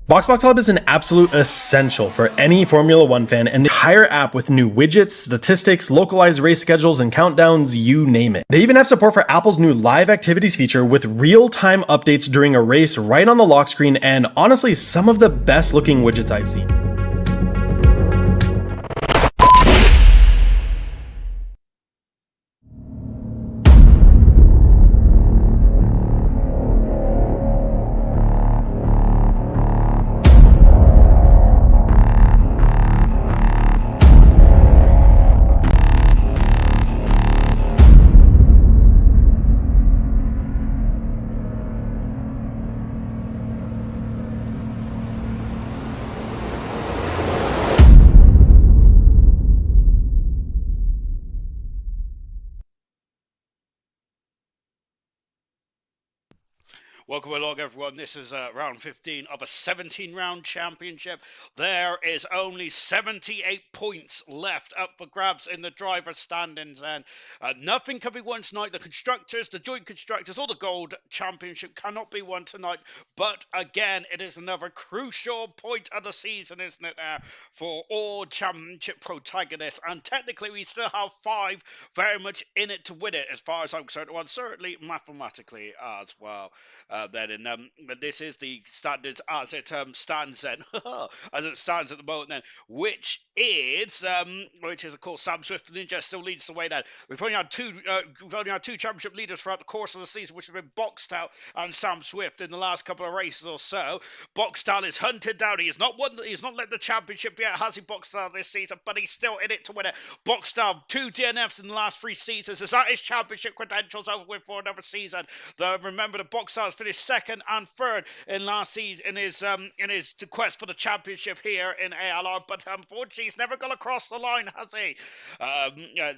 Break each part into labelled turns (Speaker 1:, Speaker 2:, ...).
Speaker 1: BoxBox Hub is an absolute essential for any Formula One fan, and the entire app with new widgets, statistics, localized race schedules, and countdowns, you name it. They even have support for Apple's new live activities feature with real-time updates during a race right on the lock screen, and honestly, some of the best looking widgets I've seen.
Speaker 2: Welcome along, everyone. This is round 15 of a 17-round championship. There is only 78 points left up for grabs in the driver's standings, and nothing can be won tonight. The constructors, the joint constructors, or the gold championship cannot be won tonight. But again, it is another crucial point of the season, isn't it, for all championship protagonists? And technically, we still have 5 very much in it to win it, as far as I'm concerned. Well, certainly mathematically as well. But this is the standards as it stands then, as it stands at the moment then, which is of course Sam Swift and Ninja still leads the way then. We've only had two championship leaders throughout the course of the season, which have been Boxtel and Sam Swift in the last couple of races or so. Boxtel is hunted down. He's not led the championship yet, has he, Boxtel, this season? But he's still in it to win it. Boxtel, 2 DNFs in the last 3 seasons. Is that his championship credentials over with for another season? Remember, the Boxtel has finished second and third in last season in his quest for the championship here in ALR, but unfortunately he's never got across the line, has he?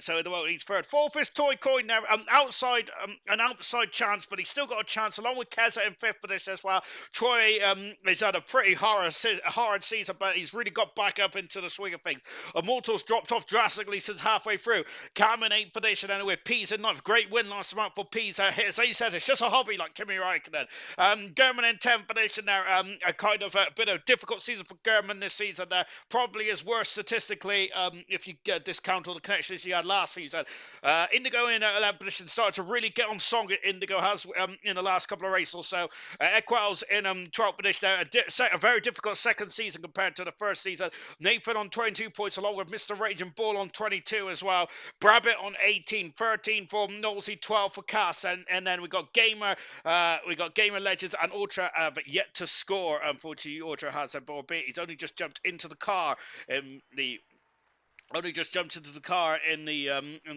Speaker 2: So at the moment he's third. Fourth is Toy Coin now, an outside chance, but he's still got a chance along with Keza in fifth position as well. Troy has had a pretty hard season, but he's really got back up into the swing of things. Immortals dropped off drastically since halfway through. Cam in 8th position anyway. Pease in 9th. Great win last month for Pease. As he said, it's just a hobby like Kimi Räikkönen. German in 10th position there. A kind of a bit of difficult season for German this season. Probably his worst statistically if you discount all the connections he had last season. Indigo in 11th position started to really get on song. Indigo has in the last couple of races or so. Equals in 12th position there. A very difficult second season compared to the first season. Nathan on 22 points along with Mr. Raging Bull on 22 as well. Brabbit on 18, 13 for Nosey, 12 for Cass, and then we got Gamer Legends and Ultra, but yet to score. Unfortunately, Ultra has a ball bit. He's only just jumped into the car in the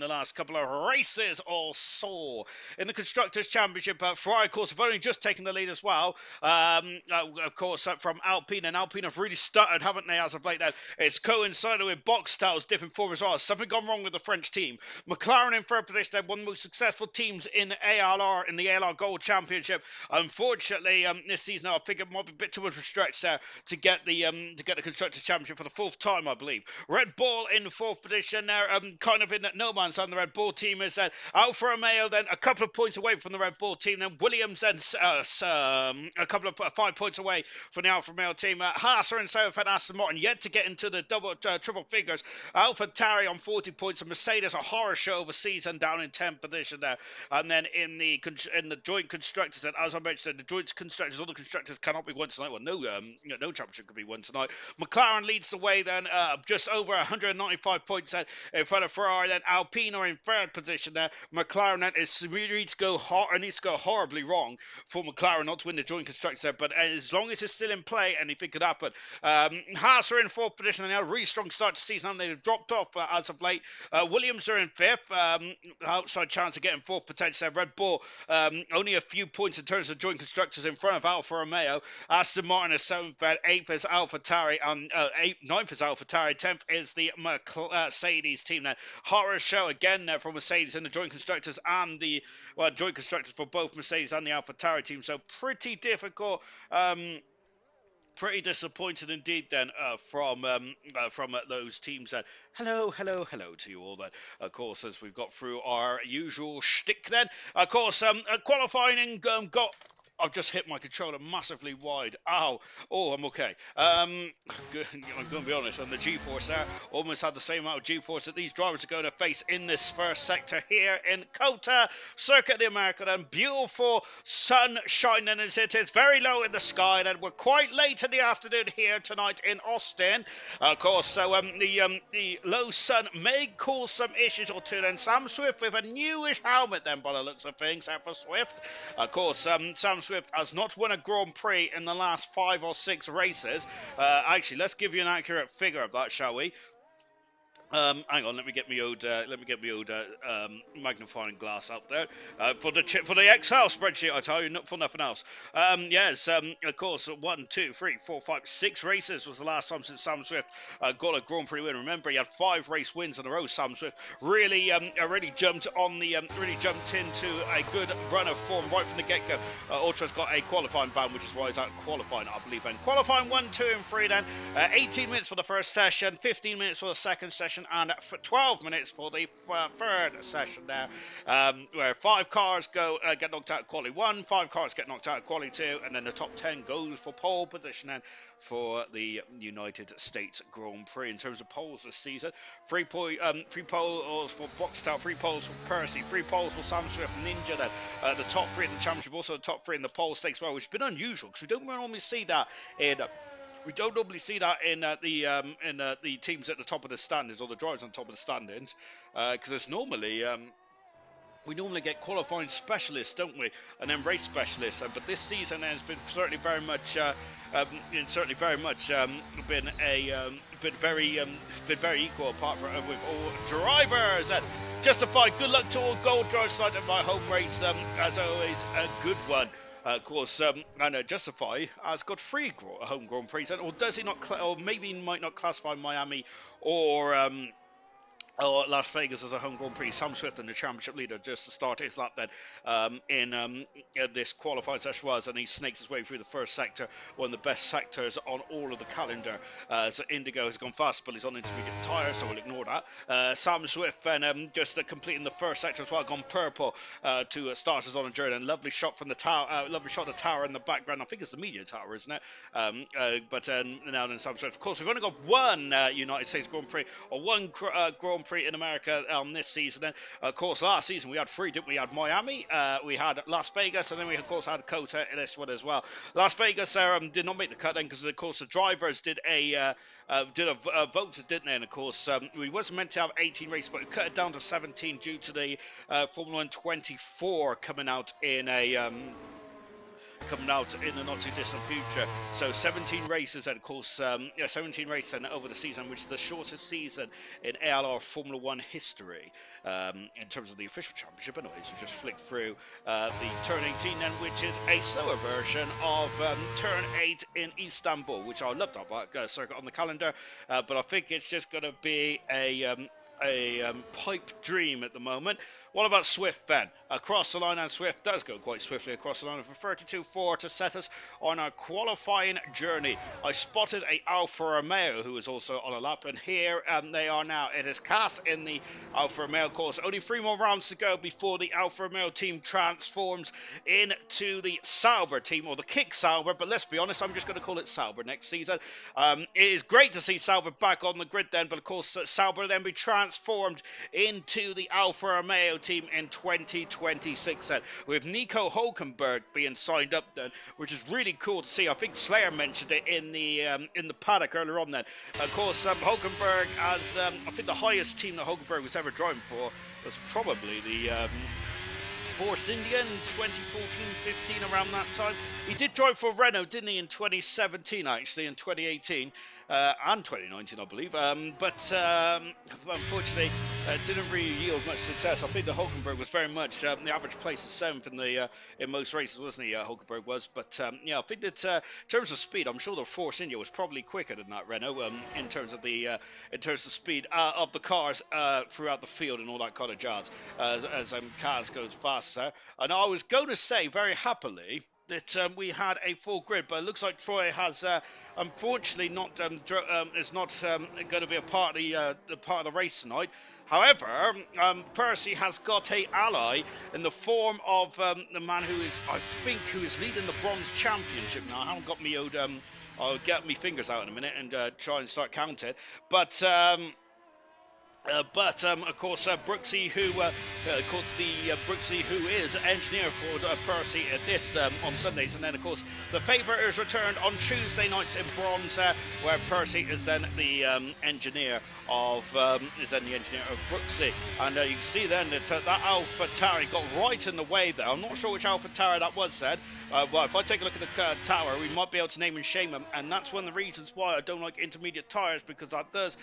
Speaker 2: last couple of races or so. In the Constructors' Championship, Ferrari, of course, have only just taken the lead as well. Of course, from Alpine, and Alpine have really stuttered, haven't they, as of late? That it's coincided with Boxtel's dipping form as well. Something gone wrong with the French team. McLaren in third position, they're one of the most successful teams in ALR, in the ALR Gold Championship. Unfortunately, this season, I think it might be a bit too much of a stretch there to get the Constructors' Championship for the fourth time, I believe. Red Bull in fourth position there, kind of in no man's land. The Red Bull team is Alfa Romeo then a couple of points away from the Red Bull team. Then Williams then a couple of 5 points away from the Alfa Romeo team. Haas are in seventh and Aston Martin yet to get into the triple figures. AlphaTauri on 40 points and Mercedes a horror show of a season down in 10th position there. And then in the joint constructors, and as I mentioned, the joint constructors, all the constructors cannot be won tonight. Well, no championship could be won tonight. McLaren leads the way then, just over 195 points in front of Ferrari. Then Alpine are in third position there. McLaren then needs to go horribly wrong for McLaren not to win the joint constructors there. But as long as it's still in play, anything could happen. Haas are in fourth position and they had a really strong start to the season. And they've dropped off as of late. Williams are in fifth. Outside chance of getting fourth potential there. Red Bull only a few points in terms of joint constructors in front of Alfa Romeo. Aston Martin is seventh, eighth is AlphaTauri, and ninth is AlphaTauri, 10th is the Mercedes team. Now, horror show again there for Mercedes in the joint constructors and the joint constructors for both Mercedes and the AlphaTauri team. So pretty difficult. Pretty disappointed indeed then from those teams. Hello to you all then. Of course, as we've got through our usual shtick then. Of course, qualifying got... I've just hit my controller massively wide. Ow. Oh, I'm okay. I'm going to be honest. And the G-force there almost had the same amount of G-force that these drivers are going to face in this first sector here in COTA, Circuit of the America. And beautiful sun shining as it is very low in the sky. And we're quite late in the afternoon here tonight in Austin. Of course, so the low sun may cause some issues or two. And Sam Swift with a newish helmet then by the looks of things for Swift. Of course, Sam Swift has not won a Grand Prix in the last 5 or 6 races. Actually, let's give you an accurate figure of that, shall we? Hang on, let me get my old magnifying glass up there for the Excel spreadsheet. I tell you, not for nothing else. Yes, of course, 1, 2, 3, 4, 5, 6 races was the last time since Sam Swift got a Grand Prix win. Remember, he had 5 race wins in a row. Sam Swift really jumped into a good run of form right from the get-go. Ultra's got a qualifying ban, which is why he's out qualifying, I believe. And qualifying 1, 2, and 3 then. 18 minutes for the first session, 15 minutes for the second session, and for 12 minutes for the third session there, where 5 cars get knocked out of quali 1, 5 cars get knocked out of quali 2, and then the top 10 goes for pole position and for the United States Grand Prix. In terms of poles this season, 3 poles for Boxtel, 3 poles for Percy, 3 poles for Sam Swift, Ninja then, the top 3 in the championship, also the top 3 in the pole stakes well, which has been unusual because we don't normally see that in... We don't normally see that in the teams at the top of the standings or the drivers on top of the standings, because it's normally we normally get qualifying specialists, don't we, and then race specialists. But this season has been certainly very much been very equal apart from with all drivers. Justified. Good luck to all gold drivers tonight at my home race. As always, a good one. Of course, and Justify has got 3 home Grand Prix, or does he not? Or maybe he might not classify Miami or Las Vegas as a home Grand Prix. Sam Swift and the championship leader just to start his lap then in this qualifying session was, and he snakes his way through the first sector, one of the best sectors on all of the calendar. So Indigo has gone fast, but he's on intermediate tyre, so we'll ignore that. Sam Swift then just completing the first sector as well, gone purple to start us on a journey. And lovely shot from the tower, lovely shot of the tower in the background. I think it's the media tower, isn't it? But now then Sam Swift. Of course, we've only got one United States Grand Prix, or one Grand Prix in America this season. And of course, last season we had 3, didn't we? We had Miami, we had Las Vegas, and then we of course had Kota in this one as well. Las Vegas did not make the cut then because of course the drivers did a vote, didn't they? And of course we wasn't meant to have 18 races, but we cut it down to 17 due to the Formula 1 24 coming out in a the not too distant future. So 17 races, and of course 17 races over the season, which is the shortest season in ALR Formula 1 history in terms of the official championship. Anyways, we just flicked through the Turn 18 then, which is a slower version of Turn 8 in Istanbul, which I loved that circuit on the calendar, but I think it's just going to be a pipe dream at the moment. What about Swift then? Across the line, and Swift does go quite swiftly across the line for 32.4 to set us on our qualifying journey. I spotted a Alfa Romeo who is also on a lap, and here they are now. It is Cass in the Alfa Romeo course. Only 3 more rounds to go before the Alfa Romeo team transforms into the Sauber team, or the Kick Sauber, but let's be honest, I'm just going to call it Sauber next season. It is great to see Sauber back on the grid then, but of course Sauber then be transformed into the Alfa Romeo team in 2026 then, with Nico Hulkenberg being signed up then, which is really cool to see. I think Slayer mentioned it in the paddock earlier on then. Of course, Hulkenberg has, I think the highest team that Hulkenberg was ever driving for was probably the Force India in 2014-15, around that time. He did drive for Renault, didn't he, in 2017 actually, in 2018. And 2019, I believe, but unfortunately didn't really yield much success. I think the Hulkenberg was very much the average place is 7th in most races, wasn't he? Hulkenberg was, but yeah, I think that in terms of speed, I'm sure the Force India was probably quicker than that Renault in terms of the speed of the cars throughout the field and all that kind of jazz, as cars goes faster. And I was going to say very happily that we had a full grid, but it looks like Troy has unfortunately not is not going to be a part of the race tonight. However, Percy has got a ally in the form of the man who is leading the Bronze Championship now. I haven't got me I'll get my fingers out in a minute and try and start counting, but of course, Brooksy, who is engineer for Percy at this on Sundays, and then of course the favour is returned on Tuesday nights in Bronze, where Percy is then the engineer of Brooksy, and you can see then that that Alpha Tower got right in the way there. I'm not sure which Alpha Tower that was said. Well, if I take a look at the tower, we might be able to name and shame them, and that's one of the reasons why I don't like intermediate tyres, because that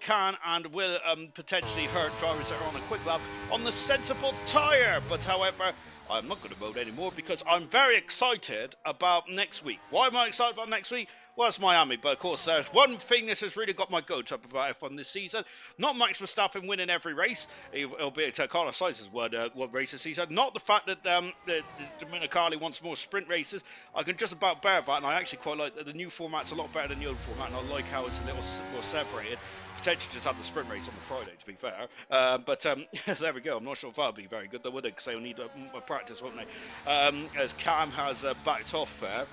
Speaker 2: can and will potentially hurt drivers that are on a quick lap on the sensible tyre. But however, I'm not going to vote anymore because I'm very excited about next week. Why am I excited about next week? Well, it's Miami, but of course there's one thing this has really got my goat up about F1 this season. Not Max Verstappen winning every race, albeit Carlos Sainz has won race this season. Not the fact that Dominicali wants more sprint races. I can just about bear that, and I actually quite like that the new format's a lot better than the old format, and I like how it's a little more separated. Potentially just have the sprint race on the Friday, to be fair. But there we go. I'm not sure if that'll be very good, though, would it? Because they'll need more practice, won't they? As Cam has backed off there.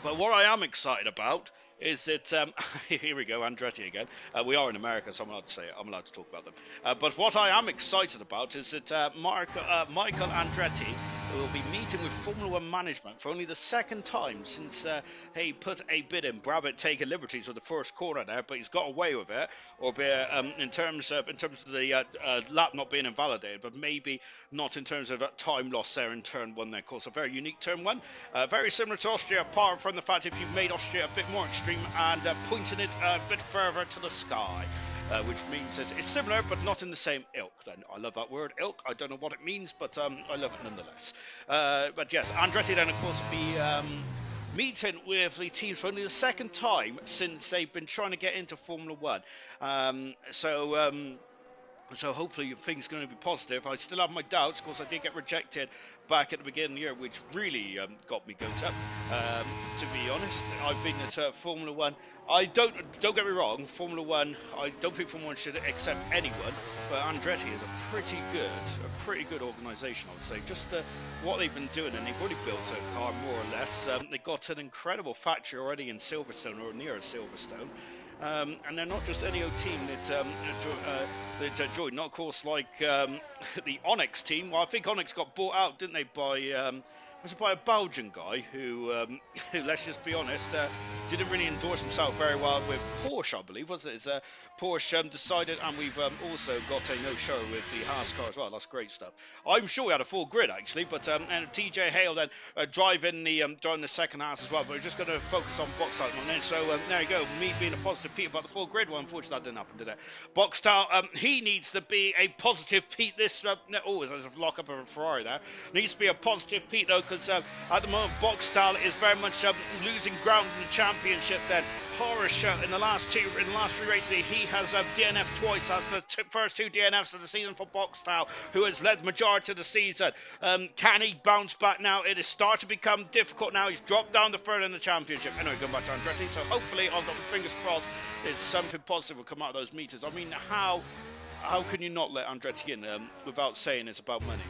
Speaker 2: But what I am excited about is that, here we go, Andretti again. We are in America, so I'm allowed to say it. I'm allowed to talk about them. But what I am excited about is that Michael Andretti will be meeting with Formula 1 management for only the second time since he put a bid in. Brabham taking liberties with the first corner there, but he's got away with it, albeit in terms of the lap not being invalidated, but maybe not in terms of time loss there in turn 1 there. Of course, a very unique turn 1. Very similar to Austria, apart from the fact if you've made Austria a bit more extreme and pointing it a bit further to the sky. which means it's similar but not in the same ilk. Then I love that word, ilk. I don't know what it means, but I love it nonetheless. But yes, Andretti then, of course, will be meeting with the teams for only the second time since they've been trying to get into Formula One. So hopefully things are going to be positive. I still have my doubts because I did get rejected back at the beginning of the year, which really got me goat up. To be honest, I've been at Formula One. I don't get me wrong. Formula One. I don't think Formula One should accept anyone, but Andretti is a pretty good organisation, I would say. Just what they've been doing, and they've already built a car more or less. They've got an incredible factory already in Silverstone or near Silverstone. And they're not just any old team that joined, not of course like the Onyx team. Well, I think Onyx got bought out, didn't they, by a Belgian guy who let's just be honest, didn't really endorse himself very well with Porsche, I believe, wasn't it? It's, Porsche decided, and we've also got a no-show with the Haas car as well. That's great stuff. I'm sure we had a full grid actually, but and TJ Hale then driving the second Haas as well. But we're just going to focus on Boxstyle on then. So there you go. Me being a positive Pete about the full grid. Well, unfortunately that didn't happen today. Boxstyle, he needs to be a positive Pete. There's a lock up of a Ferrari there. Needs to be a positive Pete though, because at the moment Boxstyle is very much losing ground in the championship. Then horror show in the last three races. He has DNF twice. That's the first two DNFs of the season for Boxstyle, who has led the majority of the season. Can he bounce back now? It is starting to become difficult now. He's dropped down the third in the championship. Anyway, going back to Andretti. So hopefully, I've got my fingers crossed, it's something positive will come out of those meters. I mean, how can you not let Andretti in without saying it's about money?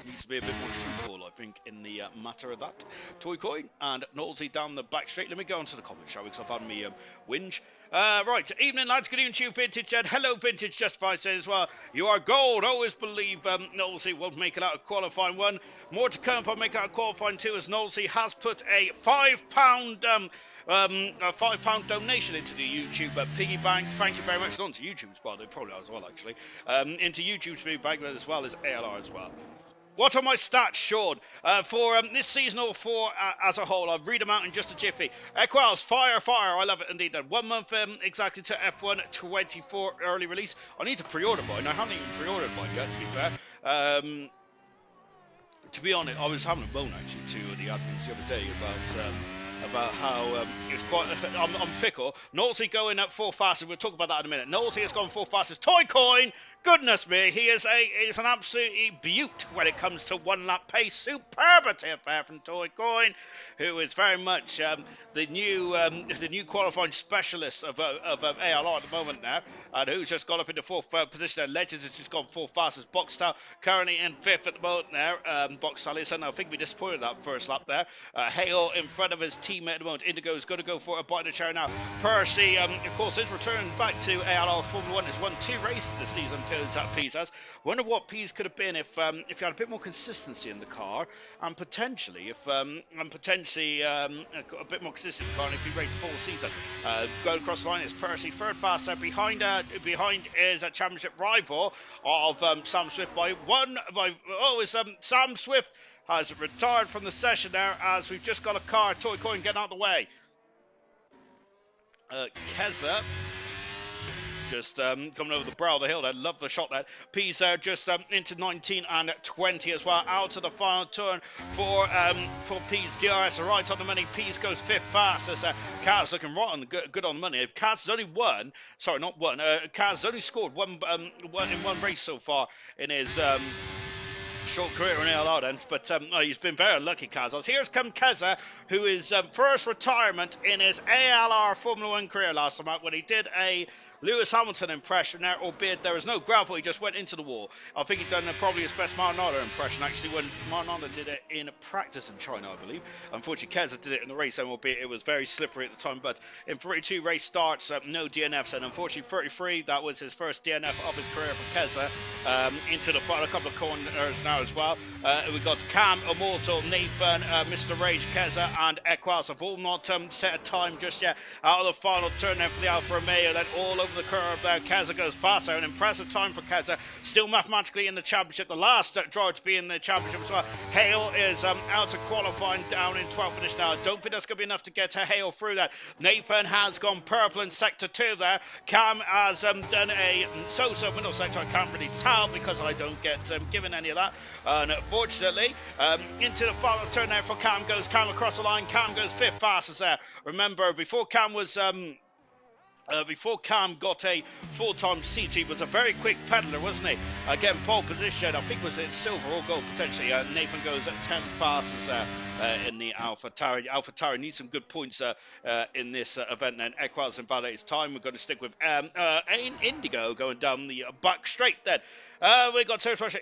Speaker 2: Needs to be a bit more truthful, I think, in the matter of that. Toy Coin and Nosey down the back straight. Let me go on to the comments, shall we? Because I've had me whinge. Right, evening lads, good evening to you, Vintage, and hello Vintage Justified saying as well, you are gold. Always believe Nosey won't make it out of qualifying one. More to come if I make it out of qualifying two, as Nosey has put a £5 a £5 donation into the YouTube piggy bank. Thank you very much. Not into YouTube's, but they probably are as well, actually. Into YouTube's piggy bank as well as ALR as well. What are my stats, Sean? For this season or for as a whole? I'll read them out in just a jiffy. Equals, fire. I love it indeed. 1 month exactly to F1 24 early release. I need to pre-order mine. I haven't even pre-ordered mine yet, to be fair. To be honest, I was having a moan actually to the admins the other day about how it's quite. I'm fickle. Nosey going up 4 fastest. We'll talk about that in a minute. Nosey has gone 4 fastest. Toy Coin. Goodness me, he is an absolutely beaut when it comes to 1 lap pace. Superbity affair from Toy Coin, who is very much the new qualifying specialist of ALR at the moment now, and who's just got up into 4th position. And Legends has just gone 4 fastest. Boxstyle currently in 5th at the moment now. Boxstyle is, and I think we disappointed that first lap there. Hale in front of his teammate at the moment. Indigo's going to go for a bite of the chair now. Percy, of course, is returned back to ALR Formula 1. Has won 2 races this season. That Pease has. Wonder what Pease could have been if you had a bit more consistency in the car, and potentially a bit more consistent in the car, and if he raced full season. Going across the line is Percy, 3rd faster behind is a championship rival of Sam Swift by one. Sam Swift has retired from the session there, as we've just got a car. Toy Coin getting out of the way. Keza just coming over the brow of the hill there. Love the shot there. Pease there just into 19 and 20 as well. Out to the final turn for Pease. DRS right on the money. Pease goes 5th fastest. Kaz looking right on good on the money. Kaz has only won. Sorry, not won. Kaz has only scored one in one race so far in his short career in ALR then, but he's been very unlucky, Kaz. Here's come Keza, who is first retirement in his ALR Formula 1 career last time out, when he did a Lewis Hamilton impression there, albeit there was no gravel, he just went into the wall. I think he'd done probably his best Maranada impression, actually, when Maranada did it in practice in China, I believe. Unfortunately, Keza did it in the race, and albeit it was very slippery at the time, but in 32 race starts, no DNFs, and unfortunately 33, that was his first DNF of his career for Keza, into the final couple of corners now as well. We've got Cam, Immortal, Nathan, Mr. Rage, Keza, and Equals have all not set a time just yet out of the final turn there for the Alfa Romeo, then all over over the curve there. Keza goes faster. An impressive time for Keza. Still mathematically in the championship. The last driver to be in the championship as well. Hale is out of qualifying, down in 12th finish now. Don't think that's going to be enough to get to Hale through that. Nathan has gone purple in sector 2 there. Cam has done a so-so middle sector. I can't really tell because I don't get given any of that. Unfortunately, into the final turn there for Cam goes. Cam across the line. Cam goes 5th fastest there. Remember, before Cam was... before Cam got a full-time CT, was a very quick peddler, wasn't he? Again, pole position, I think was it silver or gold potentially. Nathan goes at 10th fastest in the Alpha Tauri. Alpha Tauri needs some good points in this event. Then Equals invalidates time. We're going to stick with Indigo going down the back straight then. We got Serious Pressure.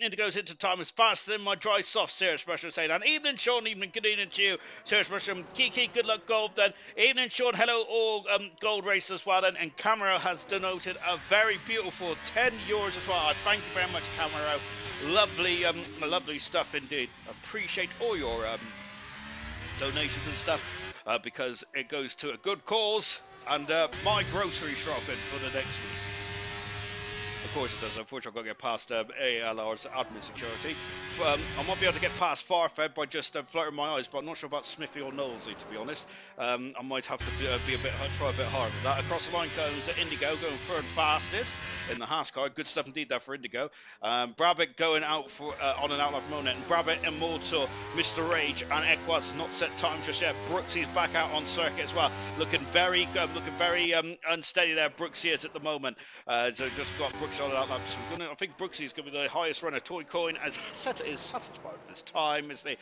Speaker 2: Indigo's into time is faster than my dry soft. Serious Pressure saying, and evening Sean, evening, good evening to you. Serious Pressure, Kiki, good luck gold then. Evening Sean, hello all gold race as well then. And Camaro has denoted a very beautiful 10 euros as well. Thank you very much, Camaro. Lovely stuff indeed. Appreciate all your donations and stuff because it goes to a good cause and my grocery shopping for the next week. Of course it does. Unfortunately, I've got to get past ALR's admin security. I might be able to get past Farfed by just flirting my eyes, but I'm not sure about Smithy or Knowlesy, to be honest. I might have to try a bit harder with that. Across the line goes Indigo, going third fastest in the Haas car. Good stuff indeed there for Indigo. Brabbit going out for on an outlap moment. And Brabbit, Immortal, Mr. Rage, and Equas not set times just yet. Brooksy's back out on circuit as well. Looking very unsteady there. Brooksy is at the moment. So just got Brooksy on an outlap. So I think Brooksy is going to be the highest runner. Toy Coin is satisfied with his time, isn't he?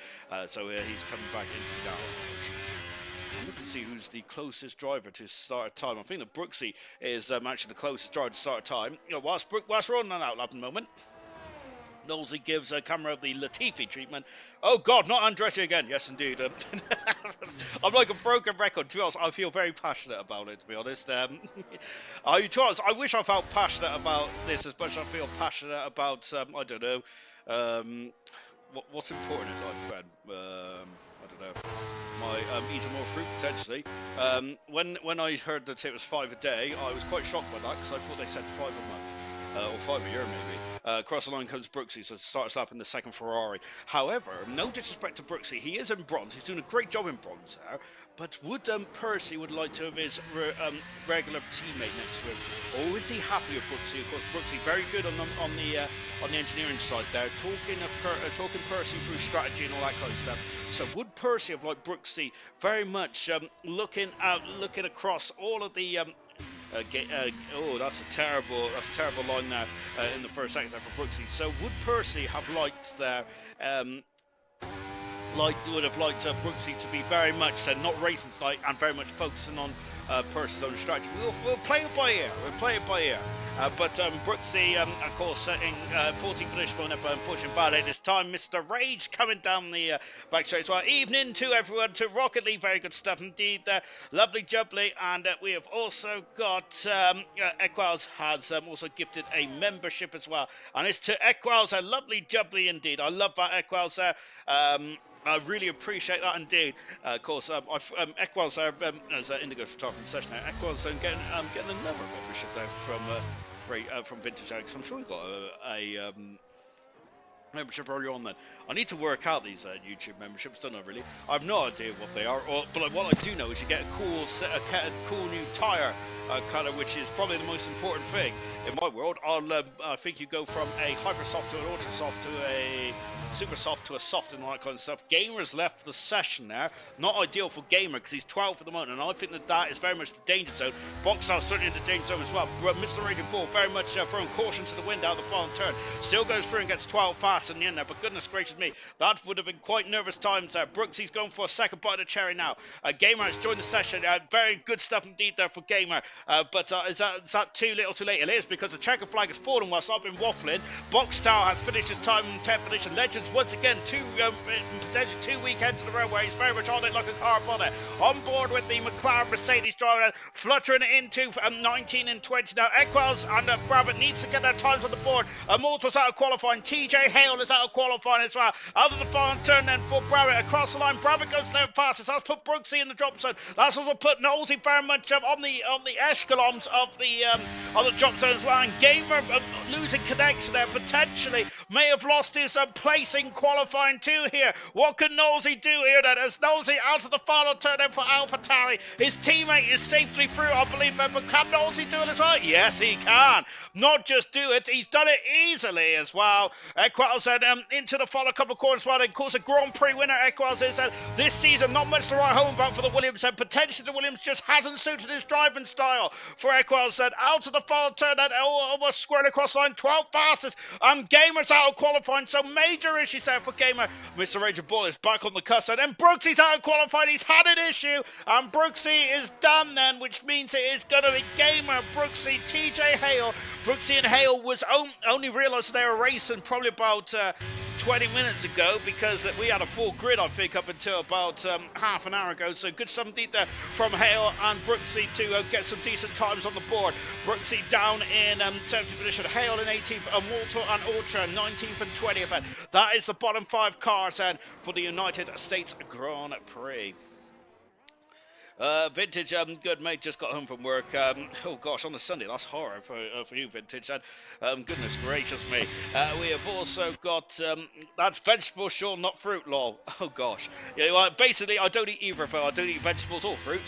Speaker 2: So he's coming back into the garage. Look to see who's the closest driver to start time. I think that Brooksy is actually the closest driver to start time. You know, whilst we're on an outlap at the moment, Knowlesy gives Camera the Latifi treatment. Oh God, not Andretti again. Yes, indeed. I'm like a broken record. To be honest, I feel very passionate about it, to be honest. I wish I felt passionate about this as much as I feel passionate about, I don't know, what's important in life, Ben? I don't know. My eating more fruit, potentially. When I heard that it was 5 a day, I was quite shocked by that, because I thought they said 5 a month. Or 5 a year, maybe. Across the line comes Brooksy, so starts off in the second Ferrari. However, no disrespect to Brooksy, he is in bronze. He's doing a great job in bronze there. But would Percy would like to have his regular teammate next to him, or is he happy with Brooksy? Of course, Brooksy very good on the engineering side there, talking Percy through strategy and all that kind of stuff. So would Percy have liked Brooksy very much looking across all of the oh, that's a terrible line there in the first sector for Brooksy. So would Percy have liked there? Would have liked Brooksy to be very much not racing side and very much focusing on Percy's own strategy. We'll play it by ear. But Brooksy, of course, setting 14th finish point, but unfortunately bad at this time. Mr. Rage coming down the back straight. So evening to everyone, to Rocket League, very good stuff indeed there. Lovely jubbly, and we have also got Equals has also gifted a membership as well. And it's to Equals, a lovely jubbly indeed. I love that Equals there. I really appreciate that indeed. Of course, Equals there, as Indigo's retired from the session there, Equals getting another membership there from Vintage Alex. I'm sure he got a membership early on then. I need to work out these YouTube memberships, don't I really? I have no idea what they are, but what I do know is you get a cool new tyre colour, which is probably the most important thing in my world. I think you go from a hyper soft to an ultra soft to a super soft to a soft and all that kind of stuff. Gamer's left the session there. Not ideal for Gamer because he's 12th at the moment, and I think that is very much the danger zone. Boxhouse certainly in the danger zone as well. Mr. Raging Bull very much throwing caution to the wind out of the final turn. Still goes through and gets 12 fast in the end there, but goodness gracious me, that would have been quite nervous times there. Brooksy's going for a second bite of the cherry now. Gamer has joined the session. Very good stuff indeed there for Gamer. But is that too little too late? It is, because the checker flag has fallen whilst I've been waffling. Boxtower has finished his time in 10th position. Legends It's once again potentially 2 weekends in a row where he's very much on it like a car bonnet. On board with the McLaren Mercedes driver, fluttering into 19 and 20 now. Eccles and Brabham needs to get their times on the board. Malta's out of qualifying. TJ Hale is out of qualifying as well. Out of the final turn then for Brabham across the line. Brabham goes there fastest. That's put Brooksy in the drop zone. That's also put Nosey very much on the echelons of the drop zone as well. And Gamer losing connection there potentially may have lost his place in qualifying too here. What can Nosey do here then? As Nosey out of the final turn then for AlphaTauri. His teammate is safely through, I believe. But can Nosey do it as well? Yes, he can. Not just do it, he's done it easily as well. Eccles then into the final couple of corners. Well, of course, a Grand Prix winner. Eccles is this season not much to write home about for the Williams, and potentially the Williams just hasn't suited his driving style for Eccles. Then out of the final turn, then almost squared across the line, 12th fastest. Gamer's out of qualifying, so major issues there for Gamer. Mr. Ranger Bull is back on the cusp, and then Brooksy's out of qualifying. He's had an issue, and Brooksy is done then, which means it is going to be Gamer, Brooksy, TJ Hale. Brooksy and Hale was only realised they were racing probably about 20 minutes ago, because we had a full grid, I think, up until about half an hour ago. So good something there from Hale and Brooksy to get some decent times on the board. Brooksy down in 7th position, Hale in 18th, and Walter and Ultra 19th and 20th. And that is the bottom 5 cars then for the United States Grand Prix. Vintage, good mate, just got home from work. Oh gosh, on a Sunday, that's horror for you, Vintage. And goodness gracious me. We have also got, that's vegetable, sure, not fruit, lol. Oh gosh. Yeah, well, basically, I don't eat either, but I don't eat vegetables or fruit.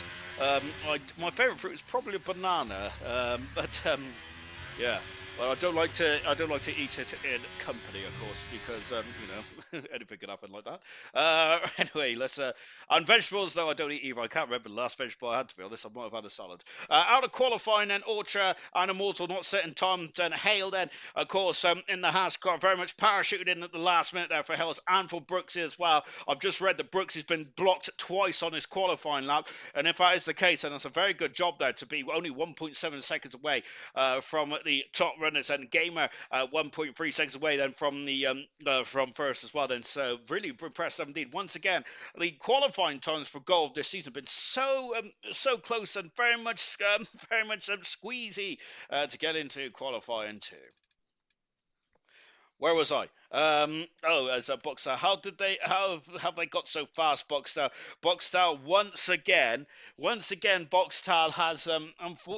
Speaker 2: My favourite fruit is probably a banana. Yeah. Well, I don't like to eat it in company, of course, because anything can happen like that. Anyway, let's on vegetables though I don't eat either. I can't remember the last vegetable I had, to be honest. I might have had a salad. Out of qualifying then, Ultra and Immortal not setting times, and Hale then, of course, in the Haas car, very much parachuted in at the last minute there for Hales and for Brooksy as well. I've just read that Brooksy has been blocked twice on his qualifying lap, and if that is the case, then it's a very good job there to be only 1.7 seconds away from the top runners, and Gamer 1.3 seconds away then from the from first as well. Then so really impressive indeed. Once again, the qualifying times for gold this season have been so close and very much squeezy to get into qualifying too. Where was I? As a Boxstar, how have they got so fast, Boxstar? Boxstar once again, Boxstar has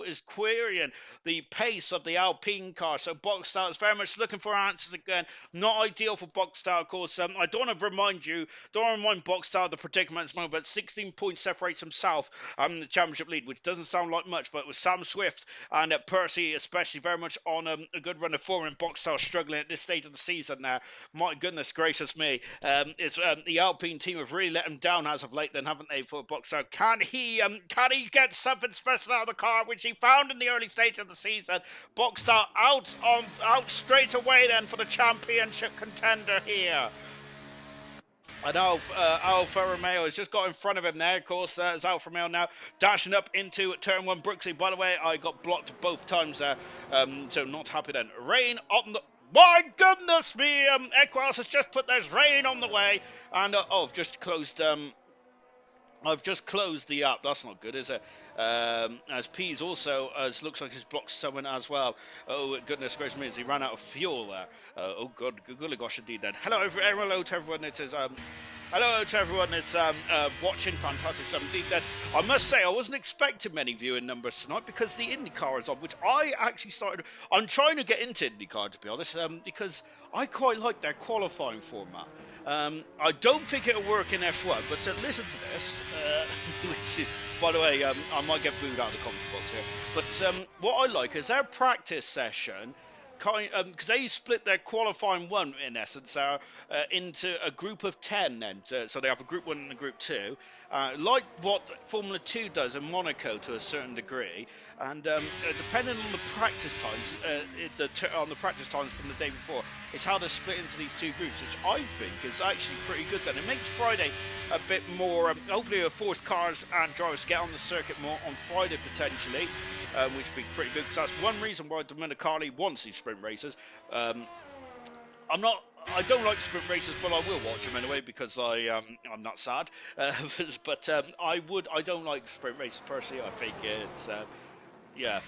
Speaker 2: is querying the pace of the Alpine car. So Boxstar is very much looking for answers again. Not ideal for Boxstar, of course. I don't want to remind Boxstar the predicament at the moment, but 16 points separates himself the championship lead, which doesn't sound like much, but with Sam Swift and Percy especially very much on a good run of form, and Boxstar struggling at this stage of the season now. My goodness gracious me. It's the Alpine team have really let him down as of late then, haven't they, for Boxstar? Can he get something special out of the car, which he found in the early stage of the season? Boxstar out straight away then for the championship contender here. And Alfa Romeo has just got in front of him there. Of course, it's Alfa Romeo now dashing up into turn 1. Brooksy, by the way, I got blocked both times there, so not happy then. Rain on the... My goodness me, Equals has just put there's rain on the way, and I've just closed the app. That's not good, is it? As P's also looks like he's blocked someone as well. Oh goodness gracious me, he ran out of fuel there. Oh god, golly gosh indeed then. Hello to everyone. It is hello to everyone that's watching. Fantastic stuff indeed then. I must say I wasn't expecting many viewing numbers tonight because the IndyCar is on, which I actually started. I'm trying to get into IndyCar, to be honest, because I quite like their qualifying format. I don't think it'll work in F1, but listen to this, which is, by the way, I might get booed out of the comment box here, but what I like is their practice session, because they split their qualifying 1, in essence, into a group of 10 then, so they have a group 1 and a group 2, like what Formula 2 does in Monaco to a certain degree, and depending on the practice times, on the practice times from the day before, it's how they're split into these 2 groups, which I think is actually pretty good then. It makes Friday a bit more, hopefully it'll force cars and drivers to get on the circuit more on Friday potentially, which would be pretty good, because that's one reason why Domenicali wants these sprint races. I'm not I don't like sprint races, but I will watch them anyway because I'm not sad. But I don't like sprint races personally. I think it's yeah.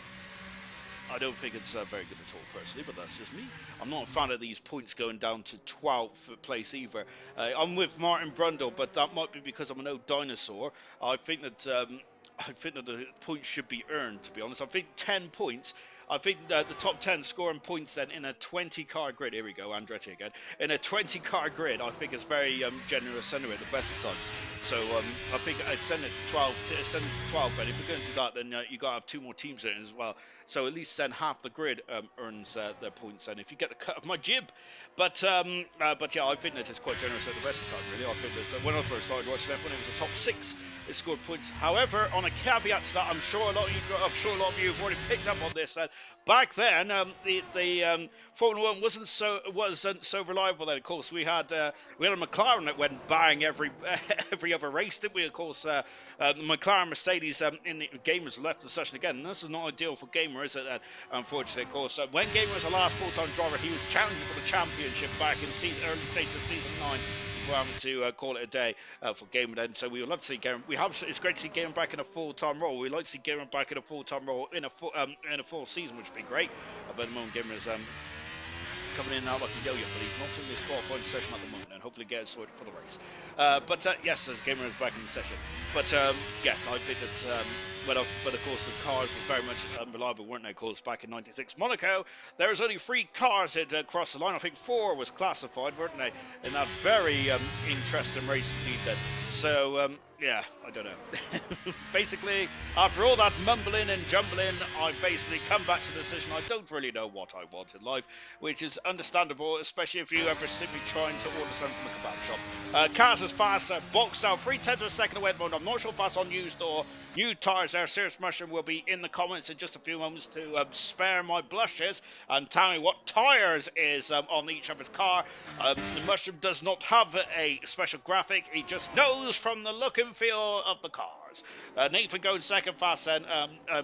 Speaker 2: I don't think it's very good at all, personally, but that's just me. I'm not a fan of these points going down to 12th place either. I'm with Martin Brundle, but that might be because I'm an old dinosaur. I think that the points should be earned, to be honest. I think 10 points. I think the top 10 scoring points then in a 20-car grid. Here we go, Andretti again. In a 20-car grid, I think it's very generous anyway, at the best of times. So I think extend it to 12. Extend it to 12, but if you're going to do that, then you got to have 2 more teams in it as well. So at least then half the grid earns their points. And if you get the cut of my jib, but yeah, I think that it's quite generous at the best of time. Really, I think that when I first started watching F1, it was the top 6. It scored points. However, on a caveat to that, I'm sure a lot of you have already picked up on this. Back then, the Formula One wasn't so reliable. Then, of course, we had a McLaren that went bang every other race, didn't we? Of course, the McLaren Mercedes in the Gamers left the session again. And this is not ideal for Gamer, is it? Unfortunately, of course, when Gamer was the last full-time driver, he was challenging for the championship back in early stages of season 9. We're having to call it a day for Gamer then. So we would love to see Gamer. It's great to see Gamer back in a full-time role. We'd like to see Gamer back in a full-time role in a full season, which would be great. But at the moment, Gamer is coming in and out like a yo-yo, but he's not in this qualifying session at the moment, and hopefully get it sorted for the race. But yes, as Gamer is back in the session. But yes, I think that. But of course, the cars were very much unreliable, weren't they? Of course, back in '96 Monaco, there was only 3 cars that crossed the line. I think 4 was classified, weren't they? In that very interesting race indeed. Then, so yeah, I don't know. Basically, after all that mumbling and jumbling, I basically come back to the decision. I don't really know what I want in life, which is understandable, especially if you ever simply trying to order something from a kebab shop. Cars is fast, boxed out 3/10 of a second away at the moment. I'm not sure if that's on used or new tyres there. Serious Mushroom will be in the comments in just a few moments to spare my blushes and tell me what tyres is on each of his car. The Mushroom does not have a special graphic. He just knows from the look and feel of the cars. Nathan going second fast then.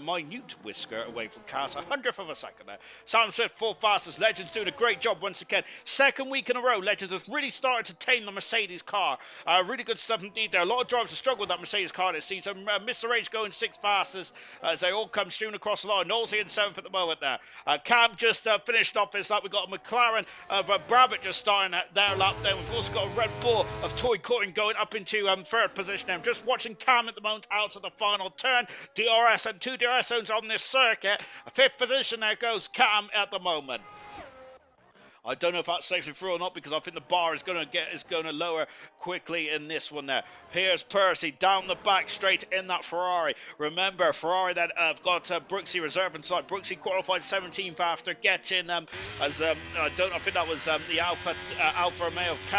Speaker 2: Minute whisker away from Cass. 100th of a second there. Sam Swift full fastest. Legends doing a great job once again. Second week in a row, Legends has really started to tame the Mercedes car. Really good stuff indeed there. A lot of drivers have struggled with that Mercedes car this season. Mr. H going 6th fastest as they all come streaming across the line. Knowlesy in 7th at the moment there. Cam just finished off his lap. We've got a McLaren of Brabant just starting their lap there. We've also got a Red Bull of Toy Coyne going up into 3rd position there. I'm just watching Cam at the moment out of the final turn. DRS and 2 DRS zones on this circuit. 5th position there goes Cam at the moment. I don't know if that's safely through or not because I think the bar is going to lower quickly in this one there. Here's Percy down the back straight in that Ferrari. Remember, Ferrari that have got Brooksy reserve inside. Brooksy qualified 17th after getting I think that was the Alfa Romeo of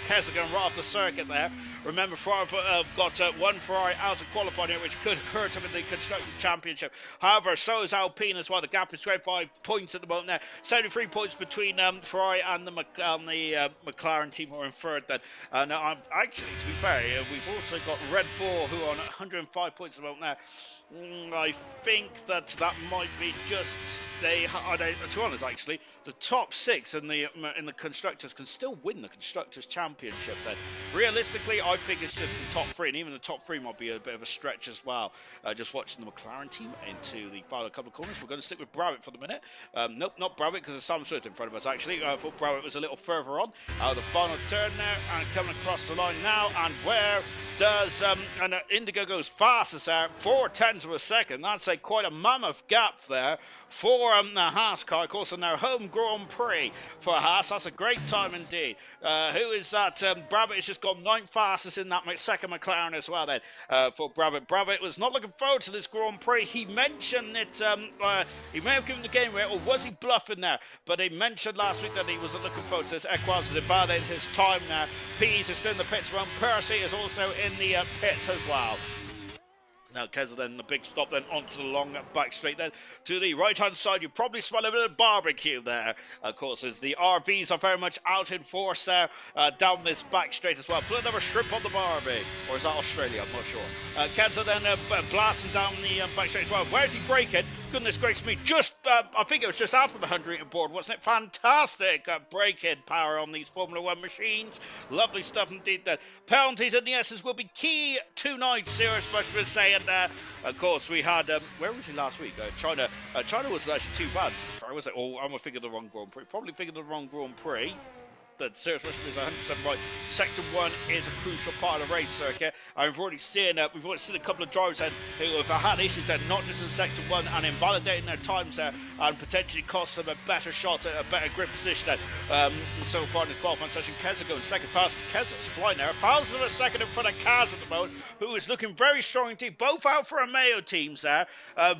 Speaker 2: Keselgan right off the circuit there. Remember, Ferrari got one Ferrari out of qualifying here, which could hurt him in the Constructors' Championship. However, so is Alpine as well. The gap is 25 points at the moment there. 73 points between Ferrari and the McLaren team who are in 3rd then. And actually, to be fair, we've also got Red Bull who are on 105 points at the moment there. I think that might be just to be honest, actually, the top 6 in the constructors can still win the Constructors' Championship. Then, realistically, I think it's just the top 3, and even the top 3 might be a bit of a stretch as well. Just watching the McLaren team into the final couple of corners. We're going to stick with Brabant for the minute. Nope, not Brabant because there's Sam Swift in front of us. Actually, I thought Brabant was a little further on. The final turn there and coming across the line now, and where does Indigo goes fastest there, 4/10 of a second. That's quite a mammoth gap there for the Haas car, of course, in their home Grand Prix for Haas. That's a great time indeed. Who is that? Brabant has just gone 9th fastest in that second McLaren as well then for Brabant. Brabant was not looking forward to this Grand Prix. He mentioned that he may have given the game away, or was he bluffing there? But he mentioned last week that he wasn't looking forward to this. Equaz is invalidating his time now. Pease is still in the pits. Percy is also in the pits as well. Now, Kessel then the big stop then onto the long back straight then to the right-hand side. You probably smell a bit of barbecue there. Of course, as the RVs are very much out in force there down this back straight as well. Put another shrimp on the barbie. Or is that Australia? I'm not sure. Kessel then blasting down the back straight as well. Where's he braking? goodness gracious me, just, I think it was just after the 100 board, wasn't it? Fantastic break-in power on these Formula 1 machines. Lovely stuff indeed. The penalties and the S's will be key tonight, Serious much for saying. Of course, we had, where was he last week? China. China wasn't actually too bad, was it? Oh, I'm thinking of the wrong Grand Prix. Probably thinking of the wrong Grand Prix. That Serious Russian is 100% right. Sector 1 is a crucial part of the race circuit. And we've already seen a couple of drivers who have had issues there, not just in Sector 1 and invalidating their times there and potentially cost them a better shot at a better grip position there. So far in this qualifying session, Keza going second fastest. Keza's flying there. 1,000 of a second in front of Kaz at the moment, who is looking very strong indeed. Both out for Mayo teams there.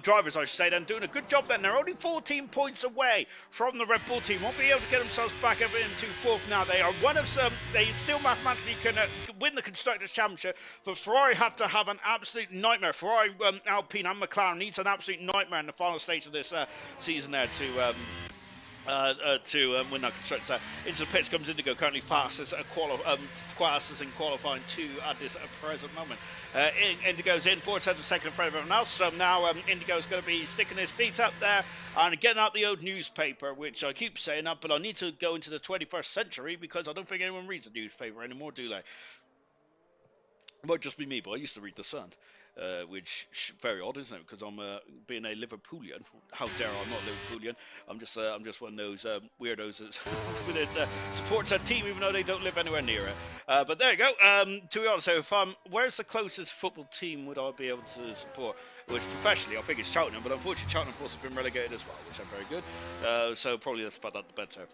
Speaker 2: Drivers, I should say, then doing a good job then. They're only 14 points away from the Red Bull team. Won't be able to get themselves back up into fourth. Now they are one of some. They still mathematically can win the Constructors' Championship, but Ferrari have to have an absolute nightmare. Ferrari, Alpine, and McLaren needs an absolute nightmare in the final stage of this season there to win that Constructors. Into the pits comes Indigo, currently fastest in qualifying 2 at this present moment. Indigo's in fourth, second in front of everyone else. So now Indigo's going to be sticking his feet up there and getting out the old newspaper, which I keep saying that, but I need to go into the 21st century because I don't think anyone reads a newspaper anymore, do they? It might just be me, but I used to read The Sun. Which very odd, isn't it? Because I'm being a Liverpoolian. How dare I'm not Liverpoolian? I'm just one of those weirdos that supports a team even though they don't live anywhere near it. But there you go. To be honest, so if where's the closest football team would I be able to support? Which professionally I think it's Cheltenham, but unfortunately Cheltenham of course have been relegated as well, which I'm very good. So probably that's about that the better.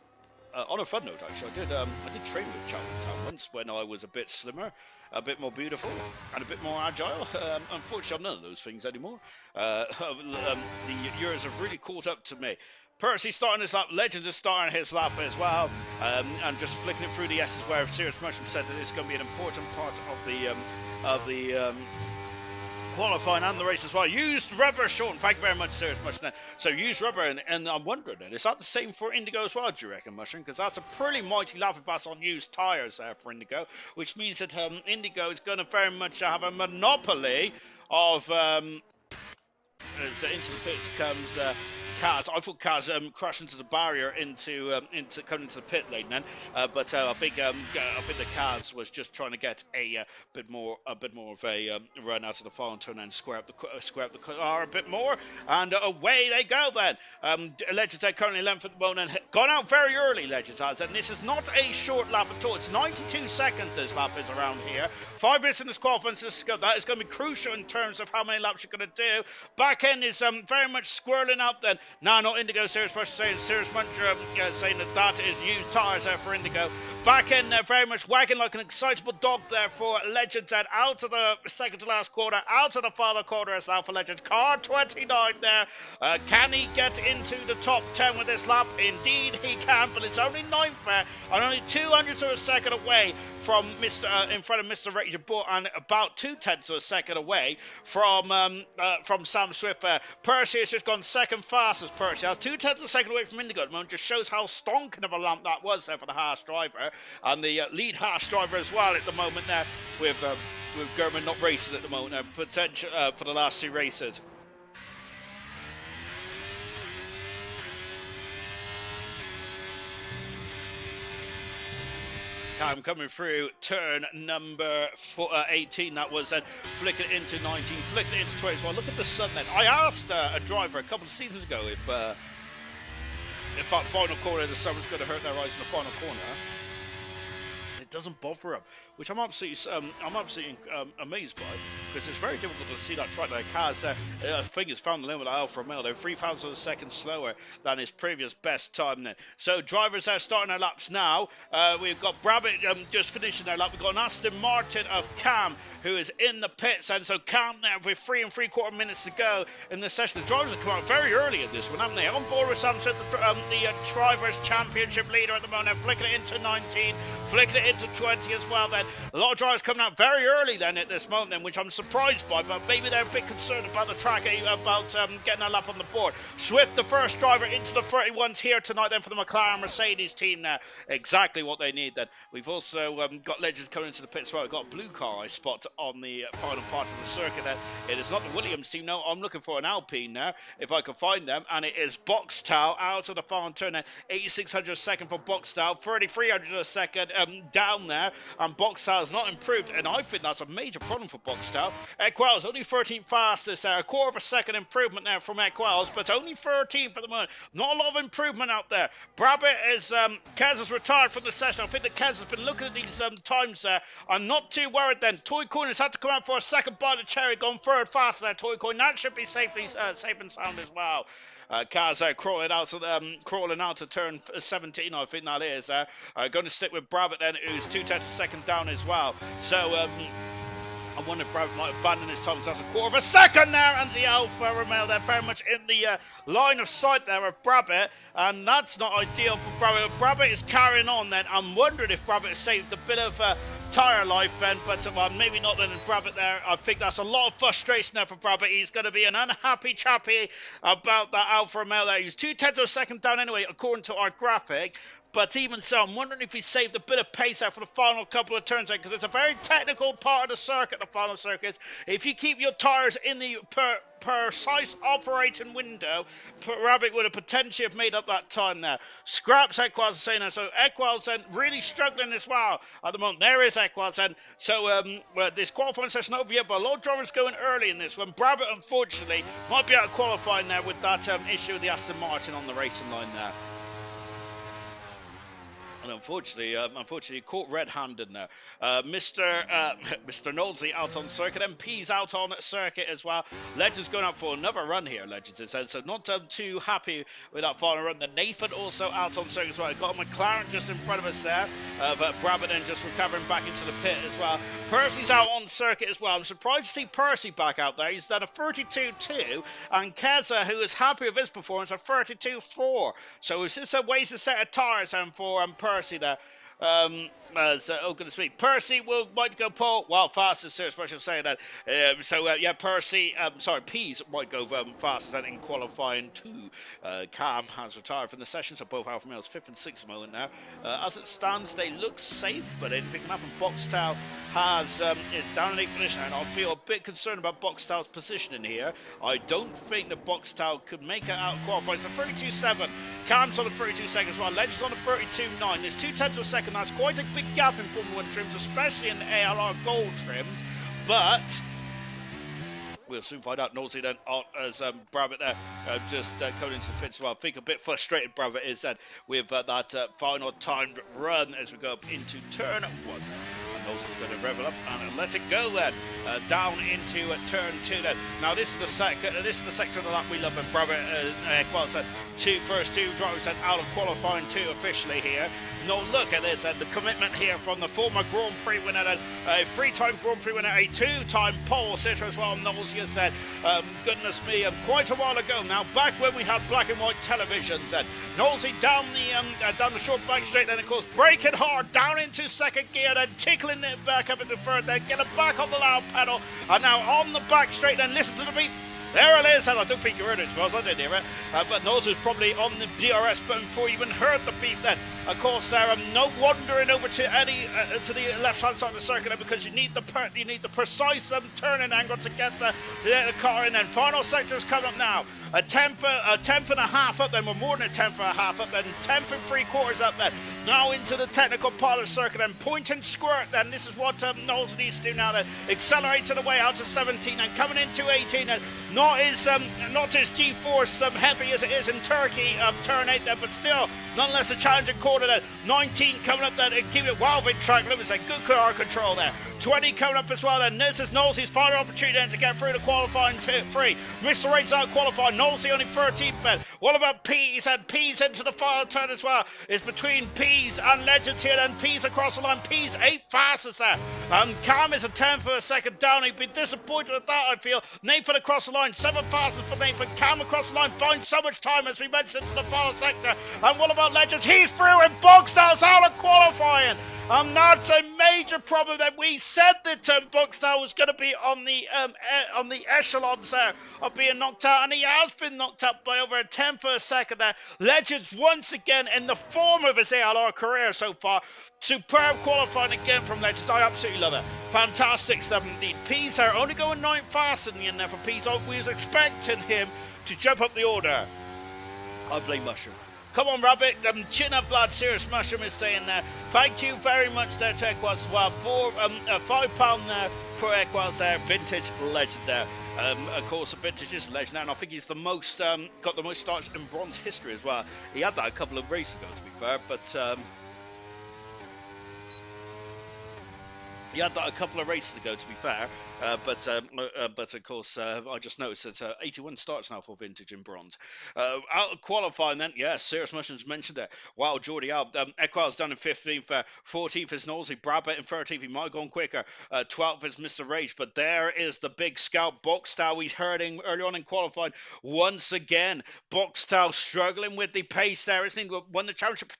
Speaker 2: On a fun note, actually, I did train with Cheltenham Town once when I was a bit slimmer, a bit more beautiful, and a bit more agile. Unfortunately, I'm none of those things anymore. The years have really caught up to me. Percy starting his lap, Legend is starting his lap as well, and just flicking it through the S's where Serious Mushroom said that it's going to be an important part of the qualifying and the race as well. Used rubber, Sean. Thank you very much, Serious Mushroom. So used rubber, and I'm wondering then, is that the same for Indigo as well, do you reckon, Mushroom? Because that's a pretty mighty laughing pass on used tyres there for Indigo, which means that Indigo is going to very much have a monopoly of into the pit comes Kaz. I thought Kaz crashed into the barrier into coming into the pit lane then, but I think the Kaz was just trying to get a bit more of a run out of the final turn and square up the car a bit more, and away they go then. Legends are currently 11th at the moment and gone out very early. Legends has, and this is not a short lap at all. It's 92 seconds this lap is around here. 5 minutes in this qualifying to go. That is going to be crucial in terms of how many laps you're going to do. Back end is very much swirling up then. Now, not Indigo, Serious Much saying, Serious Much saying that is used tyres there for Indigo. Back end very much wagging like an excitable dog there for Legends, and out of the second to last quarter, out of the final quarter as now for Legends. Car 29 there. Can he get into the top 10 with this lap? Indeed he can, but it's only 9th there and only 200ths of a second away from in front of Mr. Rachel Bull, and about 0.2 of a second away from Sam Swift there. Percy has just gone second fastest. Percy has 0.2 of a second away from Indigo at the moment. Just shows how stonking of a lamp that was there for the Haas driver, and the lead Haas driver as well at the moment there, with German not racing at the moment there, potential for the last 2 races. I'm coming through turn number 18. That was then flick it into 19, flick it into 20. So look at the sun then. I asked a driver a couple of seasons ago if that final corner of the sun was going to hurt their eyes in the final corner. It doesn't bother him, which I'm absolutely amazed by, because it's very difficult to see that track there. Kaz thing has found the limit at Alfa Romeo. They're 3,000 of a second slower than his previous best time there. So drivers are starting their laps now. We've got Brabham just finishing their lap. We've got an Aston Martin of Cam, who is in the pits, and so Cam there with 3 3/4 minutes to go in the session. The drivers have come out very early in this one, haven't they? On board with Sam Smith, the Drivers' Championship leader at the moment. They're flicking it into 19, flicking it into 20 as well then. A lot of drivers coming out very early then at this moment then, which I'm surprised by, but maybe they're a bit concerned about the track, about getting a lap on the board. Swift, the first driver into the 31s here tonight then for the McLaren Mercedes team now. Exactly what they need then. We've also got Legends coming into the pits as well. We've got a blue car I spot on the final part of the circuit then. It is not the Williams team, no, I'm looking for an Alpine now, if I can find them, and it is Boxtel out of the final turn then. 8600 a second for Boxtel, 3300 a second down there, and Boxtel has not improved, and I think that's a major problem for Boxtel. Equals only 13th fastest there, a quarter of a second improvement there from Equals, but only 13th at the moment. Not a lot of improvement out there. Brabham is, Kez has retired from the session. I think that Kez has been looking at these times there. I'm not too worried then. Toy Coin has had to come out for a second bite of cherry, going third fast there, Toy Coin. That should be safe and sound as well. Cars crawling out to turn 17, I think that is. Going to stick with Brabham then, who's 2/10 of a second down as well. So, I wonder if Brabham might abandon his time, because that's a quarter of a second there, and the Alfa Romeo, they're very much in the line of sight there of Brabham, and that's not ideal for Brabham. Brabham is carrying on then. I'm wondering if Brabham has saved a bit of tyre life then, but maybe not then. Brabham there, I think that's a lot of frustration there for Brabham. He's going to be an unhappy chappy about that Alfa Romeo there. He's 2/10 of a second down anyway, according to our graphic. But even so, I'm wondering if he saved a bit of pace out for the final couple of turns, because it's a very technical part of the circuit, the final circuits. If you keep your tyres in the precise operating window, Brabham would have potentially have made up that time there. Scraps Equals saying that, so Equals really struggling as well at the moment. There is Equals, and so this qualifying session over yet, but a lot of drivers going early in this one. Brabham, unfortunately, might be out of qualifying there with that issue with the Aston Martin on the racing line there. And unfortunately, caught red-handed now. Mr. Knowlesy out on circuit, MP's out on circuit as well. Legends going out for another run here, Legends has said, so not too happy with that final run. The Nathan also out on circuit as well. Got a McLaren just in front of us there, but Brabham then just recovering back into the pit as well. Percy's out on circuit as well. I'm surprised to see Percy back out there. He's done a 32.2, and Keza, who is happy with his performance, a 32.4. So is this a wasted set of tyres for Percy there? Goodness me, Percy might go pole. Well, fastest, I should say that. Percy, Pease might go fastest then in qualifying too. Cam has retired from the session, so both Alfa Romeos 5th and 6th at the moment now. As it stands, they look safe, but anything can happen. Boxtel is down in 8th position, and I feel a bit concerned about Boxtel's positioning here. I don't think that Boxtel could make it out of qualifying. So 32.7. Cam's on the 32 seconds, while Legends on the 32.9. There's 2/10 of a second. That's quite a big gap in Formula 1 trims, especially in the ALR Gold trims. But we'll soon find out. Nosy then as Brabham there just coming into the pits as well. I think a bit frustrated Brabham is that with that final timed run as we go up into turn 1. Nosy's going to revel up and let it go then down into turn 2 then. Now this is the sector of the lap we love, and Brabham first two drivers then out of qualifying 2 officially here. No, look at this, the commitment here from the former Grand Prix winner, a 3-time Grand Prix winner, a 2-time pole sitter as well. Knowles, you said, goodness me, quite a while ago now, back when we had black and white televisions. And Knowlesy down the short back straight, then of course braking hard down into second gear, then tickling it back up into third, then getting back on the loud pedal, and now on the back straight, then listen to the beat. There it is, and I don't think you heard it as well as I did hear it, but Knowles was probably on the DRS button before you even heard the beep then. Of course, no wandering over to to the left-hand side of the circuit then, because you need the precise turning angle to get the car in. Then final sector is coming up now. A tenth and a half up then, we're more than a tenth and a half up then, 10th and 3/4 up then. Now into the technical part of the circuit and point and squirt then. This is what Knowles needs to do now then. Accelerates it away out to 17 and coming into 18 and not as G-force heavy as it is in Turkey turn 8 then, but still nonetheless a challenging corner then. 19 coming up then and keep it wow, big track limits and good car control there. 20 coming up as well, and this is Knowlesy's final opportunity then to get through the qualifying 3. Mr. Rates out qualifying, Knowlesy only 13th then. What about Pease? And Pease into the final turn as well. It's between Pease and Legends here, then Pease across the line. Pease 8 fastest there. Cam is a 10th for a second down. He'd be disappointed at that, I feel. Nathan across the line, 7 fastest for Nathan. Cam across the line finds so much time as we mentioned to the final sector. And what about Legends? He's through, and Boxtel's out of qualifying. And that's a major problem. That we said that Boxtel was going to be on the echelons there of being knocked out, and he has been knocked out by over a tenth of a second there. Legends once again in the form of his ALR career so far. Superb qualifying again from Legends. I absolutely love it. Fantastic stuff indeed. Peas are only going 9 faster than the end there for Peas. We was expecting him to jump up the order. I blame Mushroom. Come on, Rabbit. Chin up, blood. Serious Mushroom is saying there. Thank you very much there to Equals as well. For £5 there for Equals there. Vintage legend there. Of course, the vintage is legend, and I think he's the most got the most starts in bronze history as well. He had that a couple of races ago, to be fair, but. He had that a couple of races ago, to be fair, but of course, I just noticed that 81 starts now for vintage in bronze. Out of qualifying then, yes, Serious Mushrooms mentioned it. Wow, Geordie Alb, Equal's done in 15th, 14th is Nosey, Brabbit in 13th, he might have gone quicker, 12th is Mr. Rage, but there is the big scout, Boxtel, he's hurting early on in qualifying, once again, Boxtel struggling with the pace there, isn't he? Won the championship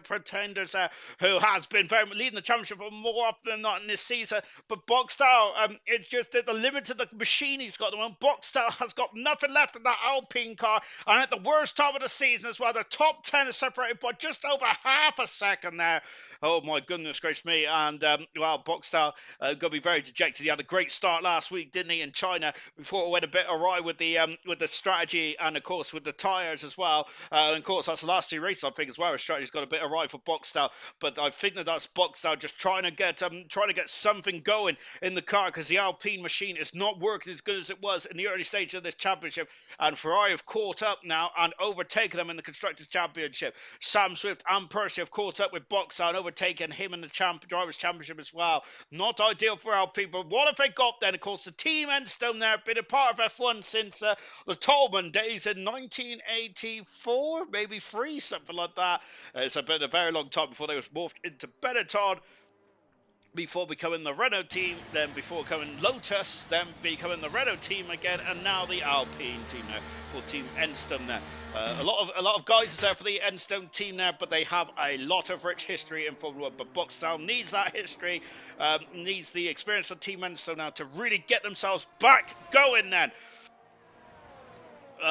Speaker 2: pretenders, who has been very leading the championship for more often than not in this season, but Boxtel, it's just the limit of the machine he's got at the moment. Boxtel has got nothing left in that Alpine car, and at the worst time of the season as well, the top 10 is separated by just over half a second there. Oh my goodness gracious me, and well, Boxtel going to be very dejected. He had a great start last week, didn't he, in China, before it went a bit awry with the strategy and of course with the tyres as well. And of course that's the last 2 races I think as well. The strategy's got a bit awry for Boxtel, but I think that's Boxtel just trying to get something going in the car, because the Alpine machine is not working as good as it was in the early stage of this championship, and Ferrari have caught up now and overtaken them in the Constructors' Championship. Sam Swift and Percy have caught up with Boxtel and overtaken him in the Drivers' Championship as well. Not ideal for Alpine, but what have they got then? Of course, the Team Enstone there, been a part of F1 since the Tolman days in 1984, maybe 3, something like that. It's been a very long time before they was morphed into Benetton, before becoming the Renault team, then before becoming Lotus, then becoming the Renault team again, and now the Alpine team now for Team Enstone there. A lot of guys is there for the Enstone team there, but they have a lot of rich history in Formula 1. But Boxtel needs that history, needs the experience of Team Enstone now to really get themselves back going then.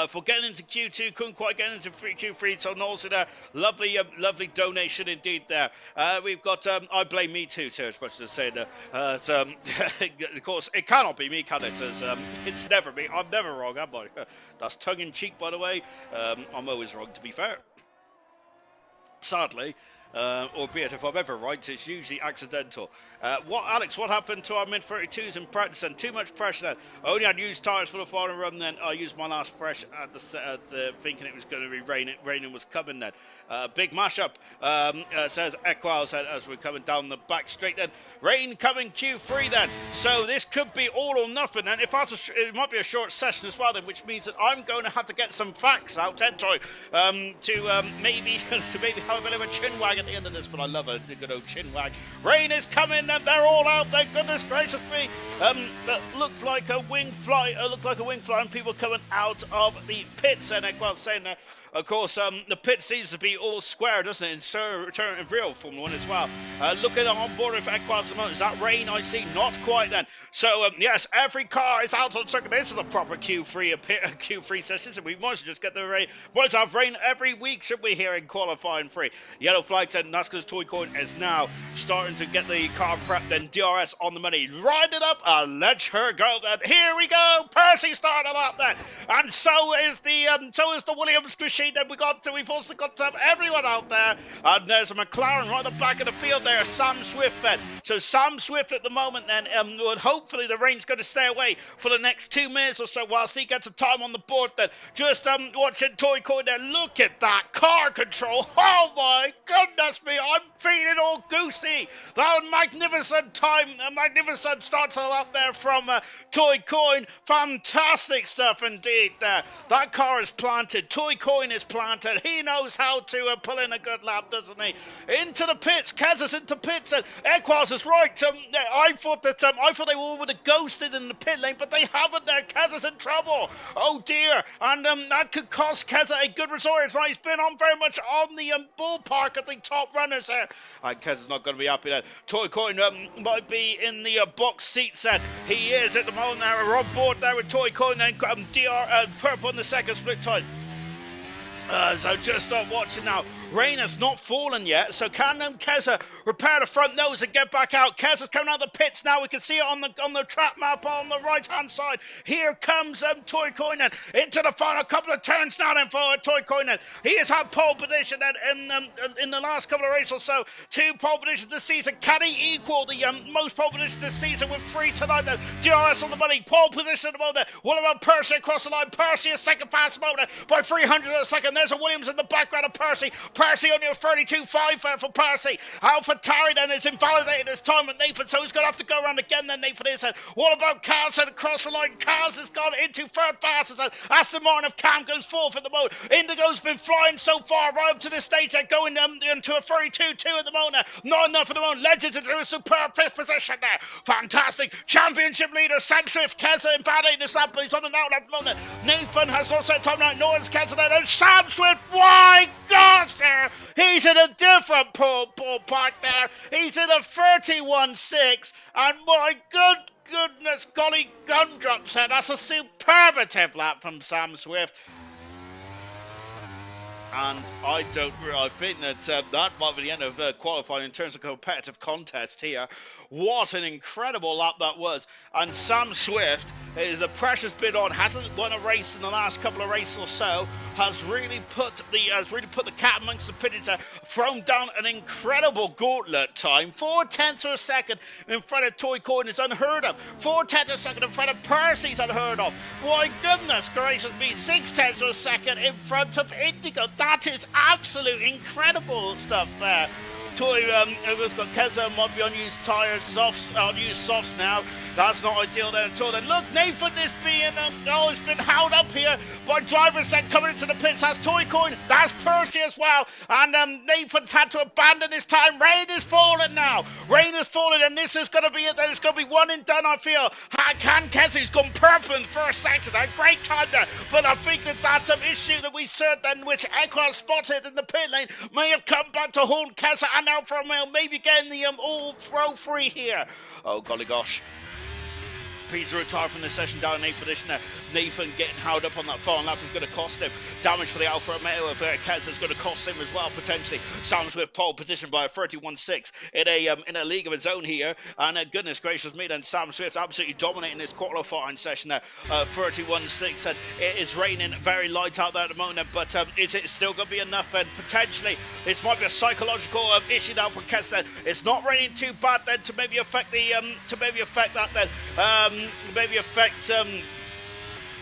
Speaker 2: For getting into Q2, couldn't quite get into Q3, so Knowles there, lovely donation indeed there. We've got, I blame me too, as much as say that. Of course, it cannot be me, can it? It's never me, I'm never wrong, am I? That's tongue-in-cheek, by the way. I'm always wrong, to be fair. Sadly. Albeit if I'm ever right, it's usually accidental. Alex, what happened to our mid-32s in practice then? Too much pressure then. I only had used tyres for the final run then. I used my last fresh at the thinking it was going to be raining. Raining was coming then. Big mashup, says Equal, as we're coming down the back straight then. Rain coming Q3 then. So this could be all or nothing then. If that's it might be a short session as well then, which means that I'm going to have to get some facts out, Troy, to maybe have a bit of a chin wag at the end of this, but I love a good old chin wag. Rain is coming and they're all out there, goodness gracious me. That looked like a wing fly, and people coming out of the pits, and Equal saying that. Of course, the pit seems to be all square, doesn't it, in real Formula 1 as well. Looking on board with Equals at the moment, is that Rain I see? Not quite then. So, yes, every car is out on circuit. This is a proper Q3 session, so we might just get the rain. Might have rain every week, should we, here in qualifying 3. Yellow flag said NASCAR's Toy Coin is now starting to get the car prepped, then DRS on the money. Ride it up and let her go then. Here we go, Percy started up then. And so is the Williams machine. Then we've also got everyone out there, and there's a McLaren right at the back of the field there, Sam Swift then. So Sam Swift at the moment then, hopefully the rain's going to stay away for the next 2 minutes or so whilst he gets some time on the board then. Just watching Toy Coin there, look at that car control, oh my goodness me, I'm feeling all goosey. That magnificent time, a magnificent start to up there from Toy Coin, fantastic stuff indeed there. That car is planted, Toy Coin is planted. He knows how to pull in a good lap, doesn't he? Into the pits. Kaz's into pits. And Equals is right. I thought they all would have ghosted in the pit lane, but they haven't there. Kaz is in trouble. Oh dear. And that could cost Kaz a good result. It's like he's been on very much on the ballpark of the top runners there. And Kez is not going to be happy there. Toycoin might be in the box seats there. He is at the moment there. We're on board there with Toycoin and DR Purple in the second split time. So just start watching now. Rain has not fallen yet, so can Keza repair the front nose and get back out? Keza's coming out of the pits now. We can see it on the track map on the right-hand side. Here comes Toycoinen into the final couple of turns now then for Toycoinen. He has had pole position in the last couple of races or so. 2 pole positions this season. Can he equal the most pole positions this season with 3 tonight then? DRS on the money. Pole position at the moment. What about Percy across the line? Percy is second past the moment by 300 a second. There's a Williams in the background of Percy. Percy only a 32.5 for Percy. AlphaTauri then is invalidated his time with Nathan, so he's going to have to go around again then, Nathan is. What about Carlson across the line? Carlson has gone into third fastest. Aston Martin of Cam goes fourth at the moment. Indigo's been flying so far right up to this stage. They're going into a 32.2 at the moment. Not enough at the moment. Legends into a superb 5th position there. Fantastic. Championship leader Sam Swift. Keza invalidating this lap, but he's on an outlet at the moment. Nathan has lost that time now. Norton's Keza there. And Sam Swift, my gosh, there. He's in a different ballpark there. He's in a 31.6, and my goodness, golly gumdrops there. That's a superlative lap from Sam Swift. And I think that that might be the end of qualifying in terms of competitive contest here. What an incredible lap that was. And Sam Swift, the pressure's been on, hasn't won a race in the last couple of races or so, has really put the cat amongst the pigeons, thrown down an incredible gauntlet time. 4/10 of a second in front of Toycoin is unheard of. 4/10 of a second in front of Percy's unheard of. My goodness gracious me, 6/10 of a second in front of Indigo. That is absolute incredible stuff there. We've got Keza might be on used tyres, unused softs now. That's not ideal there at all. Then look, Nathan is he's been held up here by drivers then coming into the pits. That's Toycoin, that's Percy as well. And Nathan's had to abandon his time. Rain is falling now. Rain is falling, and this is going to be it. Then it's going to be one and done, I feel. Can Keza, who's gone purple in the first sector. A great time there. But I think that that's an issue that we said then, which Equal spotted in the pit lane, may have come back to haunt Keza and Alfa Romeo, maybe getting the all throw free here. Oh, golly gosh. Peter retired from the session down in 8th position there. Nathan getting held up on that final lap is going to cost him. Damage for the Alfa Romeo of Kez is going to cost him as well, potentially. Sam Swift pole position by a 31.6 in a league of his own here. And goodness gracious me, then Sam Swift absolutely dominating this qualifying session there. 31.6, and it is raining very light out there at the moment, but is it still going to be enough? And potentially, this might be a psychological issue now for Kez then. It's not raining too bad then to maybe affect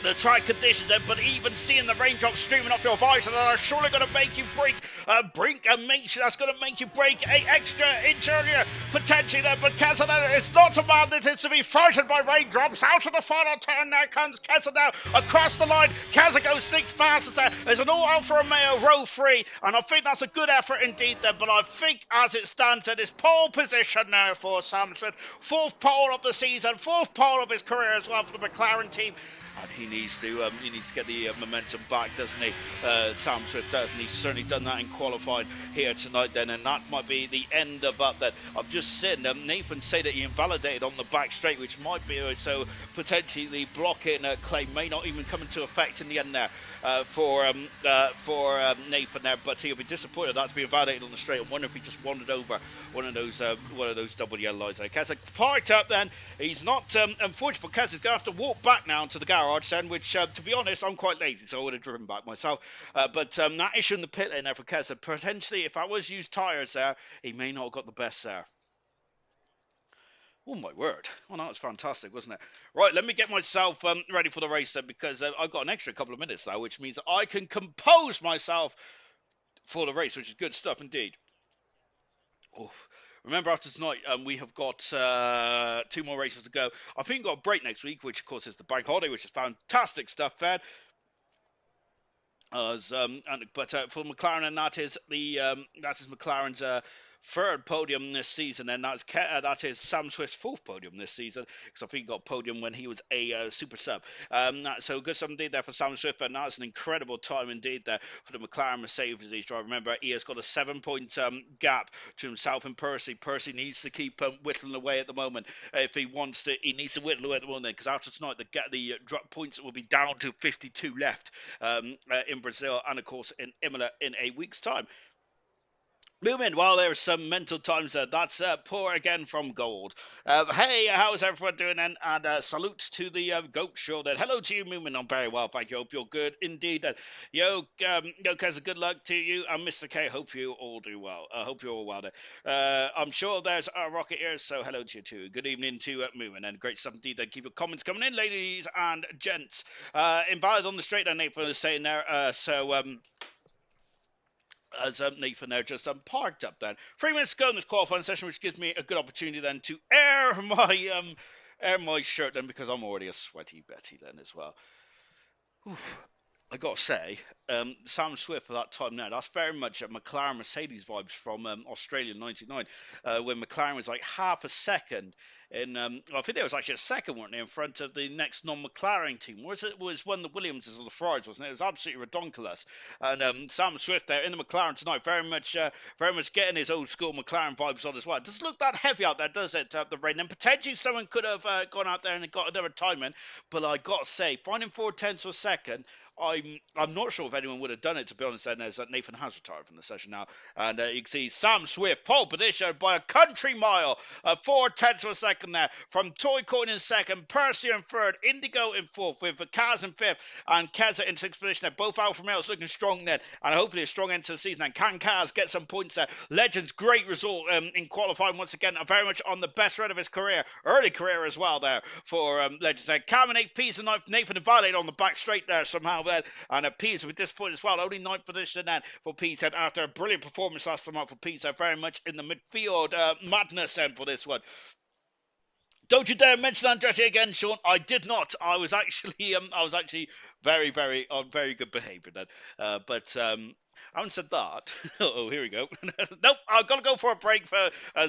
Speaker 2: the track conditions then, but even seeing the raindrops streaming off your visor that are surely going to make you brake and make sure that's going to make you brake an extra inch earlier potentially there. But Keza, it's not a man that is to be frightened by raindrops. Out of the final turn there comes Keza now across the line. Keza goes 6th fastest there. There's an all Alfa Romeo row 3, and I think that's a good effort indeed there. But I think as it stands, it is pole position now for Sam Swift. 4th pole of the season, 4th pole of his career as well for the McLaren team. And he needs to get the momentum back, doesn't he? Sam Swift does, and he's certainly done that in qualifying here tonight then, and that might be the end of that then. I've just seen Nathan say that he invalidated on the back straight, which might be so potentially the blocking claim may not even come into effect in the end there for Nathan there, but he'll be disappointed that to be invalidated on the straight. I wonder if he just wandered over one of those double yellow lights. Keza parked up then. He's not unfortunately for Keza, he's going to have to walk back now to the garage then, which to be honest, I'm quite lazy, so I would have driven back myself. But that issue in the pit lane there for Keza, potentially if I was used tyres there, he may not have got the best there. Oh my word. Well, that was fantastic, wasn't it? Right, let me get myself ready for the race then, because I've got an extra couple of minutes now, which means I can compose myself for the race, which is good stuff indeed. Oh, remember, after tonight, we have got 2 more races to go. I think we've got a break next week, which of course is the bank holiday, which is fantastic stuff, Fed. But for McLaren, and that is McLaren's third podium this season, and that is Sam Swift's fourth podium this season, because I think he got podium when he was a super sub. So good stuff indeed there for Sam Swift, and that's an incredible time indeed there for the McLaren Mercedes driver. Remember, he has got a 7-point gap to himself and Percy. Percy needs to keep whittling away at the moment if he wants to. He needs to whittle away at the moment, because after tonight, the drop points will be down to 52 left in Brazil, and of course in Imola in a week's time. Moving, while there's some mental times there, that's poor again from Gold. Hey, how's everyone doing then? And salute to the Goat Show then. Hello to you, Moomin. I'm very well, thank you. Hope you're good indeed. Yo, Keza, good luck to you. And Mr. K, hope you all do well. Hope you're all well there. I'm sure there's a rocket here, so hello to you too. Good evening to Moomin, and great stuff indeed. Keep your comments coming in, ladies and gents. Invalid on the straight, and Nathan was saying there. As Nathan there just parked up then. 3 minutes to go in this qualifying session, which gives me a good opportunity then to air my shirt then, because I'm already a sweaty Betty then as well. Whew. I gotta say, Sam Swift for that time now, that's very much a McLaren Mercedes vibes from Australia '99, when McLaren was like half a second in. I think there was actually a second, weren't they, in front of the next non-McLaren team? It was one of the Williamses or the Ferraris, wasn't it? It was absolutely redonkulous. And Sam Swift there in the McLaren tonight, very much getting his old school McLaren vibes on as well. It doesn't look that heavy out there, does it? The rain, and potentially someone could have gone out there and got another time in, but I gotta say, finding 4/10 a second. I'm not sure if anyone would have done it, to be honest, then, as Nathan has retired from the session now. And you can see Sam Swift, pole position by a country mile, 4/10 of a second there, from Toy Coin in second, Percy in third, Indigo in fourth, with Kaz in fifth, and Keza in sixth position there. Both Alfa Romeos looking strong then, and hopefully a strong end to the season. And can Kaz get some points there? Legends, great result in qualifying once again, very much on the best run of his career, early career as well there for Legends there. Cam in 8th, Pease and 9th, Nathan Valley on the back straight there somehow. And Pease with this point as well, only 9th position then for Pease after a brilliant performance last time out for Pease, very much in the midfield madness then for this one. Don't you dare mention Andretti again, Sean. I did not. I was actually very, very on very good behaviour then. But having said that, oh, here we go. Nope, I've got to go for a break.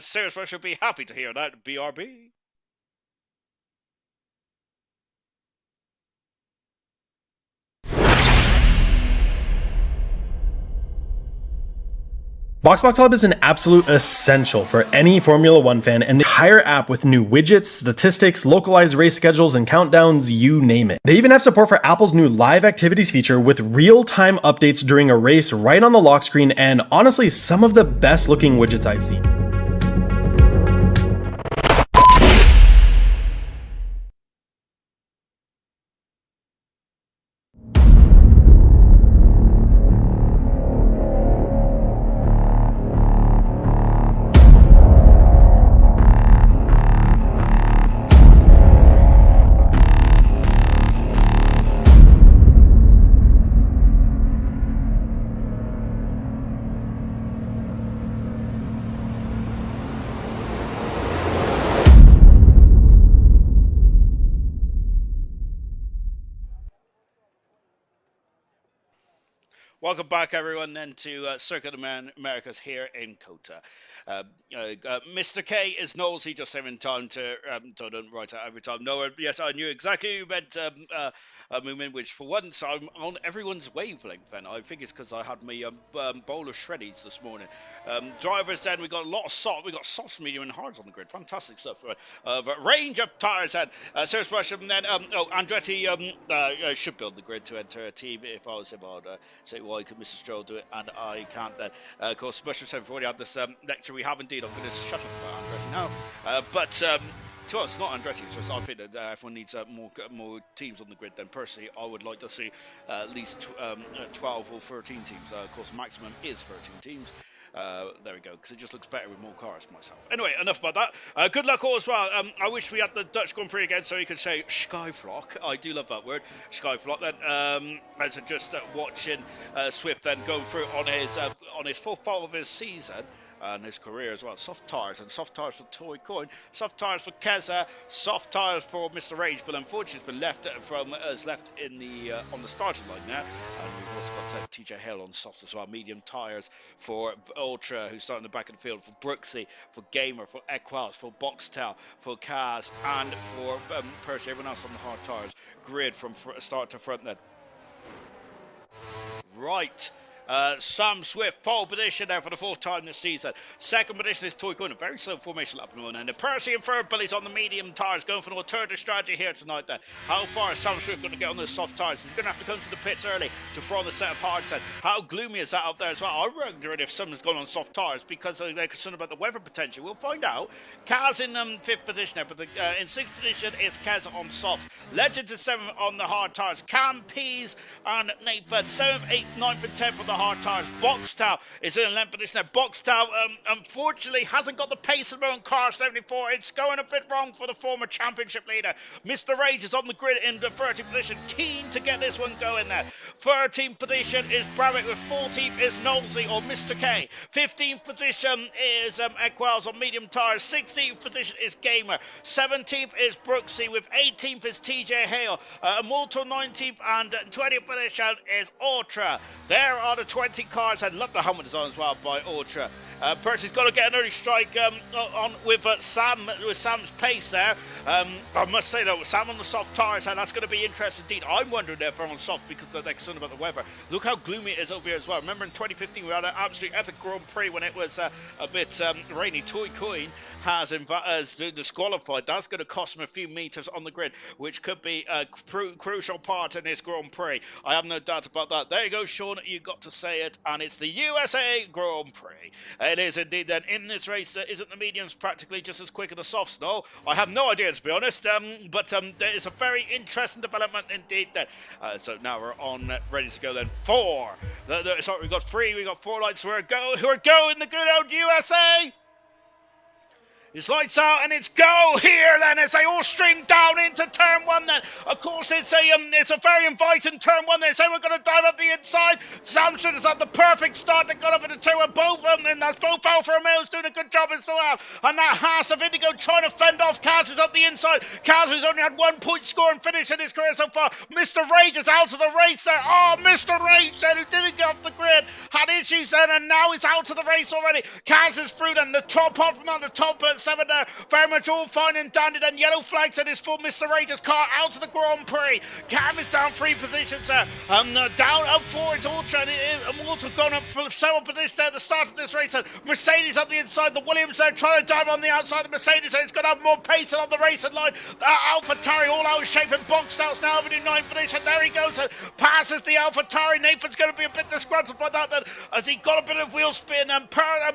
Speaker 2: Serious Rush will be happy to hear that. BRB.
Speaker 1: BoxBox Hub is an absolute essential for any Formula One fan, and the entire app with new widgets, statistics, localized race schedules, and countdowns, you name it. They even have support for Apple's new live activities feature with real-time updates during a race right on the lock screen, and honestly, some of the best looking widgets I've seen.
Speaker 2: Welcome back, everyone, then to Circuit of Americas here in Kota. Mr. K is nosy, just having time to, so I don't write out every time. No, yes, I knew exactly you meant movement, which for once I'm on everyone's wavelength then. I think it's because I had my bowl of shreddies this morning. Drivers then, we got a lot of soft, we got softs, medium, and hards on the grid. Fantastic stuff. But range of tires then. Serious Rush, and then, Andretti should build the grid to enter a team. If I was him, I'd say, why could Mr. Stroll do it? And I can't then. Of course, special time, we've already had this lecture. We have indeed. I'm going to shut up about Andretti now. But to us, not Andretti. It's just I think that everyone needs more teams on the grid than Percy. I would like to see at least 12 or 13 teams. Of course, maximum is 13 teams. There we go, because it just looks better with more cars myself. Anyway, enough about that. Good luck all as well. I wish we had the Dutch Grand Prix again so you could say Skyflock. I do love that word, Skyflock. Then, as just watching Swift then go through on his fourth pole of his season. and his career as well. Soft tires for Toy Coin, soft tires for Keza, soft tires for Mr. Rage, but unfortunately it's been left in the on the starting line now. And we've also got TJ Hale on soft as well. Medium tires for Ultra, who's starting the back of the field, for Brooksy, for Gamer, for Equals, for Boxtel, for Kaz, and for Percy. Everyone else on the hard tires. Grid from start to front then. Right. Sam Swift, pole position there for the 4th time this season. Second position is Toy Coin, a very slow formation up and one. And Percy and third, Billy's on the medium tyres, going for an alternative strategy here tonight then. How far is Sam Swift going to get on those soft tyres? He's going to have to come to the pits early to throw on the set of hard set. How gloomy is that out there as well? I'm wondering if someone's gone on soft tyres because they're concerned about the weather potential. We'll find out. Kaz in 5th position there, but in 6th position is Kaz on soft. Legends is 7th on the hard tyres. Cam, Peas, and Nathan 7th, 8th, 9th, and 10th on the hard tyres. Boxtel is in 11th position there. Boxtel, unfortunately, hasn't got the pace of the moment car 74. It's going a bit wrong for the former championship leader. Mr. Rage is on the grid in the 13th position, keen to get this one going there. 13th position is Bravik with 14th is Knowlesy or Mr. K. 15th position is Equals on medium tyres. 16th position is Gamer. 17th is Brooksy with 18th is TJ Hale. Immortal 19th and 20th position is Ultra. There are the 20 cars. I love the helmet design as well by Ultra. Percy's got to get an early strike on with Sam's pace there. I must say though, Sam on the soft tyres, and that's going to be interesting indeed. I'm wondering if they're on soft because they're concerned about the weather. Look how gloomy it is over here as well. Remember in 2015 we had an absolute epic Grand Prix when it was a bit rainy. Toy Coin has disqualified. That's going to cost him a few meters on the grid, which could be a crucial part in this Grand Prix. I have no doubt about that. There you go, Sean. You got to say it, and it's the USA Grand Prix. It is indeed. Then in this race, isn't the mediums practically just as quick as the softs? No, I have no idea to be honest. But there is a very interesting development indeed. Then, so now we're on ready to go. Then 4. Sorry, we got 3. We got 4 lights. Who are going the good old USA. It's lights out and it's go here then as they all stream down into turn 1 then. Of course it's a very inviting turn 1 there. So we're going to dive up the inside. Samson has had the perfect start. They got up into 2 and both of them, and that's both Alfa Romeo's doing a good job as well. And that Haas of Indigo trying to fend off Kaz who's up the inside. Kaz who's only had 1 point score and finish in his career so far. Mr. Rage is out of the race there. Oh, Mr. Rage then, who didn't get off the grid, had issues then, and now he's out of the race already. Kaz is through then. The top off from on the top 7 there. Very much all fine and dandy. Then yellow flags and his full Mr. Rage's car out of the Grand Prix. Cam is down 3 positions there. Down up 4 is Ultra. And Ultra gone up for 7 positions there at the start of this race. Mercedes on the inside. The Williams there trying to dive on the outside of Mercedes. And it's going to have more pace on the racing line. AlphaTauri all out of shape. And Boxtel's now in 9th position. There he goes. Passes the AlphaTauri. Nathan's going to be a bit disgruntled by that then, as he got a bit of wheel spin. And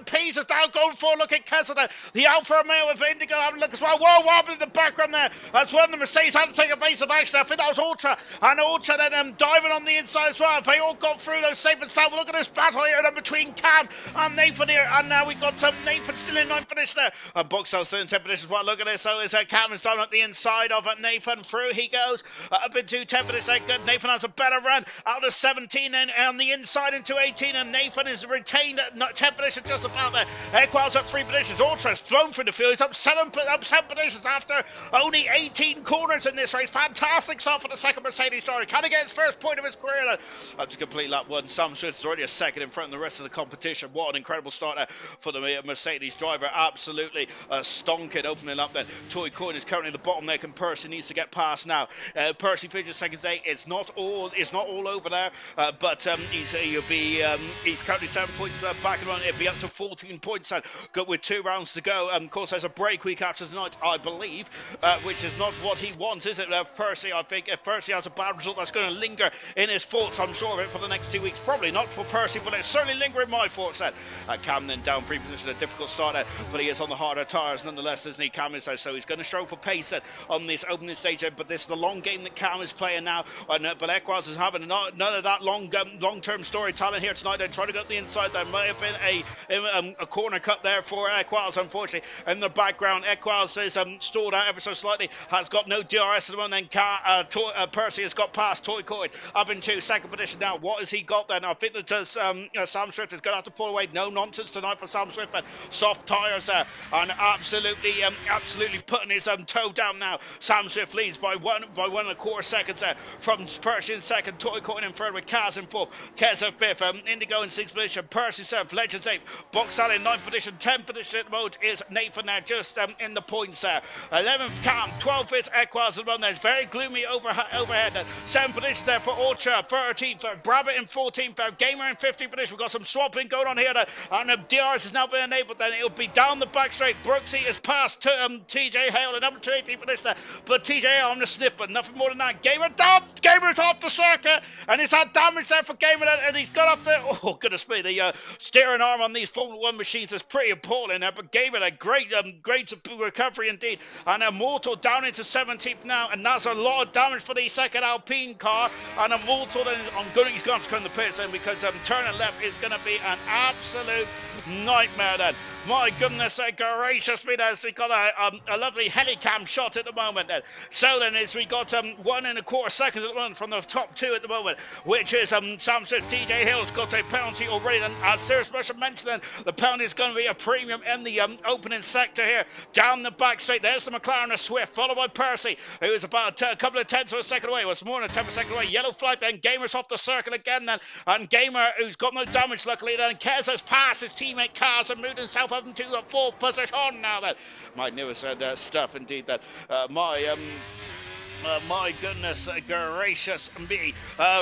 Speaker 2: Pease is now going for a look at Kessler. The Alfa Romeo with Indigo having a look as well. Whoa, wobbling in the background there. That's one of the Mercedes had to take a base of action. I think that was Ultra. And Ultra then diving on the inside as well. They all got through those safe and sound. Look at this battle here then between Cam and Nathan here. And now we've got Nathan still in 9th position there. And Boxtel still in 10th position as well. Look at this. So is Cam is down at the inside of Nathan. Through he goes. Up into 10th position. Nathan has a better run. Out of 17 and on the inside into 18. And Nathan is retained at 10th position just about there. Equals up 3 positions. Ultra has flown through the field. He's up 7 positions after only 18 corners in this race. Fantastic start for the second Mercedes driver. Can he get his first point of his career? Up to complete lap 1. Sam Swift is already a second in front of the rest of the competition. What an incredible start there for the Mercedes driver. Absolutely stonking opening up then. Toy Coin is currently the bottleneck and Percy needs to get past now. Percy finishes second today. It's not all over there, but he's currently 7 points back and on. It'll be up to 14 points with 2 rounds to go. Of course, there's a break week after tonight, I believe, which is not what he wants, is it? Percy, I think if Percy has a bad result, that's going to linger in his thoughts, I'm sure of it, for the next 2 weeks. Probably not for Percy, but it's certainly linger in my thoughts then. Cam then down 3 position, a difficult start there, but he is on the harder tyres nonetheless, isn't he? Cam is there, so he's going to struggle for pace on this opening stage, but this is the long game that Cam is playing now, but Equals is having none of that long-term storytelling here tonight. They're trying to go up the inside. There might have been a corner cut there for Equals, unfortunately. in the background. Equals is stalled out ever so slightly, has got no DRS at the moment. Then Percy has got past Toy Coin up into second position now. What has he got then? I think that Sam Swift is going to have to pull away. No nonsense tonight for Sam Swift, but soft tyres there, and absolutely putting his toe down now. Sam Swift leads by 1.25 seconds there from Percy in second, Toy Coin in third with Kaz in fourth, Kez in fifth, Indigo in sixth position, Percy seventh, Legends eighth, Boxal in ninth position, 10th position at the moment is Nathan there, just in the points there. 11th Cam, 12th is Equals at the moment. There's very gloomy overhead. 7th position there for Ultra, 13th, Brabbit in 14th, Gamer in 15th position. We've got some swapping going on here, and DRS has now been enabled. Then it'll be down the back straight. Brooksy is past to TJ Hale in number 18th position, but TJ Hale on the sniff, but nothing more than that. Gamer down. Gamer's off the circuit, and it's had damage there for Gamer, and he's got up there. Oh goodness me, the steering arm on these Formula 1 machines is pretty appalling there, but Gamer a great recovery indeed, and Immortal down into 17th now, and that's a lot of damage for the second Alpine car. And Immortal then he's going to come to the pits then, because turning left is going to be an absolute nightmare then. My goodness gracious me, there's we got a lovely helicam shot at the moment then. So then we got 1.25 seconds at the moment from the top two at the moment, which is Sam Swift. TJ Hill's got a penalty already then. As Sirius Russia mentioned then, the penalty is going to be a premium in the opening sector here. Down the back straight, there's the McLaren of Swift, followed by Percy, who is about a couple of tenths of a second away. Was more than a tenth of a second away. Yellow flag then, Gamer's off the circle again then, and Gamer, who's got no damage luckily then, Kez has passed his teammate Kaz and moved himself up into the fourth position now then. Magnificent stuff indeed that. My goodness gracious me,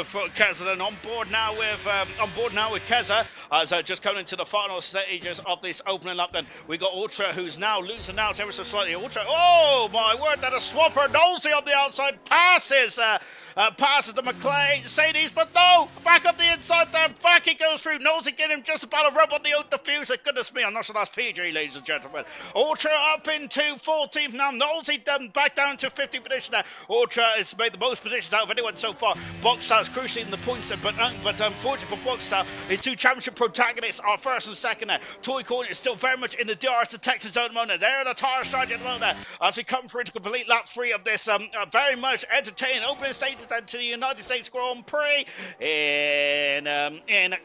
Speaker 2: for Keza then on board now with Keza as just coming into the final stages of this opening lap. Then we got Ultra, who's now losing out ever so slightly. Ultra, oh my word, that a swapper. Nosey on the outside passes the Mercedes, but no, back up the inside there, back he goes through. Nosey getting him just about a rub on the diffuser. Goodness me, I'm not sure that's PG, ladies and gentlemen. Ultra up into 14th now. Nosey back down to 50th position there. Ultra has made the most positions out of anyone so far. Boxstar's crucially in the points there, but unfortunately for Boxstar, his two championship protagonists are first and second there. Toy Coin is still very much in the DRS detection zone at the moment. There are the tire strategy at the moment there, as we come through to complete lap 3 of this very much entertaining opening stages to the United States Grand Prix in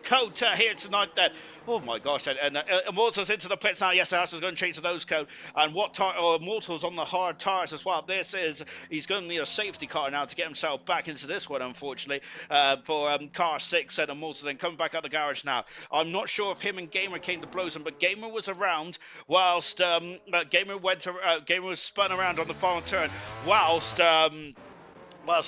Speaker 2: Kota here tonight then. Oh my gosh, and Immortal's into the pits now. Yes, that's going to change the nose code. And Immortal's on the hard tires as well. He's going to need a safety car now to get himself back into this one, unfortunately, for car 6 and Immortal then coming back out the garage now. I'm not sure if him and Gamer came to blows, but Gamer was around whilst Gamer was spun around on the final turn whilst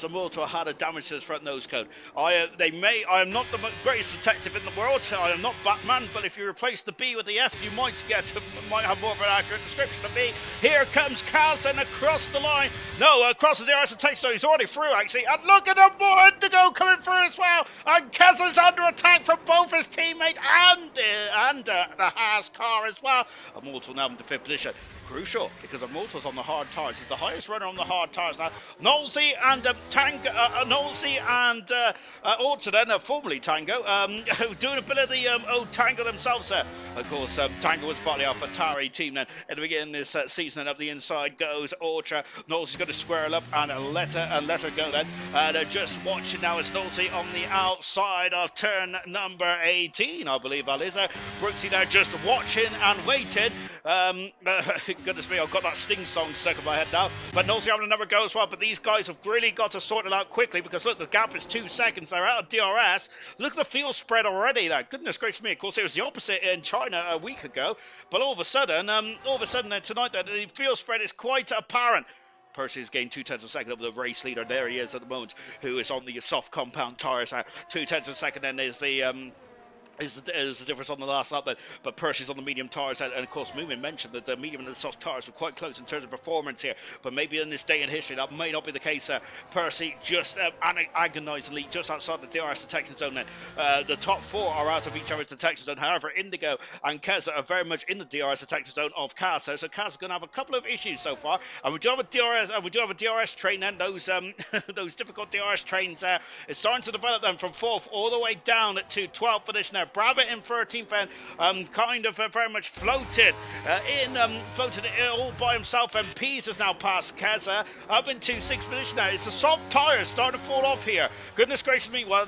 Speaker 2: Immortal had a damage to his front nose cone. I am not the greatest detective in the world. I am not Batman, but if you replace the B with the F, you might have more of an accurate description of me. Here comes Carlson across the line. No, across the DRS text. He's already through actually. And look at him, more Indigo coming through as well. And Kessler's under attack from both his teammate and the Haas car as well. Immortal now in the 5th position. Crucial, because Immortal's on the hard tires. He's the highest runner on the hard tires now. Nolsey and Ultra then, formerly Tango, doing a bit of the old Tango themselves there. Of course, Tango was partly off Atari team then at the beginning of this season, and up the inside goes Ultra. Nolsey's going to square up and let her go then. And just watching now as Nolsey on the outside of turn number 18, I believe that is. Brooksy there just watching and waiting. Goodness me, I've got that Sting song stuck in my head now. But Nolsey having another go as well. But these guys have really got to sort it out quickly, because look, the gap is 2 seconds. They're out of DRS. Look at the field spread already there. Goodness gracious me. Of course, it was the opposite in China a week ago. But all of a sudden tonight, the field spread is quite apparent. Percy's gained 2 tenths of a second over the race leader. There he is at the moment, who is on the soft compound tyres. 2 tenths of a second then is the difference on the last lap then, but Percy's on the medium tyres, and of course Moomin mentioned that the medium and the soft tyres are quite close in terms of performance here, but maybe in this day in history that may not be the case. Percy just agonisingly just outside the DRS detection zone then. The top 4 are out of each other's detection zone. However, Indigo and Keza are very much in the DRS detection zone of Kaz, so Kaz is going to have a couple of issues so far, and we do have a DRS train then. Those those difficult DRS trains it's starting to develop them from 4th all the way down to 12th position there. Brabbit in 13th and kind of very much floated floated all by himself, and Pease has now passed Keza up into 6th position now. It's the soft tyres starting to fall off here. Goodness gracious me, well,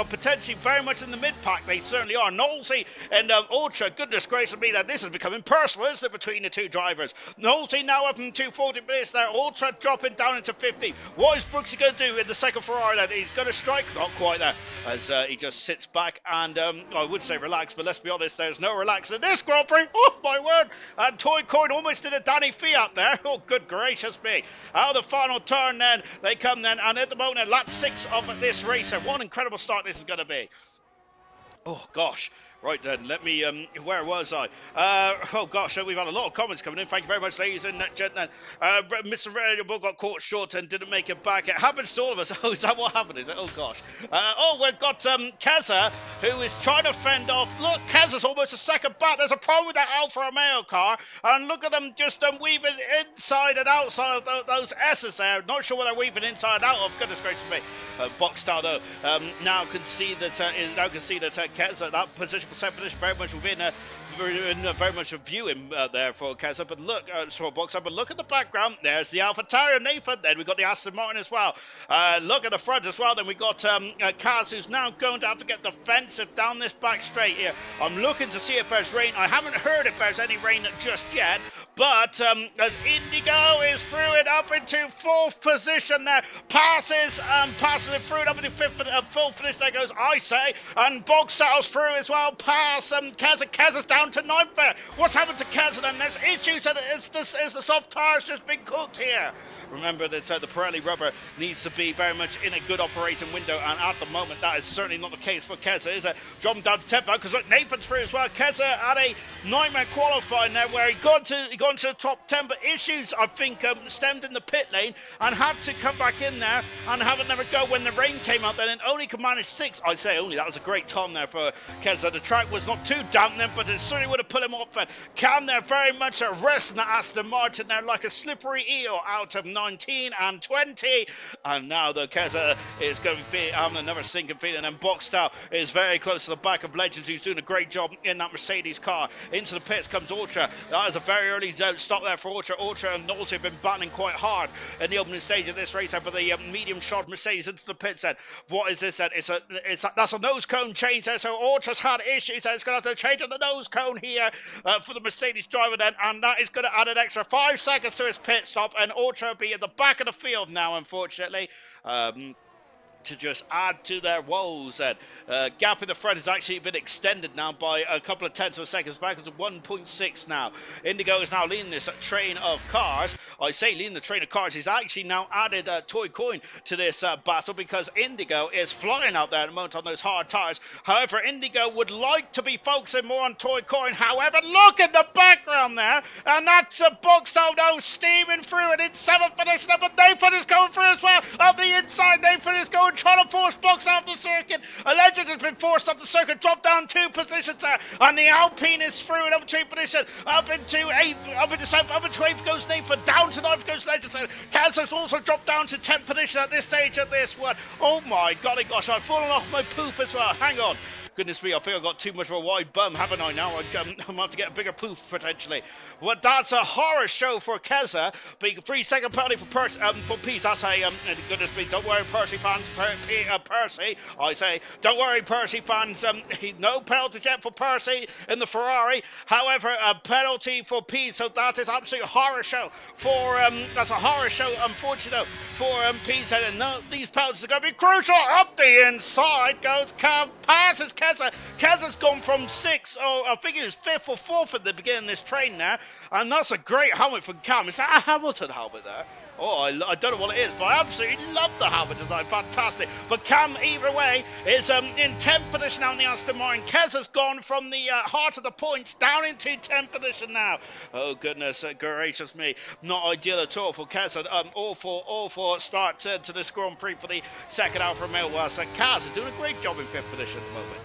Speaker 2: potentially very much in the mid-pack, they certainly are. Nolsey and Ultra, goodness gracious me, that this is becoming personal, isn't it, between the two drivers? Nolsey now up into 40 minutes there, Ultra dropping down into 50. What is Brooksy going to do in the second Ferrari then? He's going to strike, not quite there, as he just sits back and, I would say relax, but let's be honest, there's no relaxing in this Grand Prix. Oh, my word. And Toy Coin almost did a Danny Fiat there. Oh, good gracious me. Out of the final turn then, they come then, and at the moment, lap 6 of this race, and what an incredible start this is going to be. Oh, gosh. Right then, let me, where was I? Oh gosh, we've had a lot of comments coming in. Thank you very much, ladies and gentlemen. Mr. Radio Bull got caught short and didn't make it back. It happens to all of us. Oh, is that what happened? Is it? Oh gosh. We've got Keza, who is trying to fend off. Look, Keza's almost a second back. There's a problem with that Alfa Romeo car. And look at them just weaving inside and outside of those S's there. Not sure what they're weaving inside and out of. Goodness gracious me. Boxstar, though, now can see that Keza, that position for second position, very much within very much a view there for Keza. But look, Boxstar, but look at the background. There's the AlphaTauri Nathan. Then we've got the Aston Martin as well. Look at the front as well. Then we've got Kaz, who's now going to have to get defensive down this back straight here. I'm looking to see if there's rain. I haven't heard if there's any rain just yet. But as Indigo is through it up into 4th position there, passes it through it up into 4th position. There goes I say, and Bogstar's through as well. Pass Keza. Keza's down to 9th there. What's happened to Keza? And there's issues, and it's the soft tyres just been cooked here. Remember that the Pirelli rubber needs to be very much in a good operating window, and at the moment that is certainly not the case for Keza. Is it dropping down to 10th because look, Nathan's through as well. Keza had a nightmare qualifying there where he got to the top 10, but issues I think stemmed in the pit lane and had to come back in there and have another go when the rain came out then, and only could manage 6. I say only, that was a great time there for Keza. The track was not too damp then, but it certainly would have put him off. And Cam there very much arresting the Aston Martin there like a slippery eel out of 19 and 20, and now the Keza is going to be having another sinking feeling, and Boxstar is very close to the back of Legends, who's doing a great job in that Mercedes car. Into the pits comes Ultra. That is a very early stop there for Ultra. Ultra and Knowles have been battling quite hard in the opening stage of this race, for the medium shod Mercedes into the pits then. What is this then? That's a nose cone change there, so Ultra's had issues there. It's going to have to change on the nose cone here for the Mercedes driver then, and that is going to add an extra 5 seconds to his pit stop, and Ultra will be at the back of the field now, unfortunately. To just add to their woes. And gap in the front has actually been extended now by a couple of tenths of a second, back to 1.6 now. Indigo is now leading this train of cars. I say leading the train of cars. He's actually now added Toy Coin to this battle, because Indigo is flying out there at the moment on those hard tires. However, Indigo would like to be focusing more on Toy Coin. However, look at the background there, and that's a Boxstar now steaming through it in 7th position, but Nathan is going through as well. On the inside, Nathan is going, trying to force Box out of the circuit. A Legend has been forced off the circuit, dropped down 2 positions there, and the Alpine is through in up to 8th position, up into 8th, up into 7th, up into 8th goes Nathan, down to 9th goes Legend. Kaz has also dropped down to 10th position at this stage of this one. Oh my golly gosh, I've fallen off my poop as well. Hang on. Goodness me, I think I've got too much of a wide bum, haven't I now? I'm going to have to get a bigger poof, potentially. Well, that's a horror show for Keza. Big 3-second penalty for Peace. That's a, goodness me, don't worry, Percy fans. Percy, I say, don't worry, Percy fans. No penalty yet for Percy in the Ferrari. However, a penalty for Peace, so that is absolutely a horror show for, that's a horror show, unfortunately, for Peace. And no, these penalties are going to be crucial. Up the inside goes Cam, passes Keza. Keza's gone from 6th, or I think it was 5th or 4th at the beginning of this train there, and that's a great helmet from Cam. Is that a Hamilton helmet there? Oh, I don't know what it is, but I absolutely love the helmet design. Fantastic. But Cam, either way, is in 10th position now in the Aston Martin. Keza's gone from the heart of the points down into 10th position now. Oh, goodness gracious me. Not ideal at all for Keza. Awful start to this Grand Prix for the second Alfa Romeo. Whilst Kaz is doing a great job in 5th position at the moment.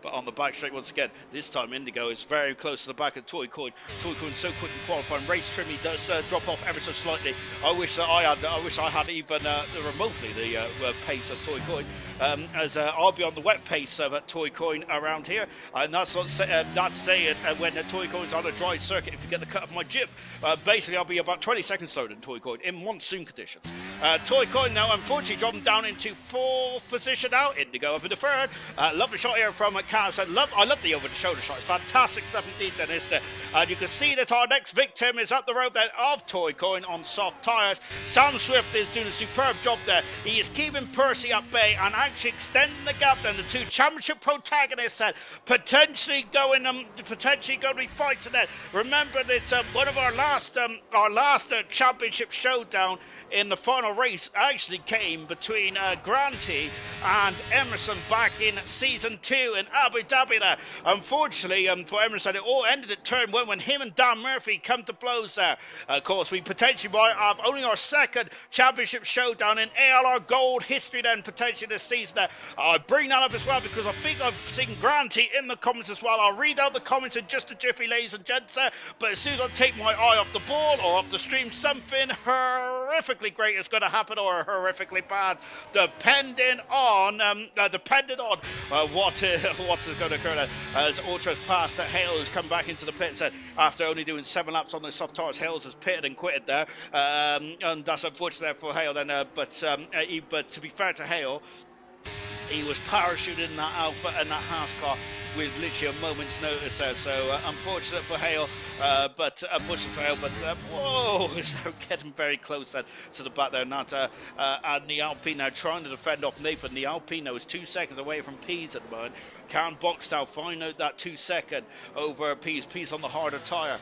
Speaker 2: But on the back straight once again, this time Indigo is very close to the back of Toy Coin. Toy Coin so quick in qualifying. Race trim, he does drop off ever so slightly. I wish I had even remotely the pace of Toy Coin. as I'll be on the wet pace of Toy Coin around here. And that's not saying when Toy Coin's on a dry circuit, if you get the cut of my jib, basically I'll be about 20 seconds slower than Toy Coin in monsoon conditions. Toy Coin now, unfortunately, dropping down into 4th position now. Indigo up in the 3rd. Lovely shot here from Kaz. I love the over-the-shoulder shot. It's fantastic stuff indeed, then, isn't it? And you can see that our next victim is up the road then of Toy Coin on soft tyres. Sam Swift is doing a superb job there. He is keeping Percy at bay and actually extending the gap then. The two championship protagonists potentially going to be fighting there. Remember that one of our last championship showdown in the final race actually came between Granty and Emerson back in season 2 in Abu Dhabi there. Unfortunately for Emerson, it all ended at turn 1 when him and Dan Murphy come to blows there. Of course, we potentially might have only our 2nd championship showdown in ALR Gold history then potentially this season there. I bring that up as well because I think I've seen Granty in the comments as well. I'll read out the comments in just a jiffy, ladies and gents, but as soon as I take my eye off the ball or off the stream, something horrific great is going to happen or horrifically bad, depending on what is going to occur as Ultra's passed that Hale has come back into the pits after only doing 7 laps on the soft tires. Hales has pitted and quitted there, and that's unfortunate for Hale then, but to be fair to Hale, he was parachuted in that Alpha and that Haas car with literally a moment's notice there. So unfortunate for Hale, but whoa, it's now getting very close then to the back there. And the Alpine now trying to defend off Nathan. The Alpine now is 2 seconds away from Pease at the moment. Can Boxtel find out that 2 second over Pease? Pease on the harder tyre.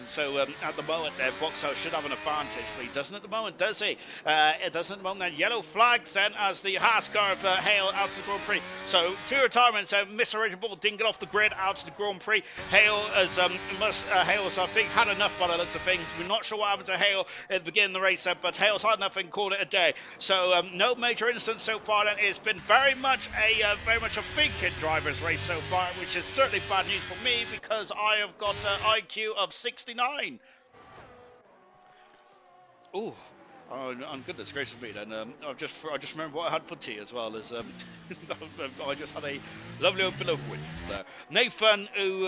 Speaker 2: So at the moment there, Boxtel should have an advantage, but he doesn't at the moment, does he? It doesn't at the moment. Then yellow flags then as the Haas car of Hale out to the Grand Prix. So 2 retirements. Mr. Original Ball didn't get off the grid out to the Grand Prix. Hale has Hale's I think had enough by the looks of things. We're not sure what happened to Hale at the beginning of the race, but Hale's had enough and called it a day. So no major incidents so far. And it's been very much a big kid driver's race so far, which is certainly bad news for me because I have got an IQ of 69. Ooh. Oh, goodness gracious me then. I just remember what I had for tea as well as I just had a lovely open over with there. Nathan, who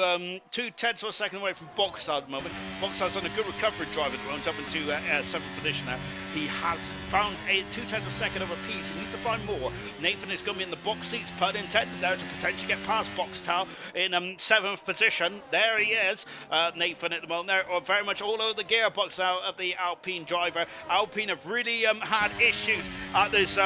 Speaker 2: 2/10 of a second away from Boxstar at the moment. Boxstar's on a good recovery drive at the moment, up into 7th position now. He has found a 2/10 of a second over Pease. He needs to find more. Nathan is going to be in the box seats, pun intended there, to potentially get past Boxstar in 7th position. There he is, Nathan at the moment. They're very much all over the gearbox now of the Alpine driver. Alpine have really had issues at this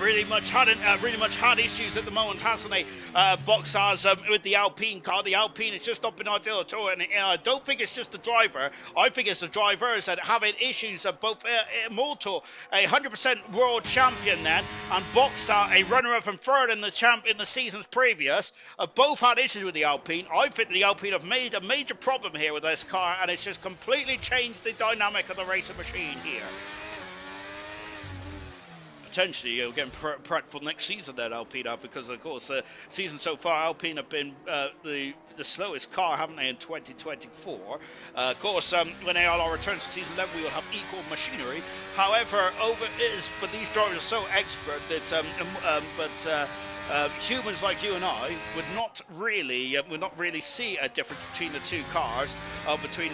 Speaker 2: really much had issues at the moment, hasn't they? Boxstars with the Alpine car. The Alpine has just not been ideal at all, and I don't think it's just the driver. I think it's the drivers that having issues of both Mortal, a 100% world champion then, and Boxstar, a runner-up and third in the seasons previous, both had issues with the Alpine. I think the Alpine have made a major problem here with this car, and it's just completely changed the dynamic of the racing machine here. Potentially getting prepped for next season then, Alpine have, because of course season so far Alpine have been the slowest car, haven't they, in 2024. Of course when ALR returns to season 11 we will have equal machinery. However, but these drivers are so expert that humans like you and I would not really see a difference between the two cars, between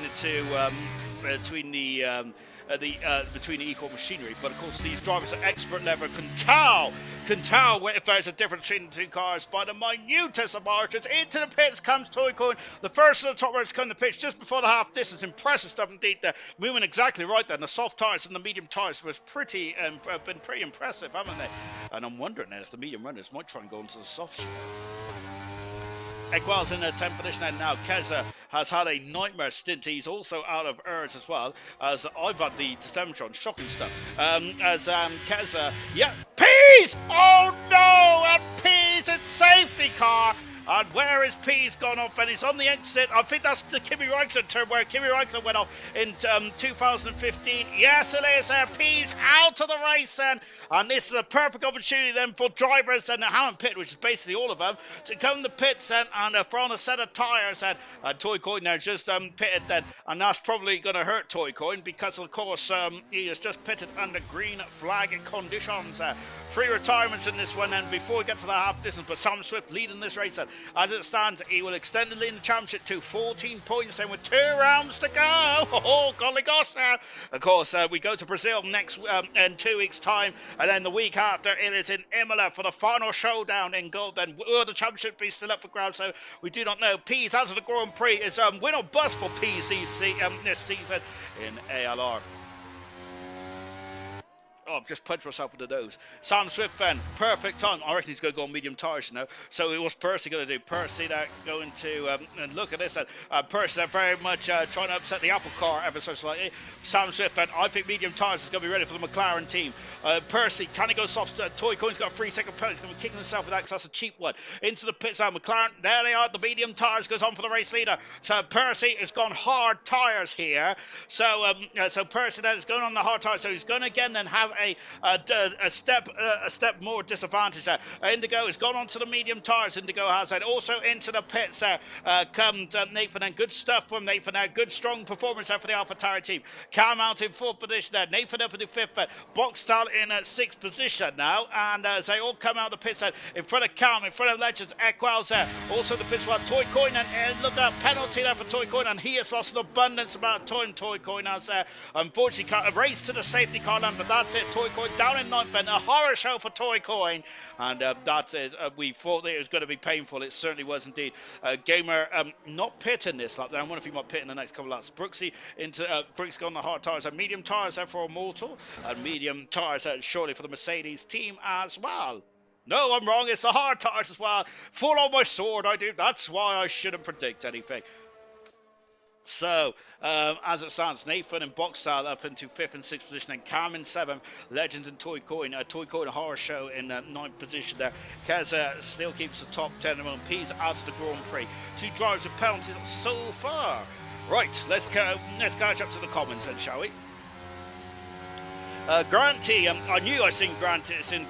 Speaker 2: the equal machinery. But of course these drivers at expert level can tell if there's a difference between the two cars by the minutest of margins. Into the pits comes Toy Coin, the first of the top runners come to the pits just before the half distance. Impressive stuff indeed there, moving exactly right there. And the soft tyres and the medium tyres was have been pretty impressive, haven't they? And I'm wondering then if the medium runners might try and go into the soft. Equal's in 10th position, and now Keza has had a nightmare stint. He's also out of Urs as well, as I've had the Demonstron. Shocking stuff. Keza, yeah, Pease! Oh no! And Pease in safety car! And where is P's gone off? And he's on the exit. I think that's the Kimi Räikkönen turn where Kimi Räikkönen went off in 2015. Yes, it is. P's out of the race, and this is a perfect opportunity then for drivers and the Hammond pit, which is basically all of them, to come to pits and throw on a set of tyres. And Toycoin there just pitted then, and that's probably going to hurt Toycoin because, of course, he has just pitted under green flag conditions. 3 retirements in this one, and before we get to the half distance, but Sam Swift leading this race. And as it stands, he will extend the lead in the championship to 14 points, then with 2 rounds to go. Oh, golly gosh! Of course, we go to Brazil next in 2 weeks' time, and then the week after it is in Imola for the final showdown in gold. Then will the championship be still up for grabs? So we do not know. P's out of the Grand Prix. It's win or bust for P's this season in ALR. Oh, I've just punched myself in the nose. Sam Swift then, perfect time. I reckon he's going to go on medium tyres now. So it was Percy going to do. Percy there going to, and look at this. Percy there very much trying to upset the Apple car ever so slightly. Sam Swift then, I think medium tyres is going to be ready for the McLaren team. Percy, can he go soft? Toycoin's got a 3-second penalty. He's going to be kicking himself with that because that's a cheap one. Into the pits now. McLaren, there they are. The medium tyres goes on for the race leader. So Percy has gone hard tyres here. So Percy then is going on the hard tyres. So he's going to again then have a step more disadvantage there. Indigo has gone on to the medium tyres. Indigo has that. Also into the pits comes Nathan, and good stuff from Nathan there. Good strong performance there for the AlphaTauri team. Cam out in 4th position there. Nathan up in the 5th. Boxstyle in 6th position now, and as they all come out of the pits in front of Cam, in front of Legends, Equals there. Also the pits one, Toycoin, and look at penalty there for Toycoin, and he has lost an abundance amount of time. Toycoin has unfortunately a race to the safety car line, but that's it. Toycoin down in 9th, and a horror show for Toycoin, and that's it. We thought that it was going to be painful. It certainly was indeed. Gamer not pitting this lap. I wonder if he might pit in the next couple of laps. Brooksy into Brooks got on the hard tyres, and medium tyres there for Immortal, and medium tyres surely for the Mercedes team as well. No, I'm wrong. It's the hard tyres as well. Full on my sword, I do. That's why I shouldn't predict anything. So, as it stands, Nathan and Boxstyle up into 5th and 6th position, and Cam in 7th, Legends and Toycoin. Toycoin a horror show in 9th position there. Kez still keeps the top 10 among P's out of the Grand Prix. 2 drivers with penalties so far. Right, let's catch up to the comments then, shall we? Grant T, I knew I seen Grant T's in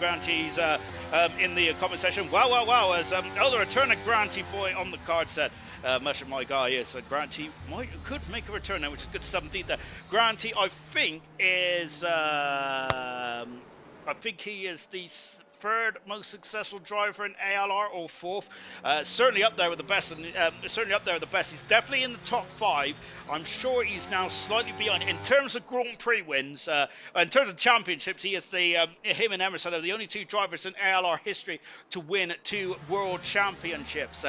Speaker 2: the comment section. Wow, as the return of Grant T boy on the card set. Much of my guy, yes, Grant T could make a return now, which is good stuff indeed there. Grant T, I think he is the 3rd most successful driver in ALR, or 4th. Certainly up there with the best. He's definitely in the top 5. I'm sure he's now slightly behind in terms of Grand Prix wins. In terms of championships, he is him and Emerson are the only 2 drivers in ALR history to win 2 world championships.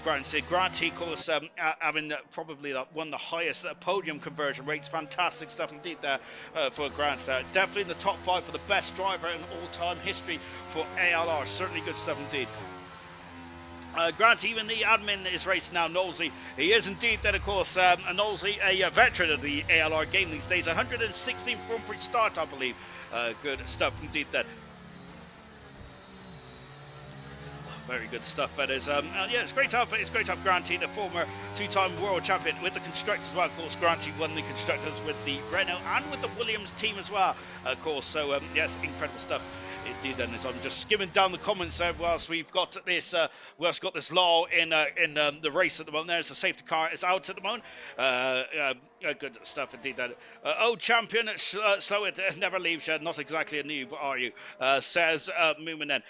Speaker 2: Grant T, of course, having probably one of the highest podium conversion rates. Fantastic stuff indeed there for Grant. Definitely in the top 5 for the best driver in all-time history for ALR. Certainly good stuff indeed. Grant, even the admin is racing now, Knowlesy. He is indeed then, of course, Knowlesy, a veteran of the ALR game these days. 116th Grand Prix start, I believe. Good stuff indeed then. Very good stuff, that is. It's great to have Grant T, the former 2-time world champion, with the constructors as well. Of course, Grant T won the constructors with the Renault and with the Williams team as well, of course. So, yes, incredible stuff. Indeed, then I'm just skimming down the comments there whilst we've got this law in the race at the moment. There's a safety car. It's out at the moment. Good stuff indeed. Then champion, slow it, never leaves you. Not exactly a noob, are you? Says Moomin then.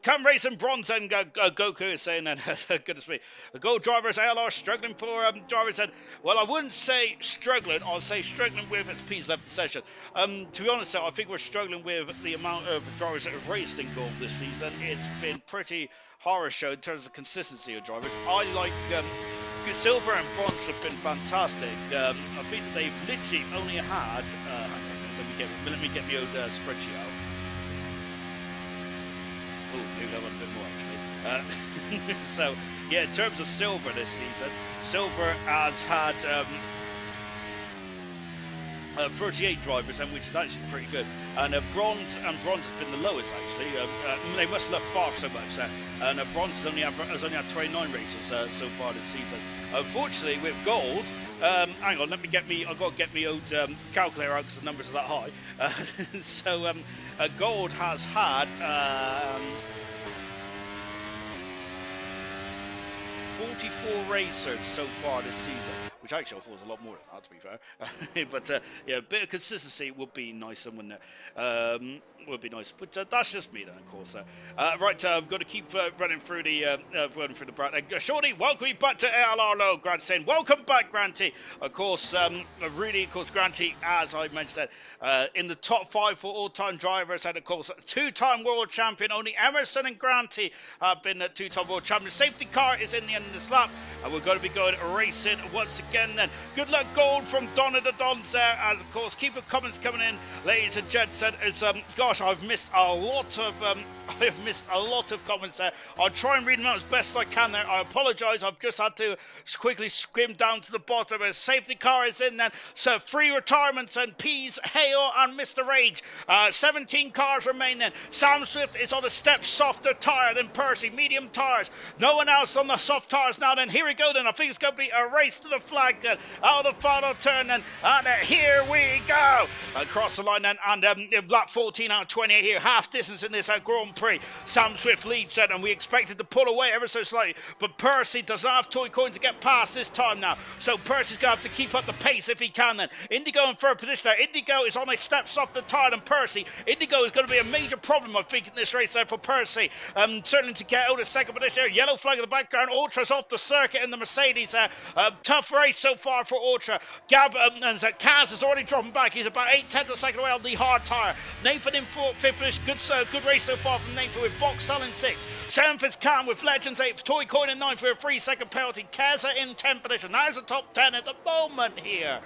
Speaker 2: Come racing bronze and Goku is saying then. Goodness me. The gold drivers ALR struggling for drivers. And well, I wouldn't say struggling. I'll say struggling with its P's left session. To be honest, I think we're struggling with the amount of drivers that have raced in gold this season. It's been pretty horror show in terms of consistency of drivers. I like silver and bronze have been fantastic. I think that they've literally only had. Let me get the old spreadsheet out. Oh, maybe that one a bit more actually. So yeah, in terms of silver this season, silver has had. 38 drivers, and which is actually pretty good. And bronze has been the lowest actually. They must have left far so much there. And bronze has only had 29 races so far this season. Unfortunately, with gold, hang on, I've got to get me old calculator out because the numbers are that high. So gold has had 44 racers so far this season, which actually I thought was a lot more than that, to be fair. But yeah, a bit of consistency would be nice, wouldn't it? Would be nice. But that's just me then, of course. Right, I've got to keep running through the bracket. Shorty, welcome you back to ALR Low. Grant saying, welcome back, Granty. Of course, Granty, as I mentioned, in the top 5 for all-time drivers, and of course, two-time world champion. Only Emerson and Granty have been two-time world champions. Safety car is in the end of this lap, and we're going to be going racing once again then. Good luck, gold from Donna the Dons there, and of course, keep your comments coming in, ladies and gents. It's gosh, I've missed a lot of comments there. I'll try and read them out as best I can there. I apologise, I've just had to quickly skim down to the bottom. A safety car is in then, so 3 retirements and Peas, Hale and Mr. Rage. 17 cars remain then. Sam Swift is on a step softer tyre than Percy, medium tyres. No one else on the soft tyres now then. Here we go then. I think it's going to be a race to the flag then. Out of the final turn then. And here we go. Across the line then. And lap 14 out of 28 here. Half distance in this Grand Prix. Sam Swift leads then, and we expected to pull away ever so slightly. But Percy does not have toy coin to get past this time now. So Percy's going to have to keep up the pace if he can then. Indigo in third position there. Indigo is on a step softer tyre than Percy. Indigo is going to be a major problem, I think, in this race there for Percy. Certainly to get out of second position there. Yellow flag in the background. Ultra's off the circuit in the Mercedes there. Tough race so far for Ultra. Gab and Kaz is already dropping back. He's about 8/10 of a second away on the hard tyre. Nathan in fifth position. Good race so far from Nathan with Boxtel in 6th. 7th is Cam with Legends 8th. Toy Coin in 9th for a 3-second penalty. Keza in 10th position. That is the top 10 at the moment here.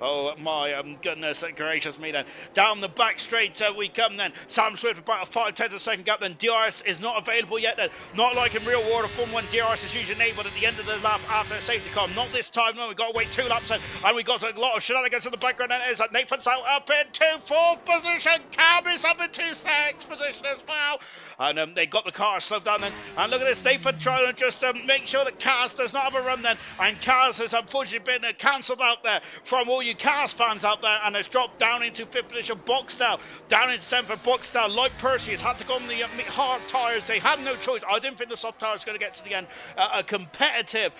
Speaker 2: Oh my goodness gracious me then. Down the back straight we come then. Sam Swift about a 5/10 of a second gap then. DRS is not available yet then. Not like in real world of Formula 1. DRS is usually enabled at the end of the lap after a safety car. Not this time, no. We've got to wait 2 laps then. And we got a lot of shenanigans in the background. And it is that Nathan's out up into 4th position. Cam is up into 6th position as well. And they got the car slowed down then. And look at this, Nathan trying to just make sure that Kaz does not have a run then. And Kaz has unfortunately been cancelled out there from all you Kaz fans out there, and has dropped down into 5th position. Boxtel down into 7th for Boxtel. Like Percy has had to go on the hard tyres. They had no choice. I didn't think the soft tyres going to get to the end. A competitive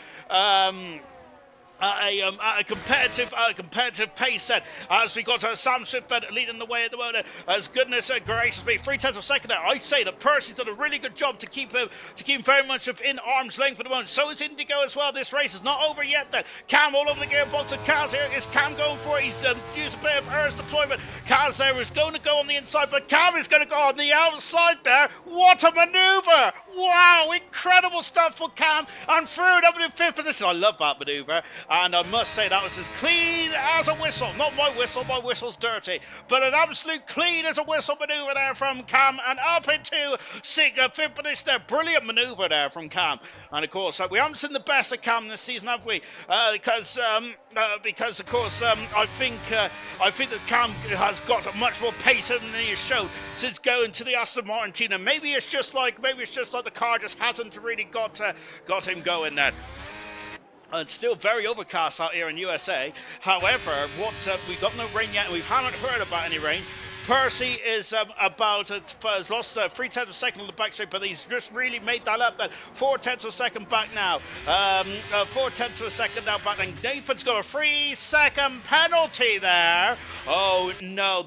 Speaker 2: a competitive pace set as we got Sam Swift leading the way at the moment. As goodness gracious me, 3/10 of a second there. I say that Percy's done a really good job to keep him very much in arm's length at the moment. So is Indigo as well. This race is not over yet then. Cam all over the gearbox, and Kaz here. Is Cam going for it? He's used a bit of Earth's deployment. Kaz there is going to go on the inside, but Cam is going to go on the outside there. What a manoeuvre! Wow, incredible stuff for Cam, and through it up in 5th position. I love that manoeuvre. And I must say that was as clean as a whistle. Not my whistle's dirty. But an absolute clean as a whistle manoeuvre there from Cam. And up into 5th position there. Brilliant manoeuvre there from Cam. And of course, we haven't seen the best of Cam this season, have we? Because of course, I think that Cam has got much more pace than he has shown since going to the Aston Martin team. And maybe it's just like the car just hasn't really got him going there. And still very overcast out here in USA. However, we've got no rain yet, and we haven't heard about any rain. Percy is has lost 3/10 of a second on the back straight, but he's just really made that up then. 4/10 of a second back now. 4/10 of a second now back. And Nathan's got a 3-second penalty there. Oh no,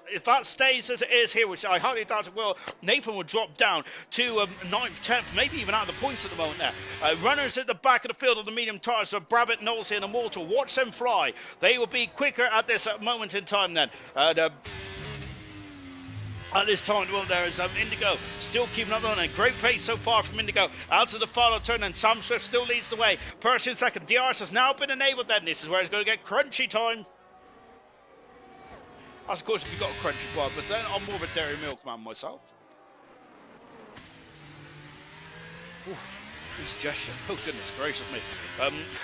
Speaker 2: if that stays as it is here, which I highly doubt it will, Nathan will drop down to 9th, 10th, maybe even out of the points at the moment there. Runners at the back of the field on the medium tyres, so Brabbit, Knowles and Immortal. Watch them fly. They will be quicker at this moment in time then. At this time, well, there is Indigo still keeping up on a great pace so far from Indigo. Out to the final turn, and Sam Swift still leads the way. Percy in second. DRS has now been enabled then. This is where he's going to get crunchy time. As of course, if you've got a crunchy bar, but then I'm more of a dairy milk man myself. Ooh. His gesture. Oh, goodness gracious me.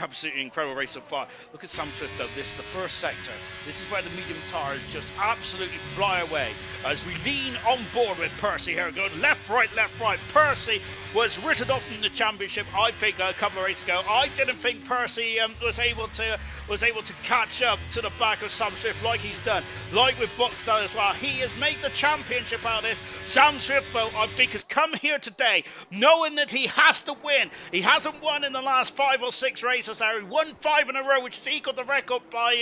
Speaker 2: Absolutely incredible race so far. Look at Sam Swift, though. This is the first sector. This is where the medium tires just absolutely fly away. As we lean on board with Percy here, going left, right, left, right. Percy was written off from the championship, I think, a couple of races ago. I didn't think Percy was able to catch up to the back of Sam Swift like he's done. Like with Boxstyle as well. He has made the championship out of this. Sam Swift, though, I think, has come here today knowing that he has to win. He hasn't won in the last 5 or 6 races. He won 5 in a row, which has equaled the record by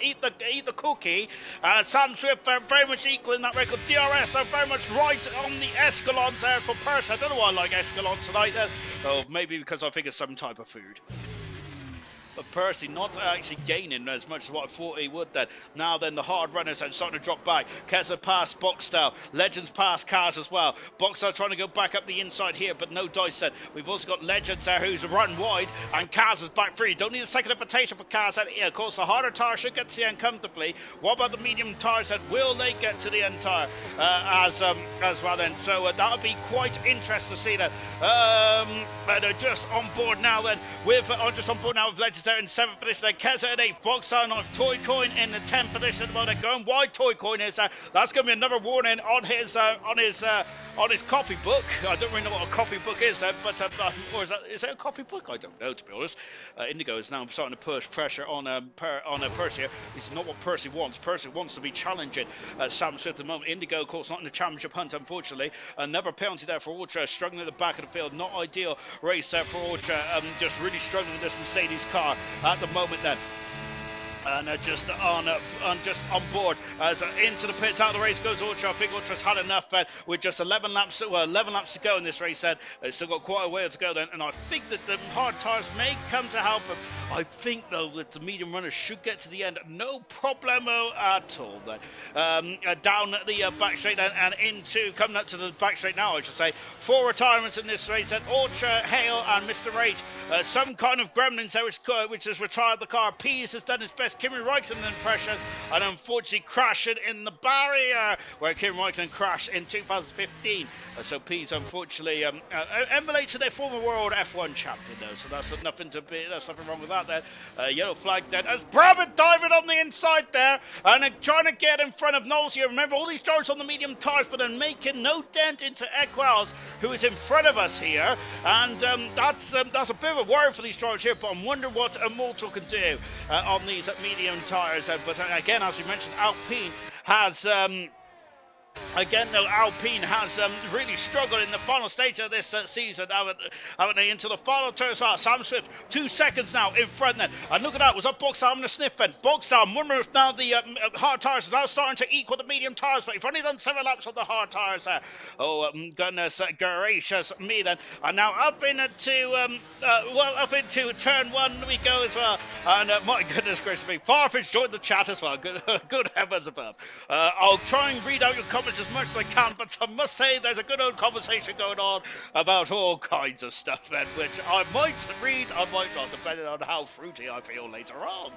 Speaker 2: Eat the Cookie. Sam Swift very much equaling that record. DRS are very much right on the escalons there for Percy. I don't know why I like escalons tonight. Oh, maybe because I think it's some type of food. But Percy not actually gaining as much as what I thought he would then. Now then, the hard runners are starting to drop back. Keza past Boxstyle. Legends past Kaz as well. Boxstyle trying to go back up the inside here, but no dice then. We've also got Legends there who's running wide, and Kaz is back free. Don't need a second invitation for Kaz. And yeah, of course, the harder tire should get to the end comfortably. What about the medium tires then? Will they get to the end tire as well then? So that'll be quite interesting to see that. They're just on board now then with Legends there in 7th position. Then Keza in 8th. Boxstyle and Toy Coin in the 10th position. Well, they're going wide. Toy Coin is that's going to be another warning on his coffee book. I don't really know what a coffee book is, but or is it a coffee book? I don't know, to be honest. Indigo is now starting to push pressure on Percy. It's not what Percy wants. Percy wants to be challenging Sam Swift at the moment. Indigo, of course, not in the championship hunt, unfortunately. Another penalty there for Ultra, struggling at the back of the field. Not ideal race there for Ultra. Just really struggling with this Mercedes car at the moment then. And just on board as into the pits, out of the race goes Ultra. I think Ultra's had enough with just 11 laps to go in this race then. It's still got quite a way to go then, and I think that the hard tyres may come to help him. I think though that the medium runners should get to the end, no problemo at all then. Down the back straight and into, coming up to the back straight now I should say. 4 retirements in this race then. Ultra, Hale and Mr. Rage. Some kind of gremlins there which has retired the car. Pease has done his best. Kimi Räikkönen impression, and unfortunately crashing in the barrier where Kimi Räikkönen crashed in 2015. So Pease unfortunately emulates their former world F1 champion though, so that's nothing wrong with that there. Yellow flag then as Brabham diving on the inside there and trying to get in front of Knowles here. Remember, all these drivers on the medium tires, but then making no dent into Equals, who is in front of us here, and that's a bit of a worry for these drivers here, but I'm wondering what Immortal can do on these medium tires. But again, as we mentioned, Alpine has Alpine has really struggled in the final stage of this season, haven't they? Into the final turn. Sam Swift, 2 seconds now in front then. And look at that, was that Boxstyle having a sniff then? Boxstyle, I'm wondering if now the hard tyres are now starting to equal the medium tyres, but you've only done 7 laps on the hard tyres there. Oh, goodness gracious me then. And now up into turn 1 we go as well. And my goodness gracious me, Farfetch joined the chat as well. Good heavens above. I'll try and read out your comments as much as I can, but I must say there's a good old conversation going on about all kinds of stuff then, which I might read, I might not, depending on how fruity I feel later on.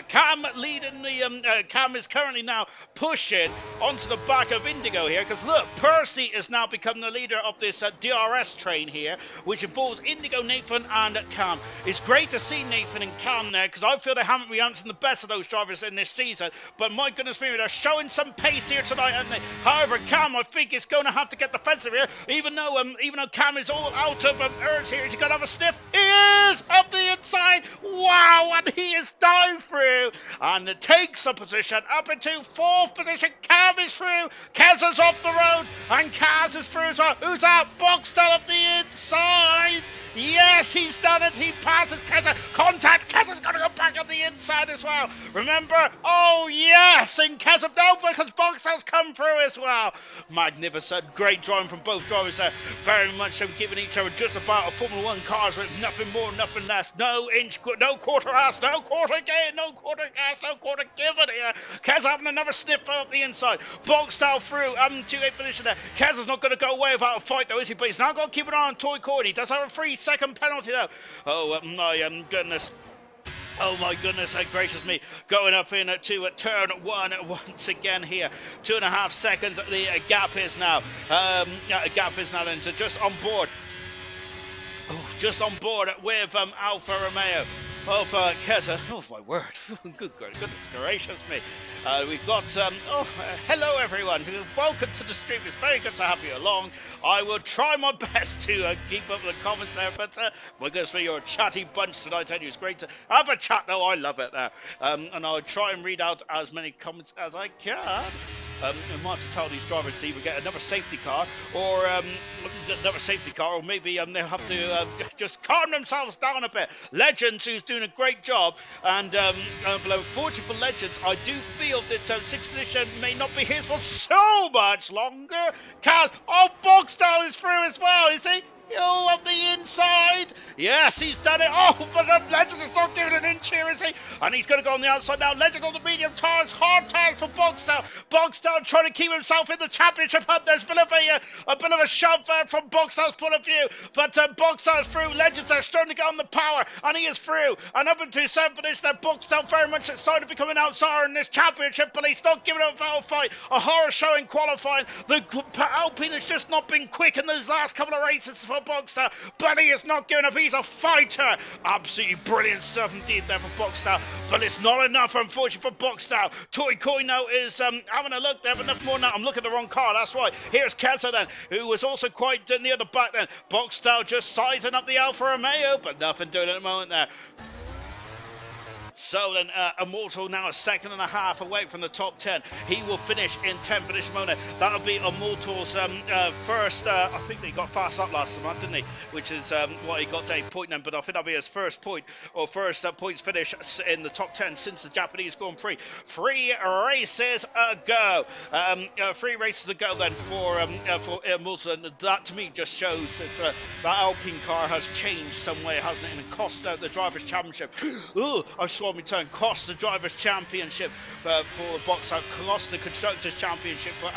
Speaker 2: Cam leading the Cam is currently now pushing onto the back of Indigo here, because look, Percy is now becoming the leader of this DRS train here, which involves Indigo, Nathan and Cam. It's great to see Nathan and Cam there, because I feel they haven't been answering the best of those drivers in this season, but my goodness me, they're showing some pace here tonight, aren't they? However, Cam, I think, is going to have to get defensive here, even though Cam is all out of urge here. Is he going to have a sniff? He is! Up the inside! Wow! And he is down through and takes the position up into 4th position. Cam is through. Kaz is off the road and Kaz is through as well. Who's that? Boxstyle up the inside. Yes, he's done it. He passes Keza. Contact. Keza's going to go back on the inside as well. Remember? Oh, yes. And Keza, no, because Boxstall's come through as well. Magnificent. Great driving from both drivers there. Very much so giving each other just about a Formula 1 cars with nothing more, nothing less. No inch, no quarter ass, no quarter gain, no quarter gas, no quarter give it here. Keza having another sniff up the inside. Boxstall through to 8th position there. Keza's not going to go away without a fight though, is he? But he's now got to keep an eye on Toy Cordy. He does have a 3-second penalty though. Oh my goodness. Oh my goodness gracious me. Going up into turn 1 once again here. 2.5 seconds the gap is now. Then, so just on board. Oh, just on board with Alfa Romeo of Keza. Oh my word, goodness gracious me. We've got, hello everyone, welcome to the stream, it's very good to have you along. I will try my best to keep up with the comments there, but my goodness me, you're a chatty bunch tonight, and it's great to have a chat though, I love it there. And I'll try and read out as many comments as I can. I might have to tell these drivers to either get another safety car or maybe they'll have to just calm themselves down a bit. Legends, who's doing a great job, and below 40 for Legends, I do feel that 6th position may not be his for so much longer. Kaz, Boxdown is through as well, is he? Oh, on the inside. Yes, he's done it. Oh, but Legend is not giving an inch here, is he? And he's going to go on the outside now. Legend on the medium tires. Hard tires for Boxdown. Boxdown trying to keep himself in the championship hunt. There's a bit of a shove there from Boxdown's point of view. But Boxdown's through. Legends are starting to get on the power. And he is through. And up into 7th finish there. Boxdown very much starting to become an outsider in this championship. But he's not giving up a battle fight. A horror show in qualifying. The Alpine has just not been quick in those last couple of races for Boxdown, but he is not giving up. He's a fighter. Absolutely brilliant stuff indeed there for Boxdown, but it's not enough, unfortunately, for Boxdown. Toy Coin now is having a look. They have enough more now. I'm looking at the wrong car. That's right. Here's Keza then, who was also quite near the back then. Boxdown just sizing up the Alfa Romeo, but nothing doing at the moment there. So then, Immortal now a second and a half away from the top 10. He will finish in 10th for this moment. That'll be Immortal's first. I think he got fast up last month, didn't he? Which is what he got a point then. But I think that'll be his first point or first points finish in the top 10 since the Japanese Grand Prix. 3 races ago. 3 races ago then for Immortal. And that to me just shows that that Alpine car has changed some way, hasn't it? And cost the Drivers' Championship. Ooh, I saw me turn, cost the Drivers' Championship for Boxer, cost the Constructors' Championship for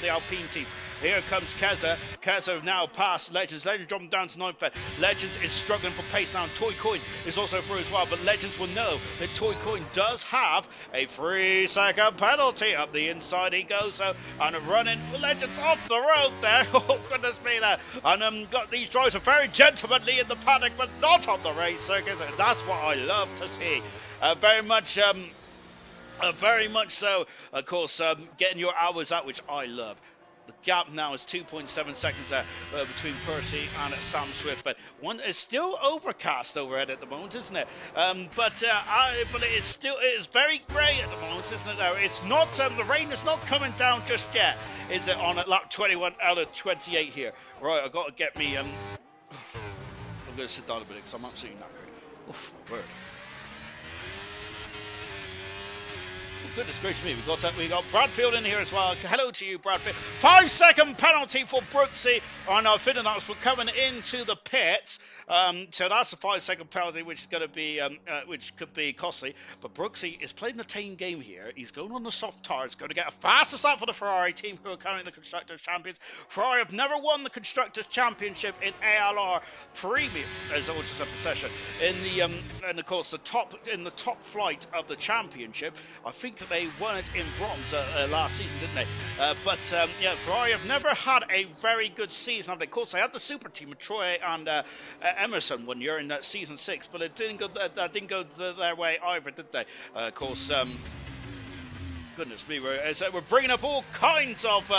Speaker 2: the Alpine team. Here comes Keza. Keza now past Legends. Legends dropping down to 9th. Legends is struggling for pace now. Toy Coin is also through as well. But Legends will know that Toy Coin does have a 3-second penalty. Up the inside he goes. And running Legends off the road there. Oh, goodness me there. And got these drivers are very gentlemanly in the paddock, but not on the race circuit. And that's what I love to see. Very much so. Of course, getting your hours out, which I love. The gap now is 2.7 seconds there between Percy and Sam Swift, but one is still overcast overhead at the moment, isn't it? But it is very grey at the moment, isn't it? It's not. The rain is not coming down just yet. Is it on lap 21 out of 28 here? Right, I've got to get me. I'm going to sit down a bit because I'm absolutely knackered. Oof, my word. Goodness gracious me, we got Bradfield in here as well. Hello to you, Bradfield. 5-second penalty for Brooksy. And I think that's for coming into the pits. So that's a 5-second penalty, which is going to be, which could be costly. But Brooksy is playing the tame game here. He's going on the soft tires, going to get a faster start for the Ferrari team, who are currently the Constructors' Champions. Ferrari have never won the Constructors' Championship in ALR Premium, as also said possession. And of course, the top flight of the championship. I think that they won it in bronze last season, didn't they? But Ferrari have never had a very good season. Of course, they had the super team with Troy and Emerson one year in that season 6, but it didn't go their way either, did they? Of course, goodness me, we're bringing up all kinds of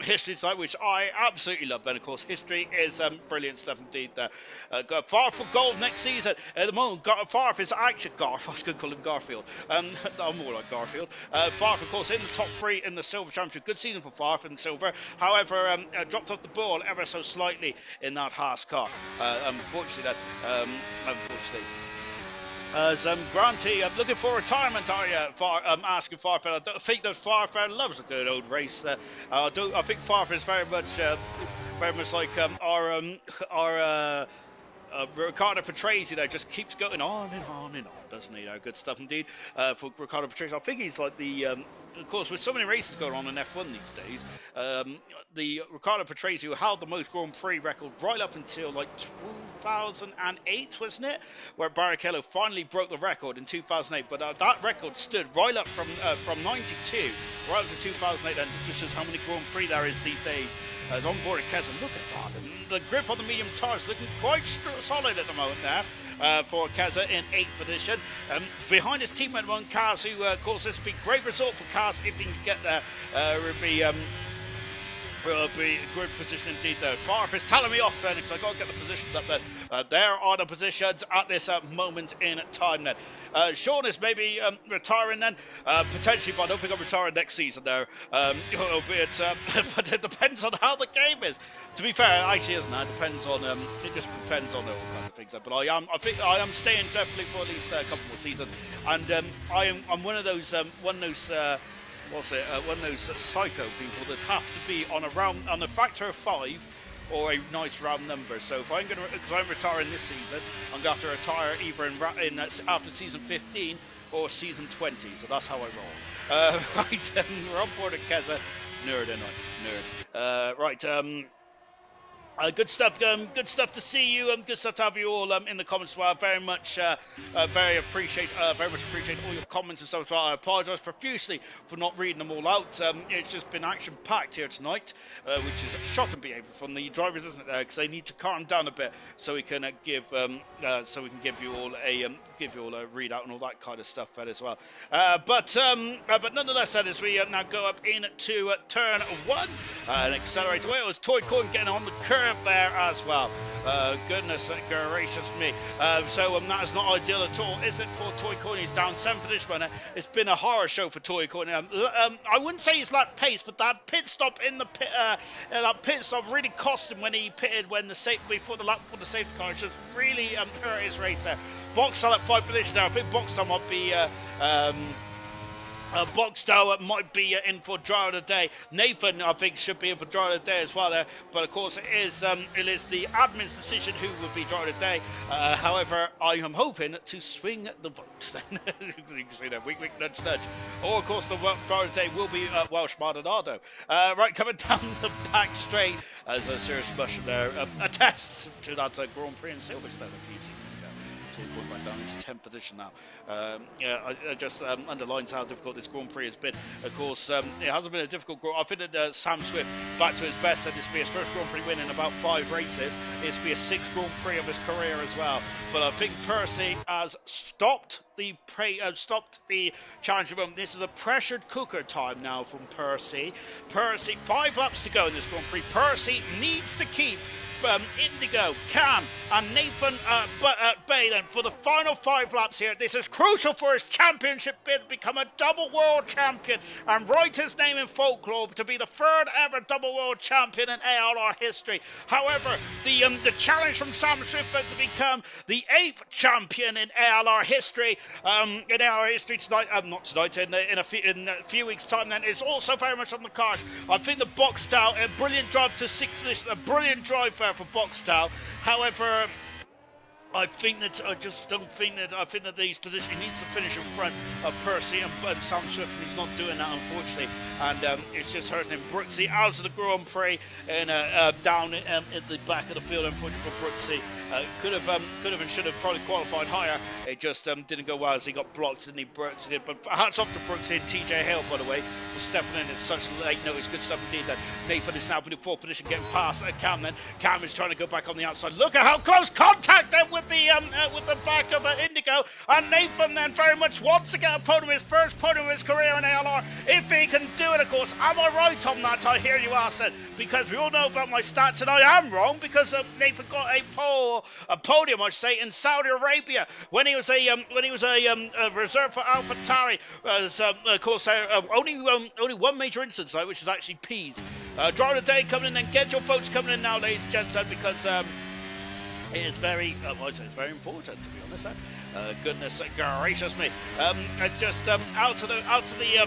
Speaker 2: history tonight, which I absolutely love. And of course, history is brilliant stuff indeed. Got far for gold next season. At the moment, Farf is actually Garf. I was going to call him Garfield. I'm more like Garfield. Farf, of course, in the top 3 in the Silver Championship. Good season for Farf in Silver. However, dropped off the ball ever so slightly in that Haas car. Unfortunately. As Granty, I'm looking for retirement, are you? Asking Farfel. I don't think that Farfel loves a good old race. I think Farfel is very much like our Ricardo Patrese, just keeps going on and on and on, doesn't he? Good stuff indeed for Ricardo Patrese. I think he's like the, of course, with so many races going on in F1 these days, the Ricardo Patrese, who held the most Grand Prix record right up until like 2008, wasn't it? Where Barrichello finally broke the record in 2008. But that record stood right up from 92 right up to 2008. And just shows how many Grand Prix there is these days. As on board Keza, look at that. The grip on the medium tires looking quite solid at the moment there. For Keza in 8th position. Behind his teammate on Kaz, who of course this would be a great result for Kaz if he can get there. Will be a good position indeed though. Barf is telling me off then because I've got to get the positions up there. There are the positions at this moment in time then. Sean is maybe retiring then, potentially, but I don't think I'm retiring next season there. Albeit, but it depends on how the game is. To be fair, it actually isn't. It depends on it just depends on all kinds of things. But I think I am staying definitely for at least a couple more seasons, and I'm one of those one of those psycho people that have to be on a factor of 5 or a nice round number. So if I'm because I'm retiring this season, I'm going to have to retire either in after season 15 or season 20. So that's how I roll. Right, we're on board at Keza. Nerd, nerd. Right. Good stuff. Good stuff to see you. Good stuff to have you all in the comments as well. Very much appreciate all your comments and stuff as well. I apologise profusely for not reading them all out. It's just been action packed here tonight, which is shocking behaviour from the drivers, isn't it? Because they need to calm down a bit so we can give you all a readout and all that kind of stuff as well. But nonetheless, as we now go up into turn 1 and accelerate away. It was Toy Coin getting on the curve there as well. Goodness gracious me. So that is not ideal at all, is it, for Toy Coin? He's down 7th position. It's been a horror show for Toy Coin. I wouldn't say he's lacked pace, but that pit stop in the pit, that pit stop really cost him when he pitted before the lap for the safety car. It just really hurt his race there. Boxstyle at 5 positions there. I think Boxstyle might be Boxstyle might be in for driver of the day. Nathan, I think, should be in for driver of the day as well there. But of course, it is the admin's decision who will be driver of the day. However, I am hoping to swing the vote. You can see that wink, wink, nudge, nudge. Or of course, the driver of the day will be Welsh Maldonado. Right, coming down the back straight as a serious mushroom there attests to that Grand Prix in Silverstone. Went down into 10th position now. I just underlines how difficult this Grand Prix has been. Of course, it hasn't been a difficult Grand Prix. I think that Sam Swift, back to his best, said this will be his first Grand Prix win in about 5 races. This will be a 6th Grand Prix of his career as well. But I think Percy has stopped the challenge of him. This is a pressured cooker time now from Percy. 5 laps to go in this Grand Prix. Percy needs to keep Indigo, Cam and Nathan Baden for the final 5 laps here. This is crucial for his championship bid to become a double world champion and write his name in folklore to be the 3rd ever double world champion in ALR history. However, the challenge from Sam Swift to become the 8th champion in ALR history tonight, not tonight, in a few weeks' time, then it's also very much on the cards. I think the Boxstyle, a brilliant drive to 6th position, a brilliant drive there for Boxstyle. However, I think that these positions, he needs to finish in front of Percy and Sam Swift, and he's not doing that, unfortunately. And it's just hurting him. Brooksy out of the Grand Prix and down at the back of the field, unfortunately for Brooksy. Could have and should have probably qualified higher. It just didn't go well as he got blocked, didn't he? Brooksy did. But hats off to Brooksy and TJ Hale, by the way, for stepping in at such late notice. Good stuff indeed. Then Nathan is now in 4th position, getting past Cam. Then Cam is trying to go back on the outside. Look at how close contact then with the back of Indigo, and Nathan then very much wants to get a podium, his first podium of his career in ALR, if he can do it, of course. Am I right on that? I hear you ask that, because we all know about my stats, and I am wrong, because Nathan got a podium, I should say, in Saudi Arabia when he was a reserve for AlphaTauri. Of course, only one major instance though, which is actually P's. Driver of the day coming in, then get your votes coming in now, ladies and gents, because it is very important, to be honest. Goodness gracious me. Just out to the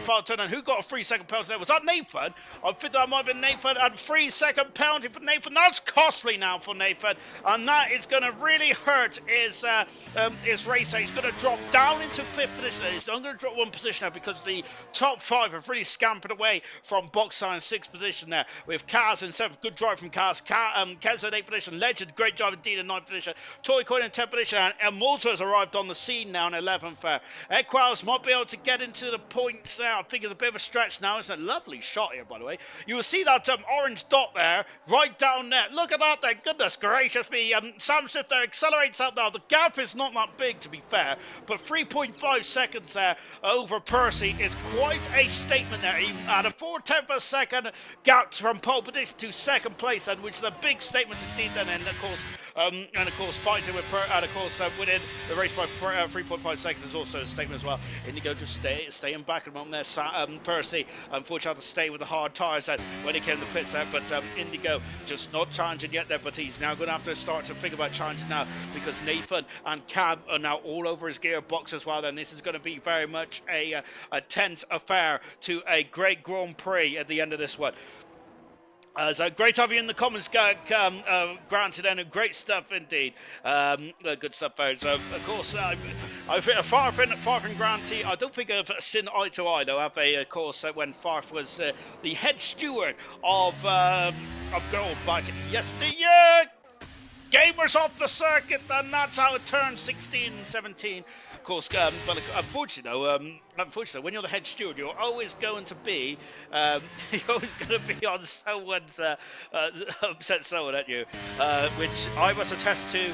Speaker 2: far turn, and who got a 3-second penalty there? Was that Nathan? I think that might have been Nathan, and 3-second penalty for Nathan. That's costly now for Nathan, and that is going to really hurt his race. He's going to drop down into 5th position. He's only going to drop 1 position now because the top 5 have really scampered away from Boxer in 6th position there, with Kaz in 7th. Good drive from Kaz. Kaz in 8th position. Legend, great job indeed in 9th position. Toy Coin in 10th position, and Malta has arrived on the scene now in 11th there. Equals might be able to get into the points there. I think it's a bit of a stretch now. It's a lovely shot here, by the way. You will see that orange dot there, right down there. Look at that there. Goodness gracious me. Sam Smith there accelerates out now. The gap is not that big, to be fair, but 3.5 seconds there over Percy is quite a statement there. He had a 4/10 of a second gap from pole position to 2nd place, and which is a big statement indeed then. And of course, fighting with winning the race by 3.5 seconds is also a statement as well. Indigo just staying back at the moment there. Percy unfortunately had to stay with the hard tyres when he came to the pits there, but Indigo just not challenging yet there, but he's now going to have to start to think about challenging now, because Nathan and Cam are now all over his gearbox as well. Then this is going to be very much a tense affair to a great Grand Prix at the end of this one. So great to have you in the comments, granted, and great stuff indeed. Good stuff there. So, of course, I think far from granted. I don't think I've seen eye to eye, though, have they? Of course, when Farf was the head steward of Gold back yesteryear. Gamers off the circuit, and that's how it turned 16 and 17. Of course, but unfortunately, when you're the head steward, you're always going to be on someone's upset someone at you, which I was attest to.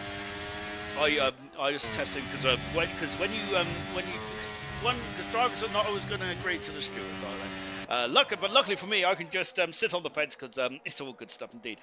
Speaker 2: I was attesting because drivers are not always going to agree to the steward, are they? Luckily for me, I can just sit on the fence because it's all good stuff indeed.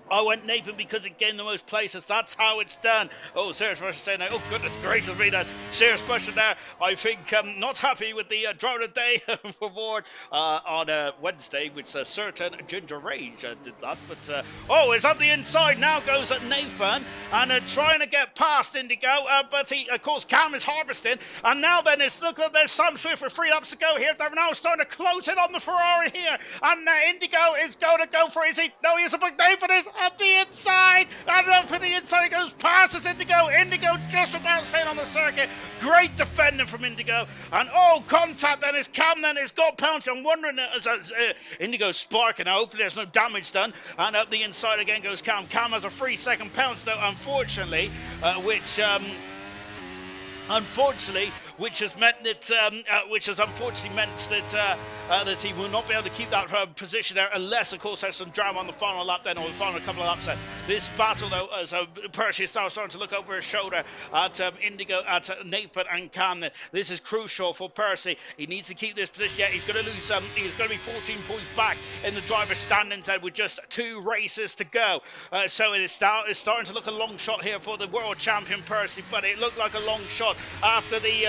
Speaker 2: I went Nathan because it gained the most places. That's how it's done. Oh, Serious Russia saying that. Oh, goodness gracious me, that Serious Russia there. I think not happy with the Driver of the Day award on Wednesday, which certain Ginger Rage did that. But, oh, it's up the inside. Now goes at Nathan and trying to get past Indigo. But he, of course, Cam is harvesting. And now then, it's look like there's Sam Swift with 3 laps to go here. They're now starting to close in on the Ferrari here. And Indigo is going to go for it. No, he isn't. But Nathan is at the inside, and up for the inside, it goes past us. Indigo just about staying on the circuit. Great defending from Indigo, and contact then is Cam, then it's got penalty. I'm wondering as Indigo's sparking now, hopefully there's no damage done, and up the inside again goes Cam. Cam has a 3-second penalty though, unfortunately, which has meant that that he will not be able to keep that position there unless, of course, there's some drama on the final lap then, or the final couple of laps then. This battle, though, as Percy is now starting to look over his shoulder at Indigo, at Nathan and Cam. This is crucial for Percy. He needs to keep this position. Yeah, he's going to lose. He's going to be 14 points back in the driver's standings with just 2 races to go. So it is starting to look a long shot here for the world champion Percy, but it looked like a long shot after the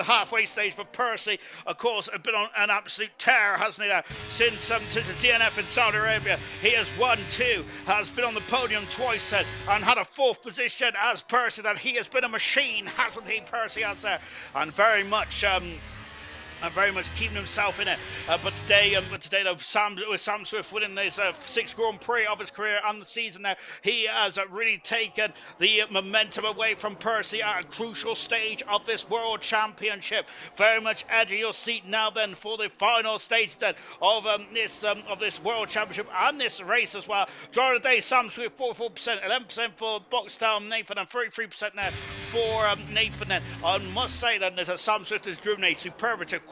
Speaker 2: halfway stage for Percy. Of course, has been on an absolute tear, hasn't he? Since the DNF in Saudi Arabia, he has won 2, has been on the podium twice, then, and had a 4th position as Percy. That he has been a machine, hasn't he? Percy has there, and very much keeping himself in it. But today, though, with Sam Swift winning his 6th Grand Prix of his career and the season there, he has really taken the momentum away from Percy at a crucial stage of this World Championship. Very much edge of your seat now then for the final stage then of this World Championship and this race as well. Driver of the Day, Sam Swift, 44%, 11% for Boxtown Nathan, and 33% there for Nathan. Then I must say then that Sam Swift has driven a superlative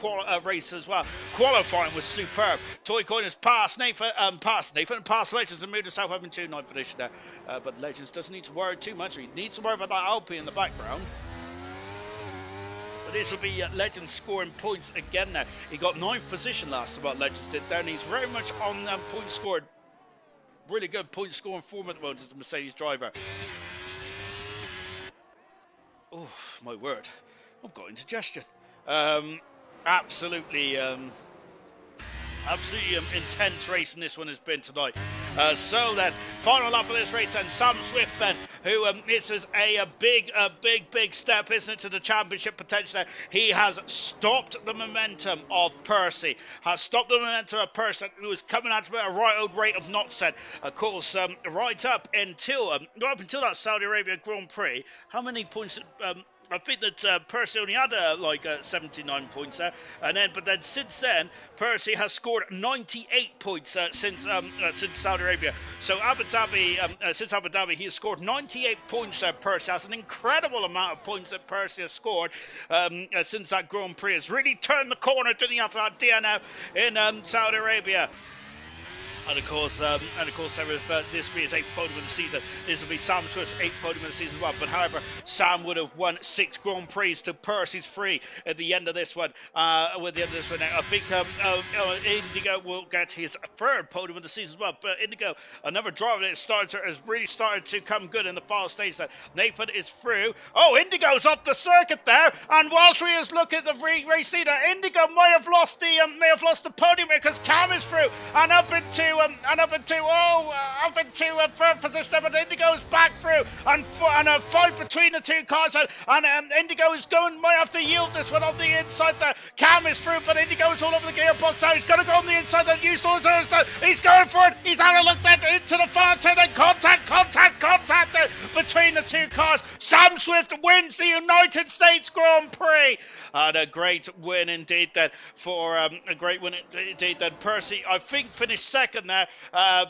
Speaker 2: race as well. Qualifying was superb. Toy Coin has passed Nathan, passed Legends and moved himself up into 9th position there. But Legends doesn't need to worry too much. He needs to worry about that Alpine in the background. But this will be Legends scoring points again now. He got 9th position last time what Legends did there, and he's very much on point scored. Really good point scoring form at the moment as the Mercedes driver. Oh, my word. I've got indigestion. Absolutely intense race in this one has been tonight. So then, final lap of this race, and Sam Swift then who this is a big step, isn't it, to the championship potential. He has stopped the momentum of Percy, who was coming out at a right old rate of knots. Of course, right up until that Saudi Arabia Grand Prix. How many points? I think that Percy only had 79 points there, but then since then Percy has scored 98 points since Saudi Arabia. So since Abu Dhabi, he has scored 98 points. Percy has an incredible amount of points that Percy has scored since that Grand Prix. Has really turned the corner, didn't he, after that DNF in Saudi Arabia. And of course, there is this will be his 8th podium of the season. This will be Sam Swift's 8th podium of the season as well. But however, Sam would have won 6 Grand Prix to Percy's 3 at the end of this one. I think Indigo will get his 3rd podium of the season as well. But Indigo, another driver that has really started to come good in the final stage. That Nathan is through. Oh, Indigo's off the circuit there. And whilst we is looking at the race leader, Indigo may have lost the podium because Cam is through and up into third position, but Indigo's back through, and a fight between the two cars, and Indigo is might have to yield this one on the inside there. Cam is through, but Indigo's all over the gearbox now. He's going to go on the inside there. He's going for it. He's having a look there into the far turn, and contact there between the two cars. Sam Swift wins the United States Grand Prix. And a great win indeed then Percy, I think, finished 2nd there.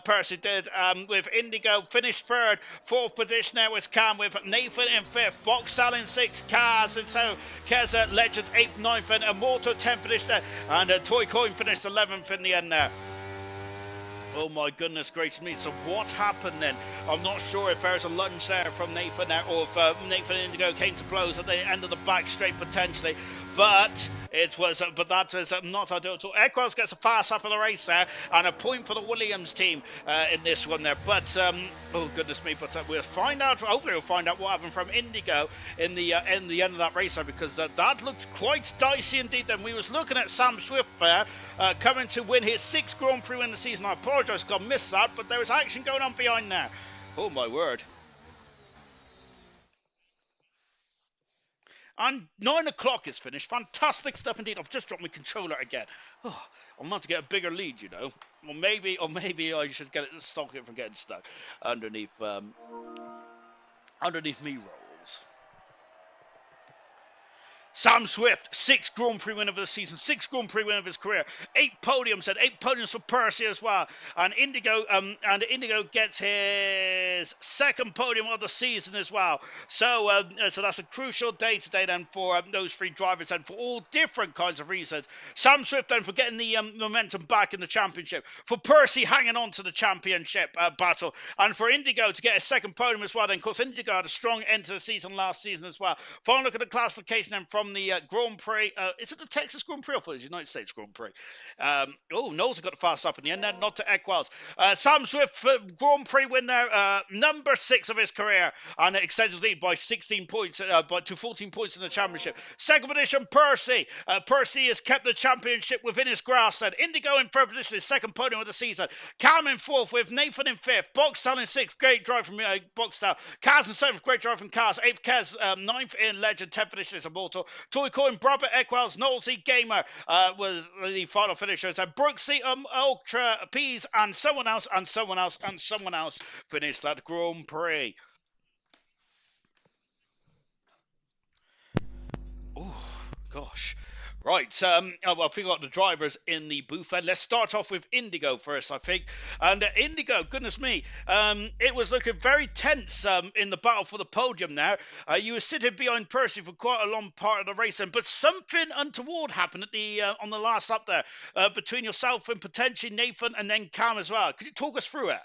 Speaker 2: Percy did, with Indigo finished 3rd. 4th position there was Cam, with Nathan in 5th, Boxstyle in 6th, Kaz, and so Keza Legends 8th, 9th, and Immortal 10th finished there, and Toy Coin finished 11th in the end there. Oh my goodness gracious me. So what happened then? I'm not sure if there's a lunge there from Nathan there, or if Nathan and Indigo came to blows at the end of the back straight potentially. But that is not ideal at all. Eccles gets a fast up of the race there, and a point for the Williams team in this one there. But oh goodness me! But we'll find out. Hopefully, we'll find out what happened from Indigo in the end of that race there, because that looked quite dicey indeed. Then we was looking at Sam Swift there coming to win his 6th Grand Prix in the season. I apologise because I missed that, but there was action going on behind there. Oh my word! And 9 o'clock is finished. Fantastic stuff indeed. I've just dropped my controller again. Oh, I'm about to get a bigger lead, you know. Or maybe I should stop it from getting stuck underneath me rolls. Sam Swift, 6th Grand Prix win of the season, 6th Grand Prix win of his career, 8 podiums, and 8 podiums for Percy as well. And Indigo gets his 2nd podium of the season as well. So that's a crucial day today then for those 3 drivers, and for all different kinds of reasons. Sam Swift then for getting the momentum back in the championship, for Percy hanging on to the championship battle, and for Indigo to get a 2nd podium as well. Then of course Indigo had a strong end to the season last season as well. Final look at the classification then from the Grand Prix. Is it the Texas Grand Prix or the United States Grand Prix? Knowles got the fast up in the end, then not to Equals. Sam Swift, Grand Prix win there, number 6 of his career, and it extends his lead by 16 points, to 14 points in the championship. 2nd position, Percy. Percy has kept the championship within his grasp. And Indigo in 3rd position, his 2nd podium of the season. Cam in 4th, with Nathan in 5th. Boxstyle in 6th, great drive from Boxstyle. Kaz in 7th, great drive from Kaz. 8th, Kez, 9th in Legend, 10th position is Immortal. Toy Coin, Robert Equals, Knowlesy Gamer was the final finishers. And Brooksy, Ultra Peas, and someone else finished that Grand Prix. Oh, gosh. Right, I think I've got the drivers in the booth, and let's start off with Indigo first, I think. And Indigo, goodness me, it was looking very tense in the battle for the podium there. You were sitting behind Percy for quite a long part of the race, but something untoward happened at the on the last lap there, between yourself and potentially Nathan and then Cam as well. Could you talk us through it?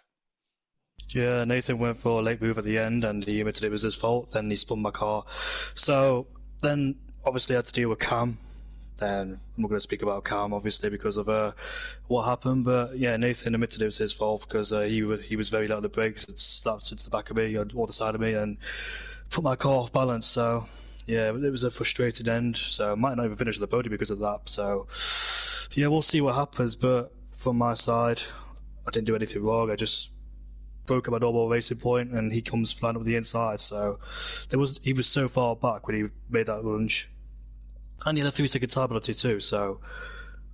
Speaker 3: Yeah, Nathan went for a late move at the end, and he admitted it was his fault. Then he spun my car. So then, obviously, I had to deal with Cam. Then I'm not going to speak about Cam, obviously, because of what happened. But yeah, Nathan admitted it was his fault because he was very low on the brakes. It slapped into the back of me, or the side of me, and put my car off balance. So yeah, it was a frustrated end. So I might not even finish the podium because of that. So yeah, we'll see what happens. But from my side, I didn't do anything wrong. I just broke up a normal racing point, and he comes flying up the inside. So he was so far back when he made that lunge, and he had a 3-second time penalty too. So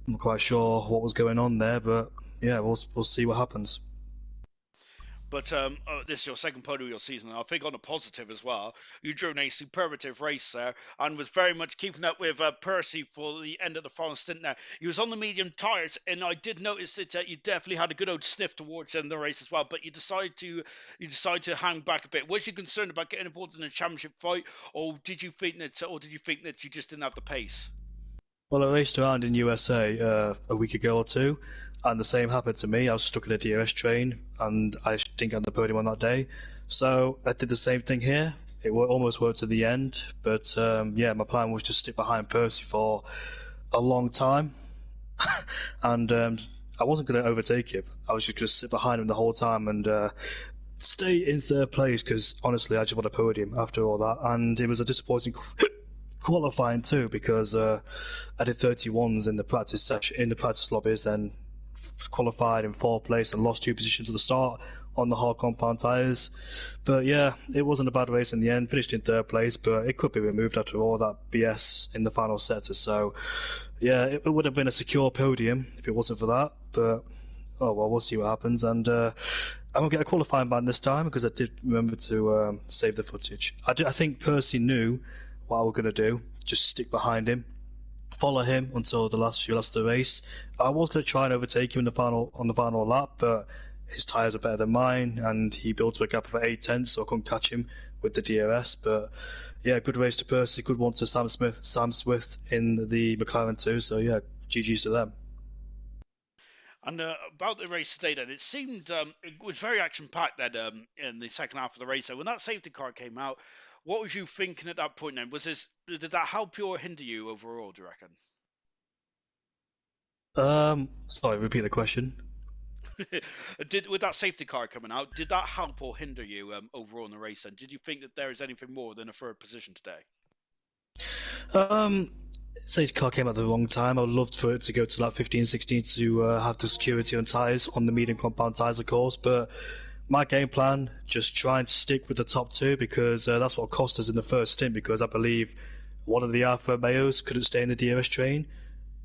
Speaker 3: I'm not quite sure what was going on there, but yeah, we'll see what happens.
Speaker 2: But this is your second podium of your season, and I think on a positive as well, you drew a superlative race there and was very much keeping up with Percy for the end of the final stint there. He was on the medium tyres, and I did notice that you definitely had a good old sniff towards the end of the race as well, but you decided to hang back a bit. Was you concerned about getting involved in a championship fight, or did you think that you just didn't have the pace?
Speaker 3: Well, I raced around in USA a week ago or two, and the same happened to me. I was stuck in a DRS train, and I didn't get on the podium on that day. So I did the same thing here. It almost worked to the end, but yeah, my plan was to stick behind Percy for a long time, and I wasn't going to overtake him. I was just going to sit behind him the whole time and stay in third place, because honestly, I just want a podium after all that, and it was a disappointing qualifying too, because I did 31s in the practice session, in the practice lobbies, then qualified in 4th place and lost 2 positions at the start on the hard compound tyres. But yeah, it wasn't a bad race in the end. Finished in 3rd place, but it could be removed after all that BS in the final sector. So yeah, it would have been a secure podium if it wasn't for that. But oh well, we'll see what happens. And I won't get a qualifying ban this time, because I did remember to save the footage. I think Percy knew what I was going to do, just stick behind him, follow him until the last few laps of the race. I was going to try and overtake him on the final lap, but his tyres are better than mine, and he built a gap of 8 tenths, so I couldn't catch him with the DRS. But yeah, good race to Percy, good one to Sam Swift in the McLaren too. So yeah, GG's to them.
Speaker 2: And about the race today, then, it seemed it was very action-packed then in the second half of the race. So when that safety car came out, what was you thinking at that point then? Did that help you or hinder you overall, do you reckon?
Speaker 3: Sorry, repeat the question.
Speaker 2: With that safety car coming out, did that help or hinder you overall in the race? And did you think that there is anything more than a 3rd position today?
Speaker 3: Safety car came at the wrong time. I would love for it to go to like 15, 16 to have the security on tyres, on the medium compound tyres, of course. But my game plan, just try and stick with the top 2, because that's what cost us in the first stint, because I believe one of the Alfa Romeos couldn't stay in the DRS train.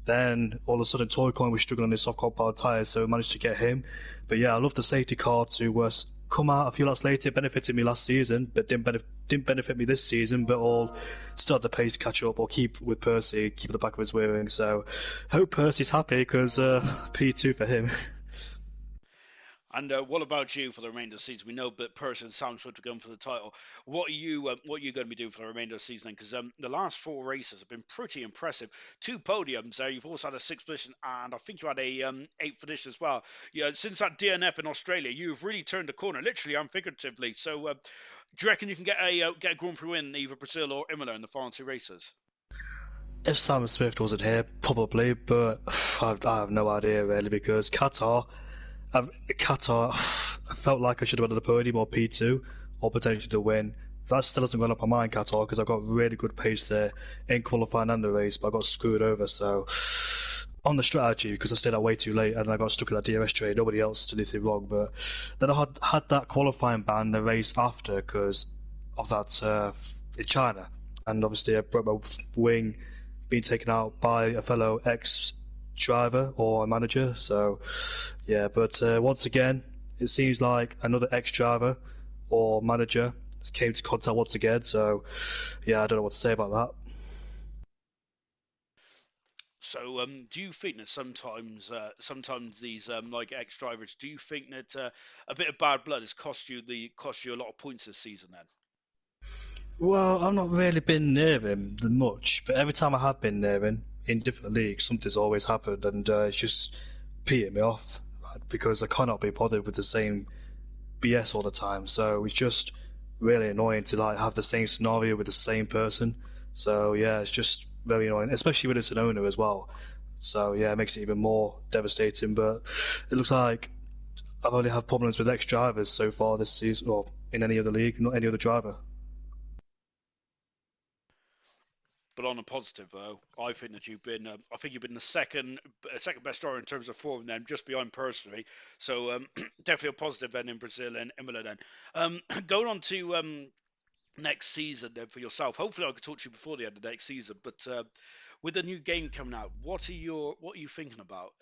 Speaker 3: Then all of a sudden Toycoin was struggling on his soft compound tyres, so we managed to get him. But yeah, I love the safety car to come out a few laps later. It benefited me last season, but didn't benefit me this season, but all still had the pace to catch up or keep with Percy, keep at the back of his wheeling. So hope Percy's happy, because P2 for him.
Speaker 2: And what about you for the remainder of the season? We know that Percy and Sam Swift are going for the title. What are you going to be doing for the remainder of the season? Because the last 4 races have been pretty impressive. 2 podiums there. You've also had a 6th position, and I think you had a 8th position as well. Yeah, since that DNF in Australia, you've really turned the corner, literally and figuratively. So, do you reckon you can get a Grand Prix win in either Brazil or Imola in the final 2 races?
Speaker 3: If Sam Swift wasn't here, probably, but I have no idea really, because Qatar, I felt like I should have won the podium or P2 or potentially the win. That still hasn't gone up my mind, Qatar, because I got really good pace there in qualifying and the race, but I got screwed over. So on the strategy, because I stayed out way too late and I got stuck in that DRS trade, nobody else did anything wrong. But then I had that qualifying ban the race after because of that in China, and obviously I broke my wing, being taken out by a fellow ex-driver or a manager. So yeah, but once again, it seems like another ex-driver or manager came to contact once again. So yeah, I don't know what to say about that.
Speaker 2: So, do you think that sometimes these like ex-drivers, do you think that a bit of bad blood has cost you a lot of points this season then?
Speaker 3: Well, I've not really been near him much, but every time I have been near him in different leagues, something's always happened, and it's just peeing me off because I cannot be bothered with the same BS all the time. So it's just really annoying to like have the same scenario with the same person. So yeah, it's just very annoying, especially when it's an owner as well. So yeah, it makes it even more devastating. But it looks like I've only had problems with ex-drivers so far this season, or in any other league, not any other driver.
Speaker 2: But on a positive though, I think that you've been the second best driver in terms of form then, just behind personally. So definitely a positive then in Brazil and Imola then. Going on to next season then for yourself. Hopefully, I could talk to you before the end of next season. But with the new game coming out, what are you thinking about?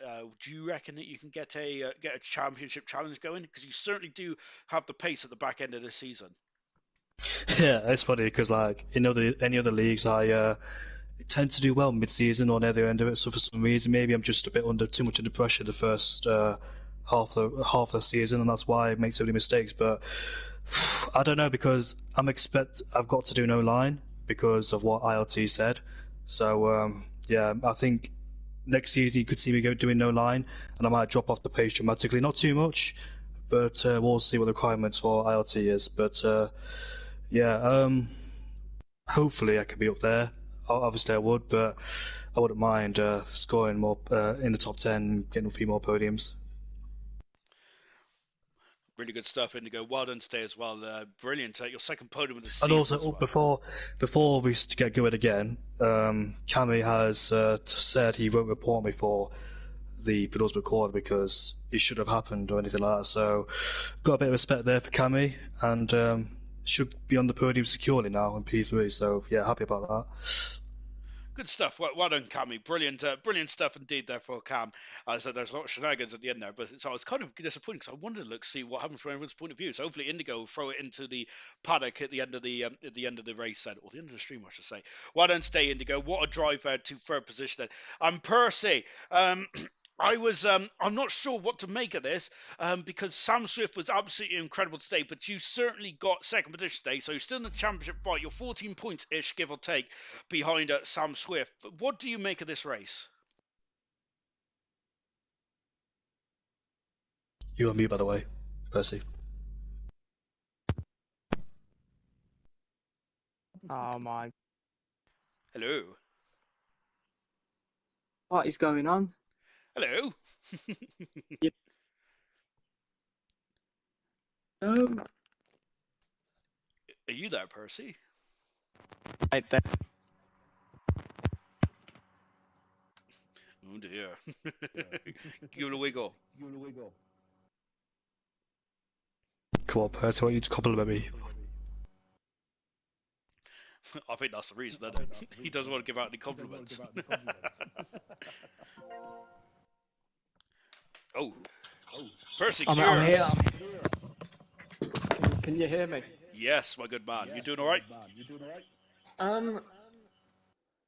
Speaker 2: Do you reckon that you can get a championship challenge going? Because you certainly do have the pace at the back end of this season.
Speaker 3: Yeah, it's funny because like in any other leagues, I tend to do well mid-season or near the end of it. So for some reason, maybe I'm just a bit under too much under pressure the first half the season, and that's why I make so many mistakes. But I don't know because I've got to do no line because of what ILT said. So yeah, I think next season you could see me doing no line, and I might drop off the pace dramatically, not too much, but we'll see what the requirements for ILT is. But yeah, hopefully I could be up there. Obviously I would, but I wouldn't mind scoring more in the top 10, getting a few more podiums.
Speaker 2: Really good stuff, Indigo. Well done today as well. Brilliant. Your second podium of the
Speaker 3: And
Speaker 2: season
Speaker 3: also,
Speaker 2: as well.
Speaker 3: before we get going again, Cammy has said he won't report me for the Beatles record because it should have happened or anything like that. So, got a bit of respect there for Cammy, and should be on the podium securely now in P3. So, yeah, happy about that.
Speaker 2: Good stuff. Well done, Cammy. Brilliant stuff indeed there for Cam. So there's a lot of shenanigans at the end there, but I was kind of disappointed because I wanted to see what happens from everyone's point of view. So hopefully Indigo will throw it into the paddock at the end of the race then, or the end of the stream, I should say. Well done, stay Indigo. What a drive to third position then. And Percy, I'm not sure what to make of this because Sam Swift was absolutely incredible today, but you certainly got second position today, so you're still in the championship fight. You're 14 points ish, give or take, behind Sam Swift. What do you make of this race?
Speaker 3: You and me, by the way, Percy.
Speaker 4: Oh my.
Speaker 2: Hello.
Speaker 4: What is going on?
Speaker 2: Hello.
Speaker 4: Um,
Speaker 2: Are you there, Percy?
Speaker 4: right there.
Speaker 2: Oh dear. Give it a wiggle.
Speaker 3: Come on, Percy, I want you to compliment me.
Speaker 2: I think that's the reason, isn't it? He doesn't want to give out any compliments. Oh. Percy, can you
Speaker 4: I'm
Speaker 2: hear
Speaker 4: here.
Speaker 2: us?
Speaker 4: Can you hear me?
Speaker 2: Yes, my good man. You doing all right?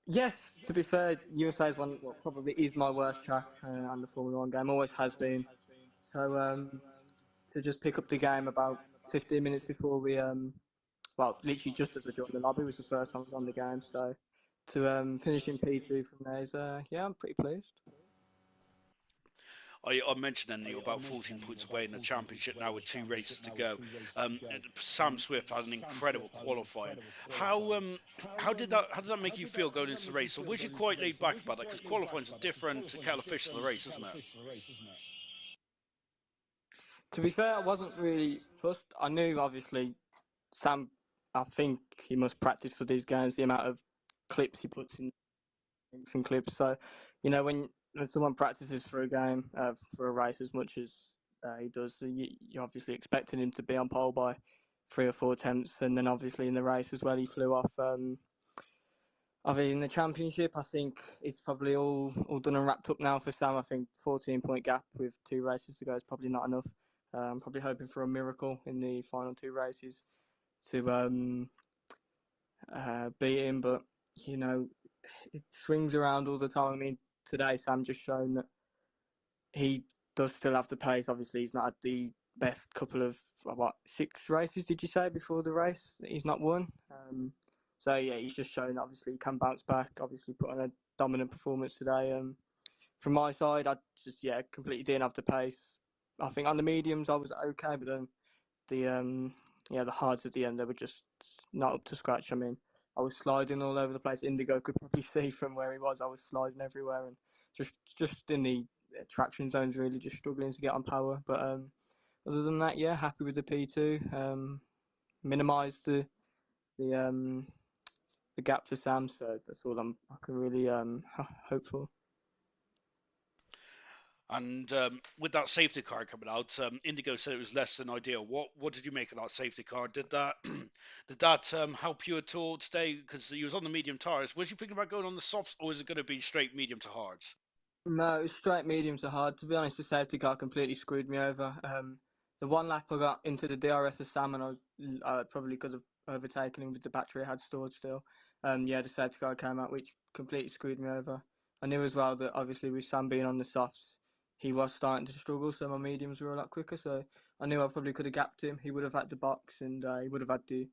Speaker 4: Yes. To be fair, USA is one. Well, probably is my worst track on the Formula One game. Always has been. So to just pick up the game about 15 minutes before we well, literally just as I joined the lobby was the first time I was on the game. So to finish in P2 from there is yeah, I'm pretty pleased.
Speaker 2: I mentioned then you're about 14 points away in the championship now with 2 races to go. Sam Swift had an incredible qualifying. How did that make you feel going into the race? Or was you quite laid back about that? Because qualifying is a different kettle of fish to the race, isn't it?
Speaker 4: To be fair, I wasn't really fussed. I knew obviously Sam. I think he must practice for these games. The amount of clips he puts in and clips. So, you know, when someone practices for a game, for a race as much as he does, so you're obviously expecting him to be on pole by 3 or 4 attempts, and then obviously in the race as well, he flew off. Obviously in the championship, I think it's probably all done and wrapped up now for Sam. I think 14-point gap with 2 races to go is probably not enough. I'm probably hoping for a miracle in the final 2 races to beat him, but you know, it swings around all the time. I mean, today Sam just shown that he does still have the pace. Obviously, he's not had the best couple of 6 races. Did you say before the race he's not won? So yeah, he's just shown obviously he can bounce back. Obviously, put on a dominant performance today. From my side, I just completely didn't have the pace. I think on the mediums I was okay, but then the hards at the end they were just not up to scratch. I mean, I was sliding all over the place. Indigo could probably see from where he was. I was sliding everywhere and just in the traction zones, really just struggling to get on power. But other than that, yeah, happy with the P2. Minimised the the gap to Sam. So that's all I can really hope for.
Speaker 2: And with that safety car coming out, Indigo said it was less than ideal. What did you make of that safety car? Did that did that help you at all today? Because you was on the medium tires. Was you thinking about going on the softs, or is it going to be straight medium to hards?
Speaker 4: No, it was straight medium to hard. To be honest, the safety car completely screwed me over. The one lap I got into the DRS of Sam, and I was probably could have overtaken him with the battery I had stored still. Yeah, the safety car came out, which completely screwed me over. I knew as well that obviously with Sam being on the softs, he was starting to struggle, so my mediums were a lot quicker. So I knew I probably could have gapped him. He would have had the box, and he would have had the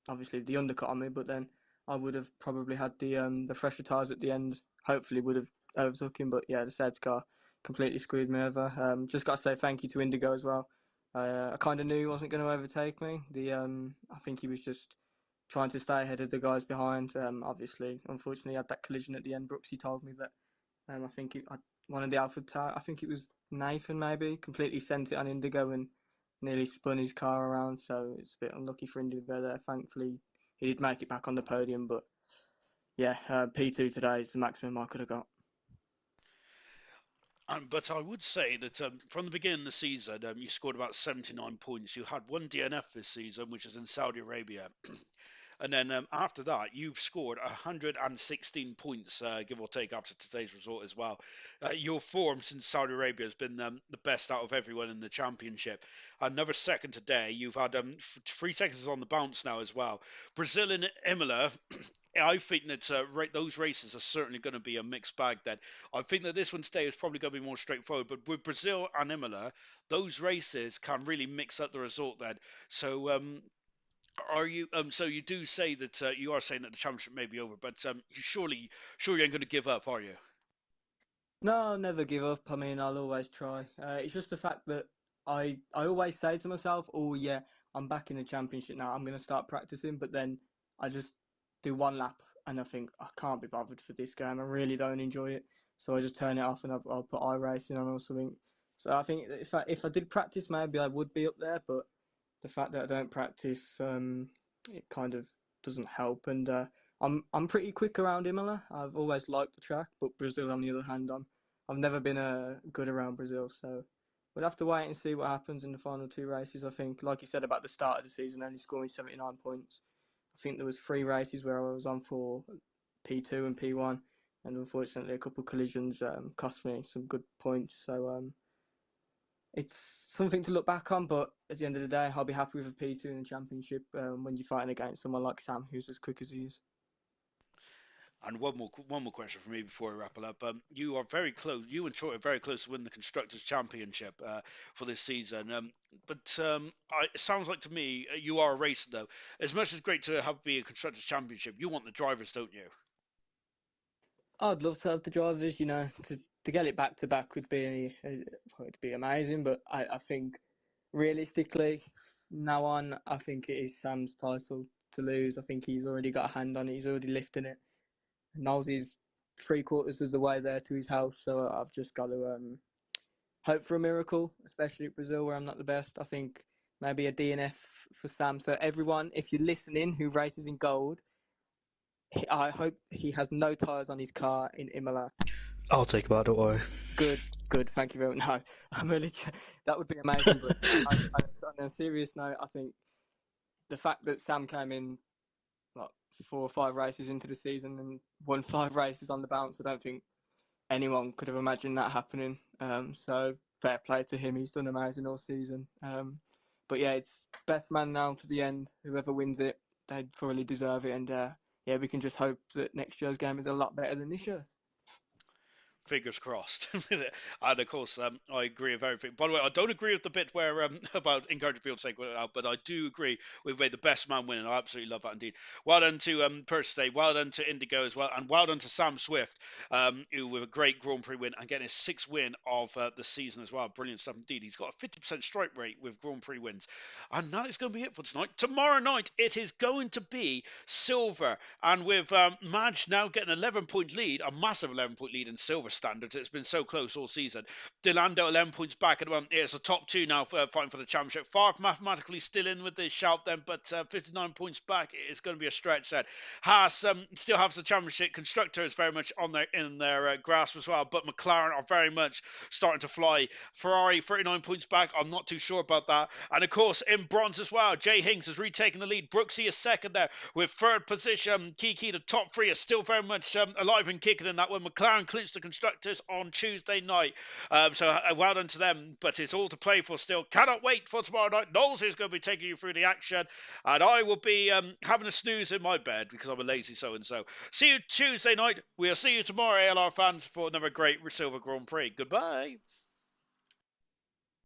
Speaker 4: obviously the undercut on me, but then I would have probably had the fresher tyres at the end. Hopefully, would have overtook him, but yeah, the safety car completely screwed me over. Just got to say thank you to Indigo as well. I kind of knew he wasn't going to overtake me. I think he was just trying to stay ahead of the guys behind. Obviously, unfortunately, had that collision at the end. Brooksy told me that. I think one of the Alpha I think it was Nathan maybe completely sent it on Indigo and nearly spun his car around. So it's a bit unlucky for Indigo there. Thankfully, he did make it back on the podium. But yeah, P2 today is the maximum I could have got.
Speaker 2: But I would say that from the beginning of the season, you scored about 79 points. You had one DNF this season, which is in Saudi Arabia. And then after that, you've scored 116 points, give or take, after today's result as well. Your form since Saudi Arabia has been the best out of everyone in the championship. Another second today. You've had 3 seconds on the bounce now as well. Brazil and Imola. I think that those races are certainly going to be a mixed bag. Then I think that this one today is probably going to be more straightforward. But with Brazil and Imola, those races can really mix up the result. Then, so are you so you do say that you are saying that the championship may be over, but you surely ain't going to give up, are you?
Speaker 4: No, I'll never give up. I mean, I'll always try. It's just the fact that I always say to myself, "Oh yeah, I'm back in the championship now. I'm going to start practicing." But then I just do one lap and I think I can't be bothered for this game. I really don't enjoy it, so I just turn it off and I'll put iRacing on or something. So I think if I did practice, maybe I would be up there. But the fact that I don't practice, it kind of doesn't help. And I'm pretty quick around Imola. I've always liked the track, but Brazil, on the other hand, I've never been good around Brazil. So we'll have to wait and see what happens in the final 2 races. I think, like you said about the start of the season, only scoring 79 points. I think there was 3 races where I was on for P2 and P1, and unfortunately a couple of collisions cost me some good points. So it's something to look back on, but at the end of the day, I'll be happy with a P2 in the championship when you're fighting against someone like Sam, who's as quick as he is.
Speaker 2: And one more question for me before we wrap it up. You are very close. You and Troy are very close to winning the constructors' championship for this season. It sounds like to me you are a racer though. As much as it's great to have be a constructors' championship, you want the drivers, don't you?
Speaker 4: I'd love to have the drivers, to get it back to back would be amazing, but I think realistically, now on, I think it is Sam's title to lose. I think he's already got a hand on it, he's already lifting it. Knowles is 3/4 of the way there to his house, so I've just got to hope for a miracle, especially at Brazil where I'm not the best. I think maybe a DNF for Sam. So everyone, if you're listening, who races in gold, I hope he has no tyres on his car in Imola.
Speaker 3: I'll take about, don't worry.
Speaker 4: Good, good. Thank you very much. No, I'm really. That would be amazing. But on a serious note, I think the fact that Sam came in like 4 or 5 races into the season and won 5 races on the bounce, I don't think anyone could have imagined that happening. So fair play to him. He's done amazing all season. But yeah, it's best man now to the end. Whoever wins it, they thoroughly deserve it. And yeah, we can just hope that next year's game is a lot better than this year's.
Speaker 2: Fingers crossed. And of course, I agree with everything. By the way, I don't agree with the bit where about encouraging people to take it out, but I do agree with where the best man winning. I absolutely love that indeed. Well done to Percy today, well done to Indigo as well, and well done to Sam Swift, who with a great Grand Prix win and getting his 6th win of the season as well. Brilliant stuff indeed. He's got a 50% strike rate with Grand Prix wins. And that is going to be it for tonight. Tomorrow night, it is going to be silver. And with Madge now getting an 11-point lead, a massive 11-point lead in silver. standards. It's been so close all season. Delando 11 points back at the moment. It's the top two now fighting for the championship. Far mathematically still in with this shout then, but 59 points back. It's going to be a stretch then. Haas still has the championship. Constructor is very much in their grasp as well, but McLaren are very much starting to fly. Ferrari 39 points back. I'm not too sure about that. And of course, in bronze as well, Jay Hinks has retaken the lead. Brooksy is second there with third position. Kiki, the top three, are still very much alive and kicking in that one. McLaren clinched the constructors on Tuesday night. So well done to them, but it's all to play for still. Cannot wait for tomorrow night. Knowles is going to be taking you through the action, and I will be having a snooze in my bed because I'm a lazy so-and-so. See you Tuesday night. We'll see you tomorrow, ALR fans, for another great Silver Grand Prix. Goodbye.